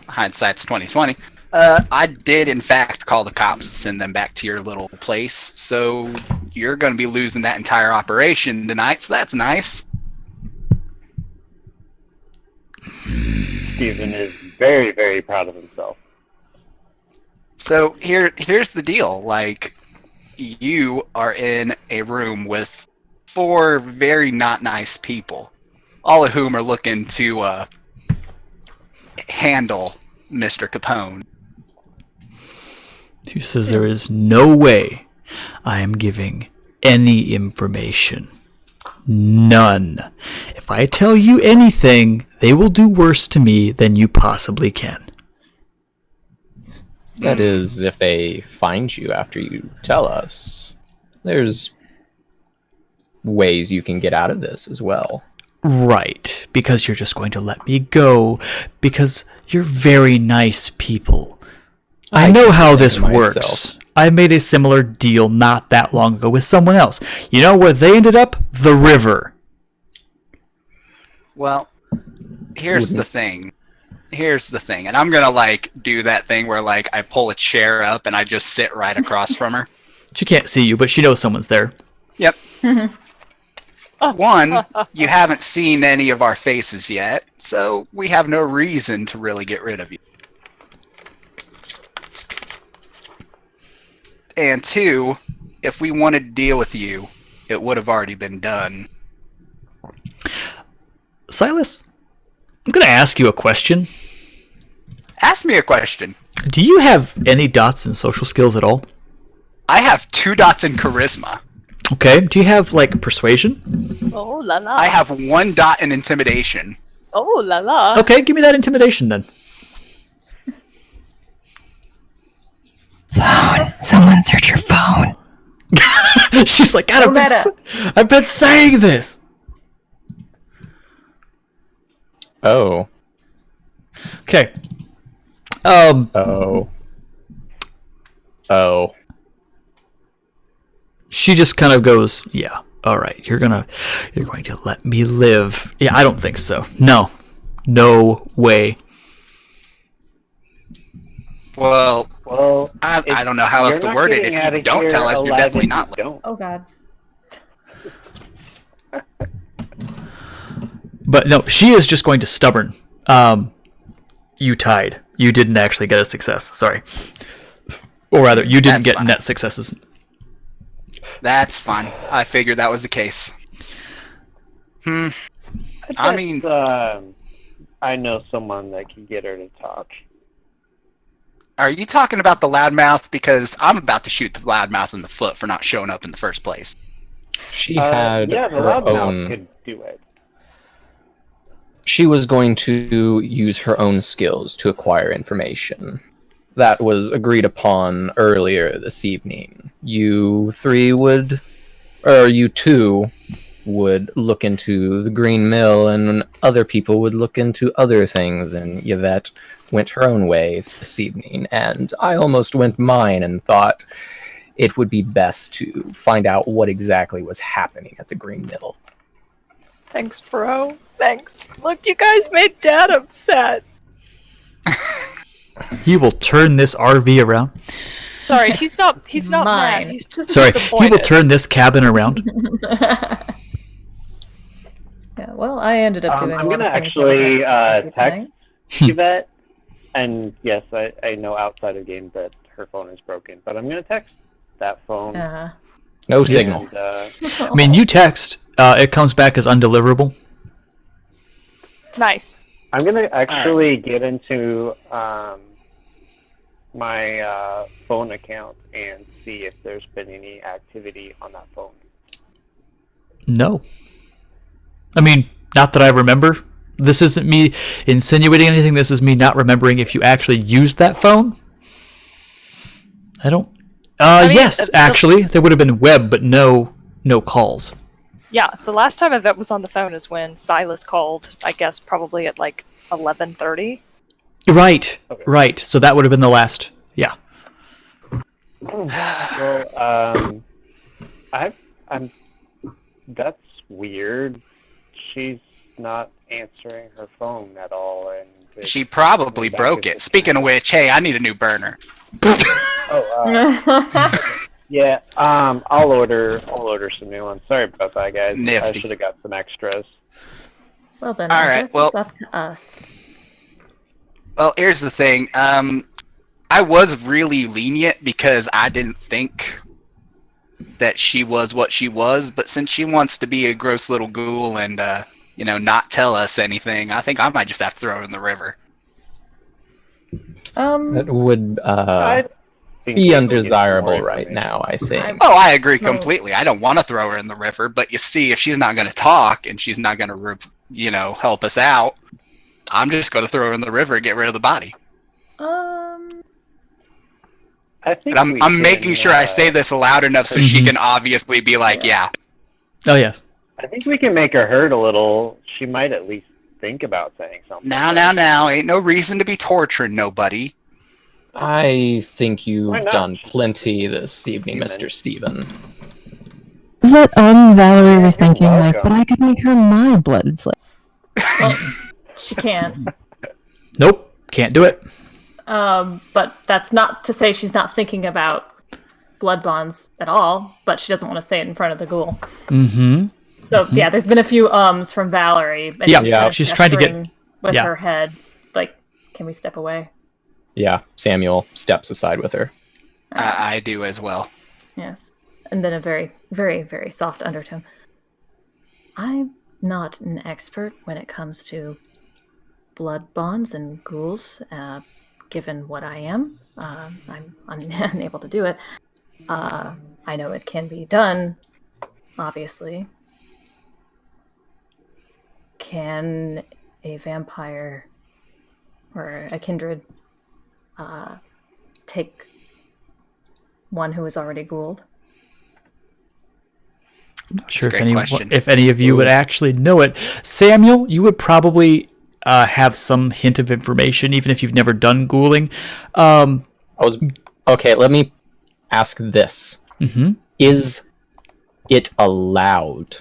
hindsight's 2020, I did in fact call the cops to send them back to your little place, so you're going to be losing that entire operation tonight, so that's nice. Steven is very, very proud of himself. So here's the deal, like, you are in a room with 4 very not nice people, all of whom are looking to handle Mr. Capone. She says there is no way I am giving any information. None. If I tell you anything, they will do worse to me than you possibly can. That is, if they find you after you tell us. There's ways you can get out of this as well. Right, because you're just going to let me go, because you're very nice people. I know how this works. I made a similar deal not that long ago with someone else. You know where they ended up? The river. Well, here's the thing. And I'm gonna do that thing where I pull a chair up and I just sit right across from her. She can't see you, but she knows someone's there. Yep. One, you haven't seen any of our faces yet, so we have no reason to really get rid of you. And 2, if we wanted to deal with you, it would have already been done. Silas, I'm going to ask you a question. Ask me a question. Do you have any dots in social skills at all? I have 2 dots in charisma. Okay. Do you have, persuasion? Oh la la. I have 1 dot in intimidation. Oh la la. Okay, give me that intimidation then. Phone. Someone search your phone. She's like, God, I've been saying this. Oh. Okay. Oh. She just kind of goes, yeah, all right, you're going to let me live. Yeah, I don't think so. No way. Well, I don't know how else to word it. If you don't tell us, you're definitely not. Don't. Oh God. But no, she is just going to stubborn. You tied. You didn't actually get a success. Sorry. Or rather, you didn't get net successes. That's fine. I figured that was the case. I mean, I know someone that can get her to talk. are you talking about the loudmouth? Because I'm about to shoot the loudmouth in the foot for not showing up in the first place. She had Yeah, the her loudmouth own. could do it. She was going to use her own skills to acquire information. That was agreed upon earlier this evening. You two would look into the Green Mill, and other people would look into other things, and Yvette went her own way this evening, and I almost went mine and thought it would be best to find out what exactly was happening at the Green Mill. Thanks, bro. Thanks. Look, you guys made Dad upset. He will turn this RV around. Sorry, he's not Mine. mad. He's just Sorry, disappointed. he will turn this cabin around. Yeah, well, I ended up doing. I'm a lot gonna of things that I actually had to do text tonight. Yvette, and yes, I know outside of game that her phone is broken, but I'm gonna text that phone. Uh-huh. No signal. And, I mean, you text, it comes back as undeliverable. Nice. I'm gonna actually get into my phone account and see if there's been any activity on that phone. No. I mean, not that I remember. This isn't me insinuating anything. This is me not remembering if you actually used that phone. I don't. I mean, Yes, actually, there would have been web, but no calls. Yeah, the last time Yvette was on the phone is when Silas called, I guess probably at like 11:30. Right, right. So that would have been the last. Yeah. Well, I'm. That's weird. She's not answering her phone at all, and She probably broke it. Speaking of which, hey, I need a new burner. Yeah. I'll order some new ones. Sorry about that, guys. Nifty. I should have got some extras. Well then, All I right, guess well- it's up to us. Well, here's the thing. I was really lenient because I didn't think that she was what she was, but since she wants to be a gross little ghoul and not tell us anything, I think I might just have to throw her in the river. That would I think be we can undesirable get more right now, I think. Oh, I agree completely. I don't want to throw her in the river, but you see, if she's not going to talk and she's not going to, help us out, I'm just going to throw her in the river and get rid of the body. I think But we I'm can, making sure I say this loud enough so she can obviously be like, yeah. Oh yes. I think we can make her hurt a little. She might at least think about saying something. Now, ain't no reason to be torturing nobody. I think Why you've not? done plenty this evening, Mr. Steven. Is that Valerie was You're thinking, like, welcome. but I could make her my blood slave. Well, she can't. Nope. Can't do it. But that's not to say she's not thinking about blood bonds at all, but she doesn't want to say it in front of the ghoul. Mm-hmm. So yeah, there's been a few from Valerie. And Yeah, she's kind of she's trying to get- gesturing with yeah. her head. Like, can we step away? Yeah, Samuel steps aside with her. I do as well. Yes. And then a very, very, very soft undertone. I'm not an expert when it comes to blood bonds and ghouls, given what I am. I'm unable to do it. I know it can be done, obviously. Can a vampire or a kindred take one who is already ghouled? I'm not sure That's a great question. if any of you would actually know it. Samuel, you would probably have some hint of information, even if you've never done ghouling. Okay, let me ask this. Mm-hmm. Is it allowed?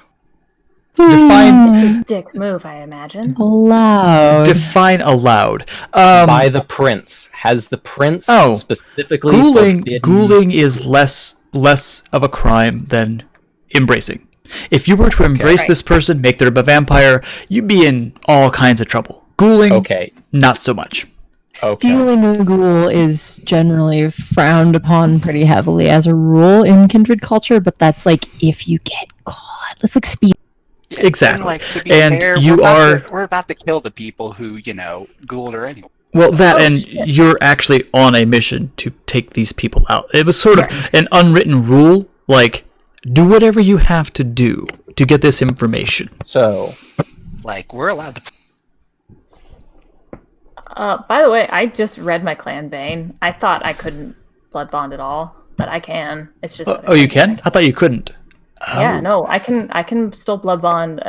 Define It's a dick move, I imagine. Allowed. define allowed. By the prince. Has the prince specifically forbidden- Ghouling is less of a crime than embracing. If you were to embrace this person, make them a vampire, you'd be in all kinds of trouble. Ghouling, Okay. not so much. Okay. Stealing a ghoul is generally frowned upon pretty heavily as a rule in kindred culture, but that's like if you get caught. That's like speed. Yeah, Exactly. And, to be And fair, you we're about to kill the people who, ghouled her anyway. Well, that Oh, and shit. you're actually on a mission to take these people out. It was sort of an unwritten rule, like, do whatever you have to do to get this information. So, Like, we're allowed to. By the way, I just read my clan bane. I thought I couldn't blood bond at all, but I can. It's just that Oh, you can? I thought you couldn't. Yeah, no, I can still blood bond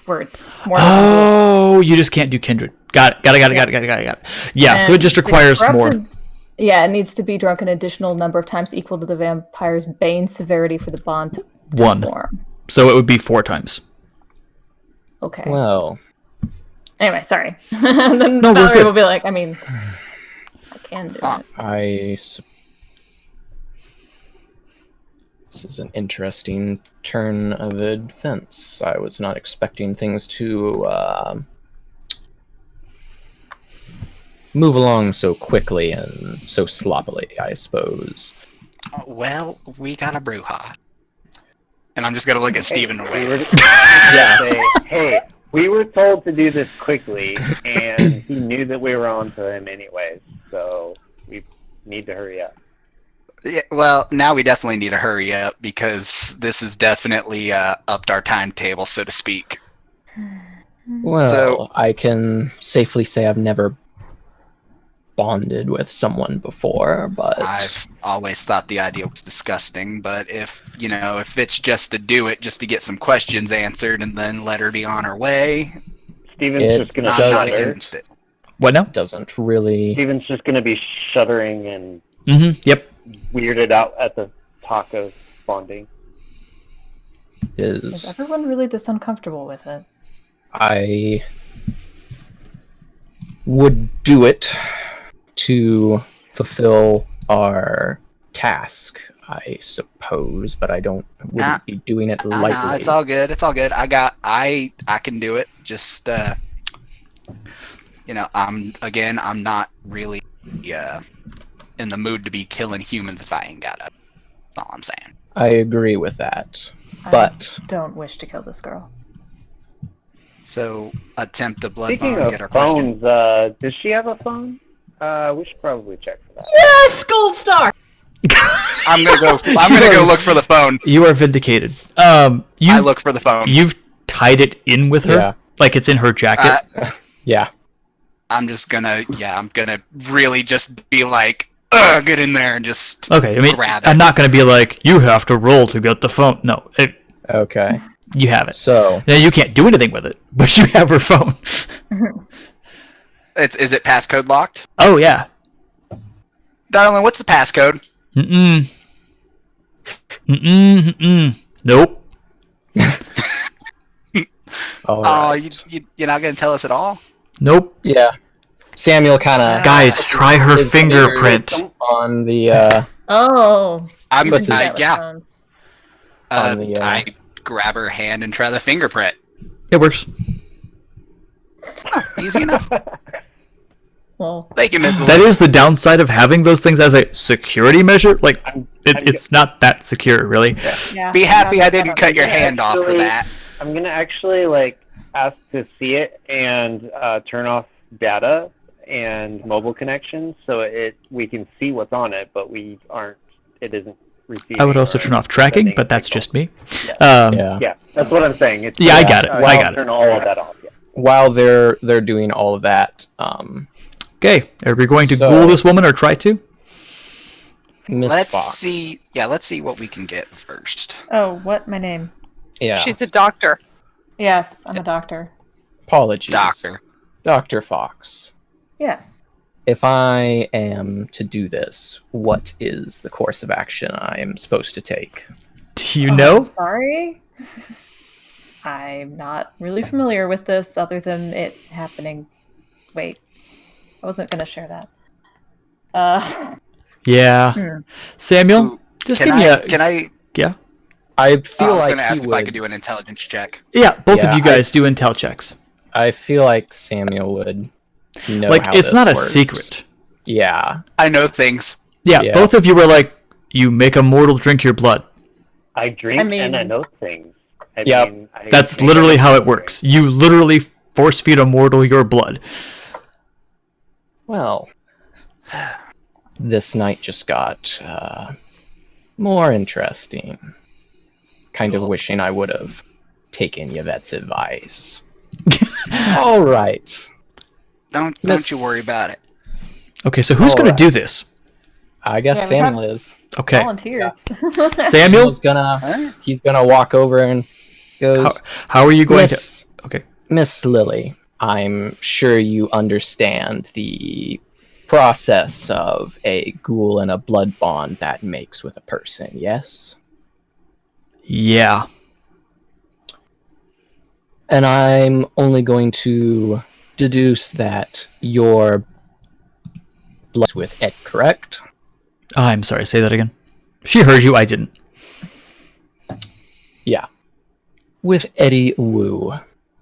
words. More than Oh, you just can't do kindred. Got it. Yeah, so it And just the requires more. corrupted- Yeah, it needs to be drunk an additional number of times equal to the vampire's bane severity for the bond to One. form. So it would be 4 times. Okay. well, Anyway, sorry. And then No, we're Valerie good. will be like, I mean, I can do it. This is an interesting turn of events. I was not expecting things to move along so quickly and so sloppily, I suppose. Well, we got a brouhaha. And I'm just gonna look at Steven and We were wait. say, hey, we were told to do this quickly, and he knew that we were on to him anyways, so we need to hurry up. Yeah, well, now we definitely need to hurry up because this is definitely upped our timetable, so to speak. Well, So- I can safely say I've never bonded with someone before, but I've always thought the idea was disgusting, but if it's just to do it, just to get some questions answered and then let her be on her way, Steven's It just gonna I'm not shudder. against it. What now? doesn't really. Steven's just gonna be shuddering and Mm-hmm. Yep. weirded out at the talk of bonding. Is Is everyone really this uncomfortable with it? I would do it to fulfill our task, I suppose, but I wouldn't Nah. be doing it Nah, lightly. it's all good. It's all good. I can do it. Just I'm not really in the mood to be killing humans if I ain't got it. That's all I'm saying. I agree with that, but I don't wish to kill this girl. So attempt to blood Speaking bond, of get our question. phones, does she have a phone? We should probably check for that. Yes, gold star. I'm gonna go look for the phone. You are vindicated. I You've look for the phone. you've tied it in with her, Yeah. like it's in her jacket. yeah, I'm gonna really just be like, get in there and just Okay, I mean, grab it. I'm not gonna be like, you have to roll to get the phone. No, okay. you have it. So, Now you can't do anything with it, but you have her phone. Is it passcode locked? Oh yeah. Darling, what's the passcode? Mm-mm. Mm-mm. Mm-mm. Nope. all Oh, right. you're not gonna tell us at all? Nope. Yeah. Samuel kind of Guys, try her fingerprint. on the Oh, I'm What's that his- with yeah. phones. on the, I grab her hand and try the fingerprint. It works. Easy enough. Well, Thank you, Miss. That is the downside of having those things as a security measure. Like, I'm it's not that secure, really. yeah. Be happy I didn't cut your Yeah, hand off for actually- that. I'm gonna actually ask to see it and turn off data and mobile connections so we can see what's on it, but it isn't receiving. I would also or turn off tracking, sending but that's signal. just me. yeah. Yeah, that's what I'm saying. It's, Yeah, I got it. I I'll got it. turn all of that off. Yeah. While they're doing all of that, Okay, are we going to So- ghoul this woman or try to? Miss Let's Fox. see. Yeah, let's see what we can get first. Oh, what? My name? Yeah. She's a doctor. Yes, I'm a doctor. Apologies, Doctor. Dr. Fox. Yes. If I am to do this, what is the course of action I am supposed to take? Do you Oh, know? Sorry. I'm not really familiar with this other than it happening. Wait. I wasn't going to share that. Yeah. Hmm. Samuel, Ooh, just Can give me I? a... Can I? Yeah. I I feel was like gonna ask he if I would. could do an intelligence check. Yeah, both Yeah, of you guys do intel checks. I feel like Samuel would know. Like, how it's this not a works. secret. Yeah. I know things. Yeah, Yeah. both of you were like, you make a mortal drink your blood. I drink I mean- and I know things. Yep. That's literally how it works. You literally force feed a mortal your blood. Well, this night just got more interesting. Kind of wishing I would have taken Yvette's advice. All right. Don't Miss- you worry about it. Okay, so who's All going right. to do this? I guess Yeah, we Samuel is. Okay, Volunteers. Samuel, Huh? He's gonna walk over and goes, how are you going Miss, to... Okay. Miss Lily, I'm sure you understand the process of a ghoul and a blood bond that makes with a person, yes? Yeah. And I'm only going to deduce that your blood is with Ed, correct? I'm sorry, say that again. She heard you, I didn't. Yeah. With Eddie Wu,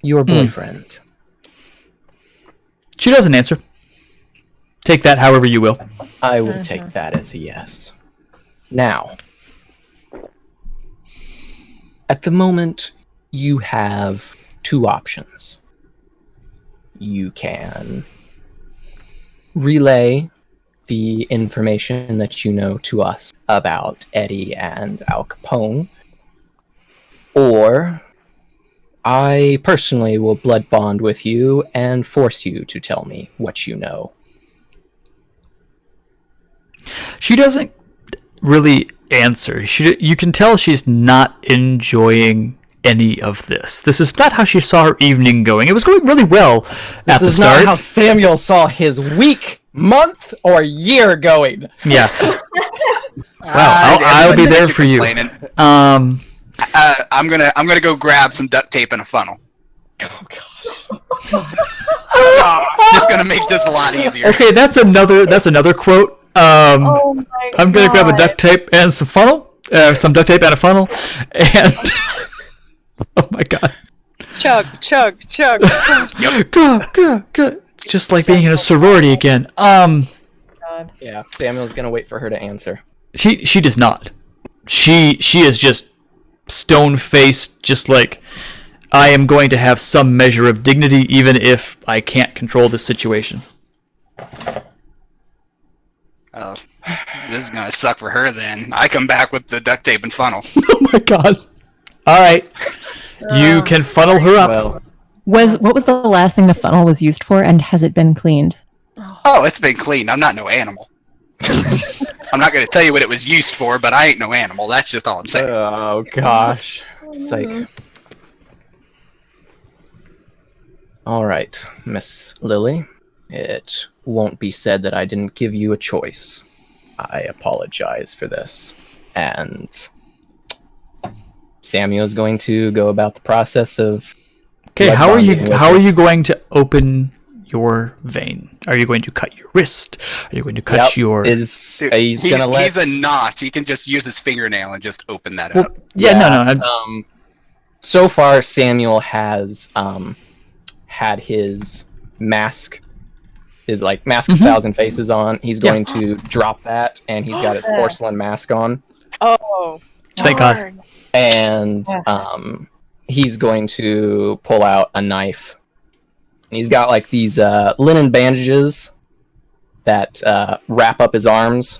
your boyfriend. She doesn't answer. Take that however you will. I will take that as a yes. Now, at the moment, you have two options. You can relay the information that you know to us about Eddie and Al Capone, or I personally will blood bond with you and force you to tell me what you know. She doesn't really answer. You can tell she's not enjoying any of this. This is not how she saw her evening going. It was going really well at the This is start. not how Samuel saw his week, month, or year going. Yeah. Wow, I'll be there for you. I'm gonna go grab some duct tape and a funnel. Oh gosh. Just gonna make this a lot easier. Okay, that's another quote. Oh my I'm gonna grab a God. duct tape and some duct tape and a funnel, and oh my god, Chug, chug, chug, chug. It's just like being in a sorority again. God. Yeah, Samuel's gonna wait for her to answer. She does not. She is just stone faced, just like I am going to have some measure of dignity, even if I can't control this situation. Oh, this is gonna suck for her then. I come back with the duct tape and funnel. Oh my god! All right, you can funnel her up. Well, What was the last thing the funnel was used for, and has it been cleaned? Oh, it's been cleaned. I'm not no animal. I'm not gonna tell you what it was used for, but I ain't no animal. That's just all I'm saying. oh gosh. Psych. All right, Miss Lily. It won't be said that I didn't give you a choice. I apologize for this. And Samuel's going to go about the process of... Okay, blood how are bonding with you this. going to open your vein? Are you going to cut your wrist? Are you going to cut your? Dude, He's gonna let... He's a nos. He can just use his fingernail and just open that Well, up. yeah, no. So far, Samuel has had his mask, his mask of 1,000 faces on. He's going to drop that, and he's got his porcelain mask on. Oh, Thank God. darn. And he's going to pull out a knife. And he's got these linen bandages that wrap up his arms,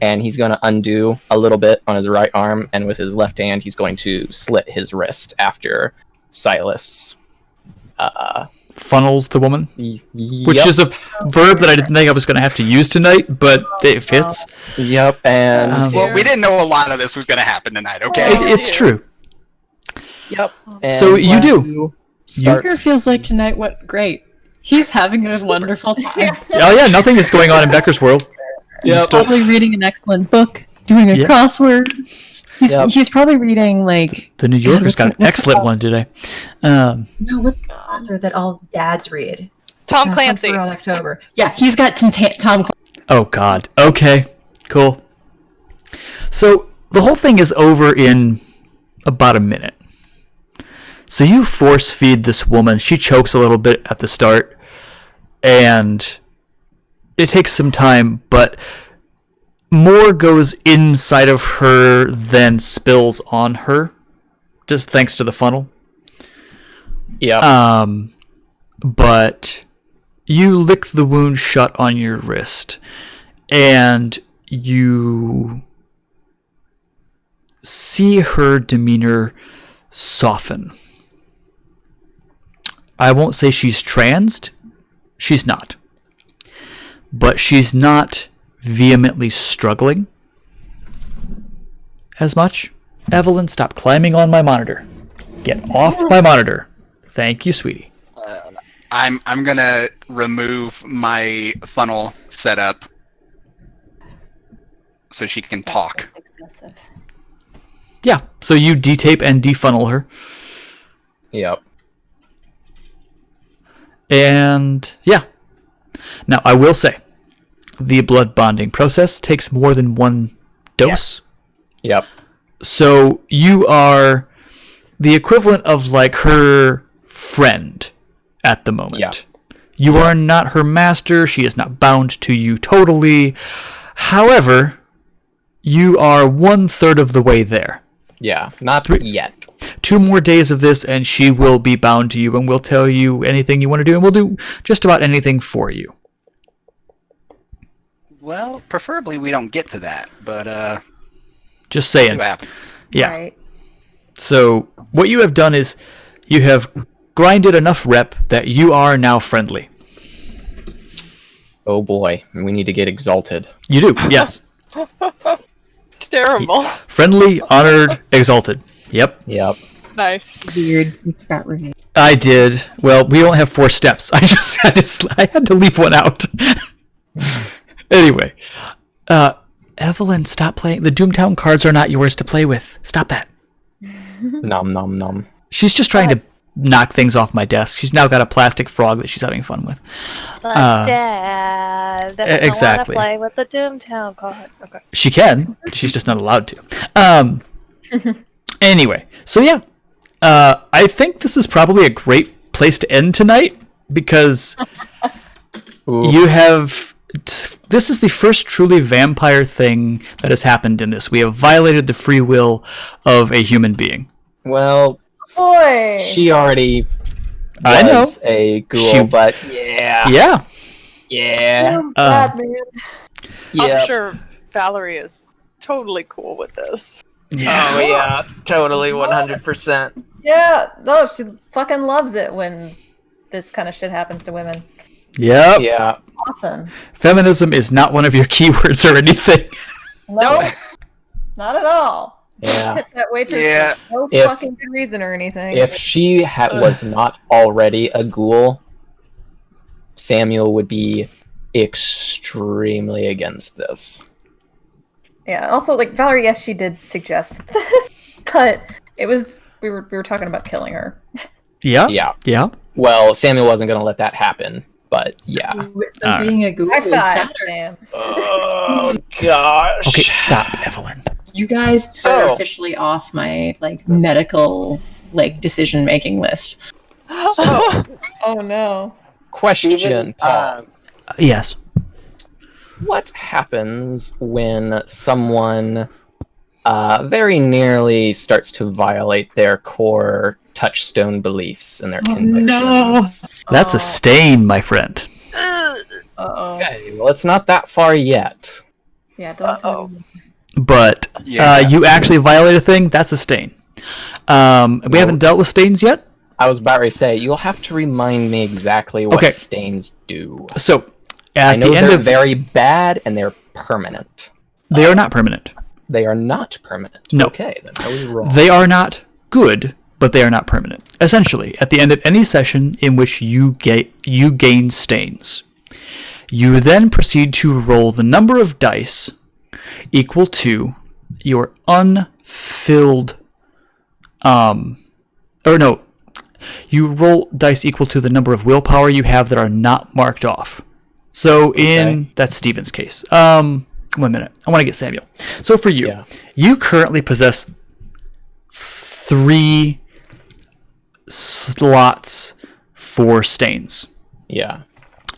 and he's going to undo a little bit on his right arm, and with his left hand he's going to slit his wrist after Silas Funnels the woman, which Yep. is a verb that I didn't think I was going to have to use tonight, but it fits. Yep, and Well, we didn't know a lot of this was gonna happen tonight. Okay. It's true. yep. So And you do. you start. Becker feels like tonight went great. He's having a wonderful time. Oh yeah, nothing is going on in Becker's world. Yep. Probably reading an excellent book, doing a Yeah. crossword. Yep. He's probably reading The New Yorker's got an excellent one today. No, what's the author that all dads read? Tom Clancy. Hunt for Red October. Yeah, he's got some Tom Clancy. Oh God. Okay. Cool. So the whole thing is over in about a minute. So you force feed this woman. She chokes a little bit at the start, and it takes some time, but more goes inside of her than spills on her, just thanks to the funnel. Yep. But you lick the wound shut on your wrist, and you see her demeanor soften. I won't say she's transed. She's not. But she's not vehemently struggling as much. Evelyn, stop climbing on my monitor. Get off my monitor. Thank you, sweetie. I'm gonna remove my funnel setup so she can talk. Excessive. Yeah, so you detape and defunnel her. Yep. And yeah. Now, I will say, the blood bonding process takes more than one dose. Yep. So you are the equivalent of her friend at the moment. Yeah. You are not her master. She is not bound to you totally. However, you are 1/3 of the way there. Yeah. Not yet. 2 more days of this, and she will be bound to you and will tell you anything you want to do, and will do just about anything for you. Well, preferably we don't get to that, but Just see saying. what happens. Yeah. Right. So what you have done is You have grinded enough rep that you are now friendly. Oh boy, we need to get exalted. You do, yes. Terrible. Friendly, honored, exalted. Yep. Yep. Nice. Weird. You forgot revenge. I did. Well, we only have 4 steps. I had to leave one out. Anyway, Evelyn, stop playing. The Doomtown cards are not yours to play with. Stop that. Nom nom nom. She's just trying to knock things off my desk. She's now got a plastic frog that she's having fun with. But Dad, I don't exactly. want to play with the Doomtown card. Okay. She can. She's just not allowed to. Anyway, so yeah. I think this is probably a great place to end tonight because you have... This is the first truly vampire thing that has happened in this. We have violated the free will of a human being. Well, Boy! she already I know. was a ghoul, She- but yeah. Yeah. Yeah. Oh, bad man. Yeah. I'm sure Valerie is totally cool with this. Oh yeah, totally 100%. Yeah, no, she fucking loves it when this kind of shit happens to women. Yep. Yeah. Awesome. Feminism is not one of your keywords or anything. No, not at all. Yeah. Tip that waitress Yeah. for no If- fucking good reason or anything. If she was not already a ghoul, Samuel would be extremely against this. Yeah. Also, like Valerie, yes, she did suggest this, but it was we were talking about killing her. Yeah. Yeah. Yeah. Well, Samuel wasn't going to let that happen, but yeah. So Alright. being a ghoul High is five, better. Sam. Oh gosh. Okay, stop, Evelyn. You guys are So- officially off my medical decision making list. Oh no. Question, Paul. Yes. What happens when someone very nearly starts to violate their core touchstone beliefs and their convictions? That's a stain, my friend. Uh-oh. Okay, well, it's not that far yet. Yeah, don't tell me. But Yeah. you actually violate a thing, that's a stain. We haven't dealt with stains yet. I was about to say, you'll have to remind me exactly what Okay. stains do. So, I at know the end they're of... very bad and they're permanent. They are not permanent. They are not permanent. No. Okay, then I was wrong. They are not good, but they are not permanent. Essentially, at the end of any session in which you gain stains, you then proceed to roll the number of dice equal to your unfilled... You roll dice equal to the number of willpower you have that are not marked off. So that's Steven's case. 1 minute. I want to get Samuel. So for you, Yeah. you currently possess 3 slots for stains. Yeah.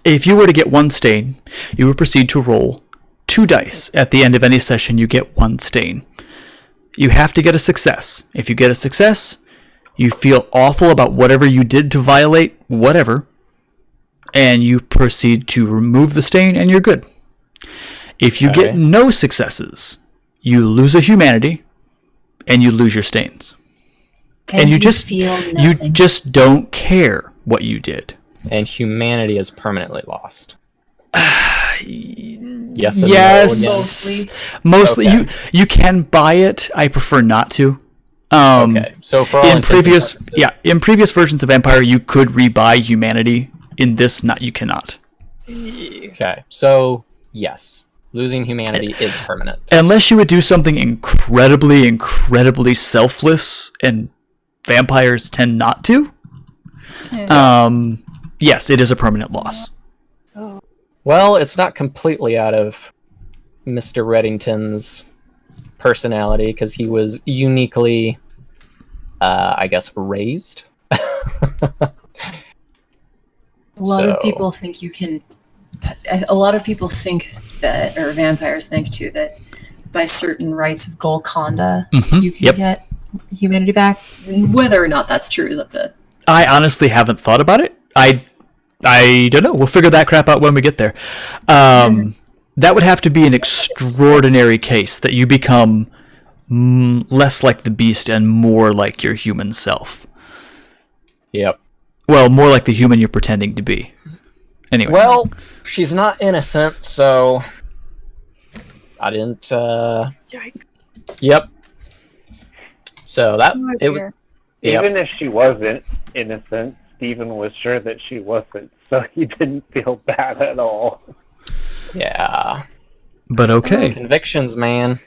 If you were to get 1 stain, you would proceed to roll 2 dice. At the end of any session, you get 1 stain. You have to get a success. If you get a success, you feel awful about whatever you did to violate whatever, and you proceed to remove the stain, and you're good. If you get Okay. no successes, you lose a humanity, and you lose your stains. And you just feel you just don't care what you did. And humanity is permanently lost. Yes. And Yes, mostly. Okay. You can buy it. I prefer not to. No? Okay. So for all In intents and previous purposes- in previous versions of Empire, you could rebuy humanity. In this, you cannot. Okay. So yes, losing humanity is permanent. Unless you would do something incredibly, incredibly selfless, and vampires tend not to. Yes, it is a permanent loss. Well, it's not completely out of Mr. Reddington's personality because he was uniquely, I guess, raised. A lot of So- people think you can. A lot of people think that, or vampires think too, that by certain rites of Golconda, Mhm, you can yep. get humanity back. Whether or not that's true is up to. I honestly haven't thought about it. I don't know. We'll figure that crap out when we get there. That would have to be an extraordinary case that you become less like the beast and more like your human self. Yep. Well, more like the human you're pretending to be. Anyway. Well, she's not innocent, so I didn't. Yikes. Yep. So that Oh, it was. dear. Yep. Even if she wasn't innocent, Stephen was sure that she wasn't, so he didn't feel bad at all. Yeah. But okay. Convictions, man.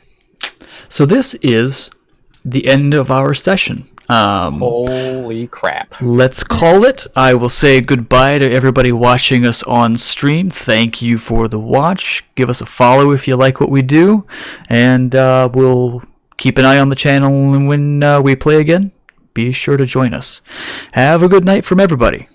So this is the end of our session. Holy crap. Let's call it. I will say goodbye to everybody watching us on stream. Thank you for the watch. Give us a follow if you like what we do. And we'll keep an eye on the channel when we play again. Be sure to join us. Have a good night from everybody.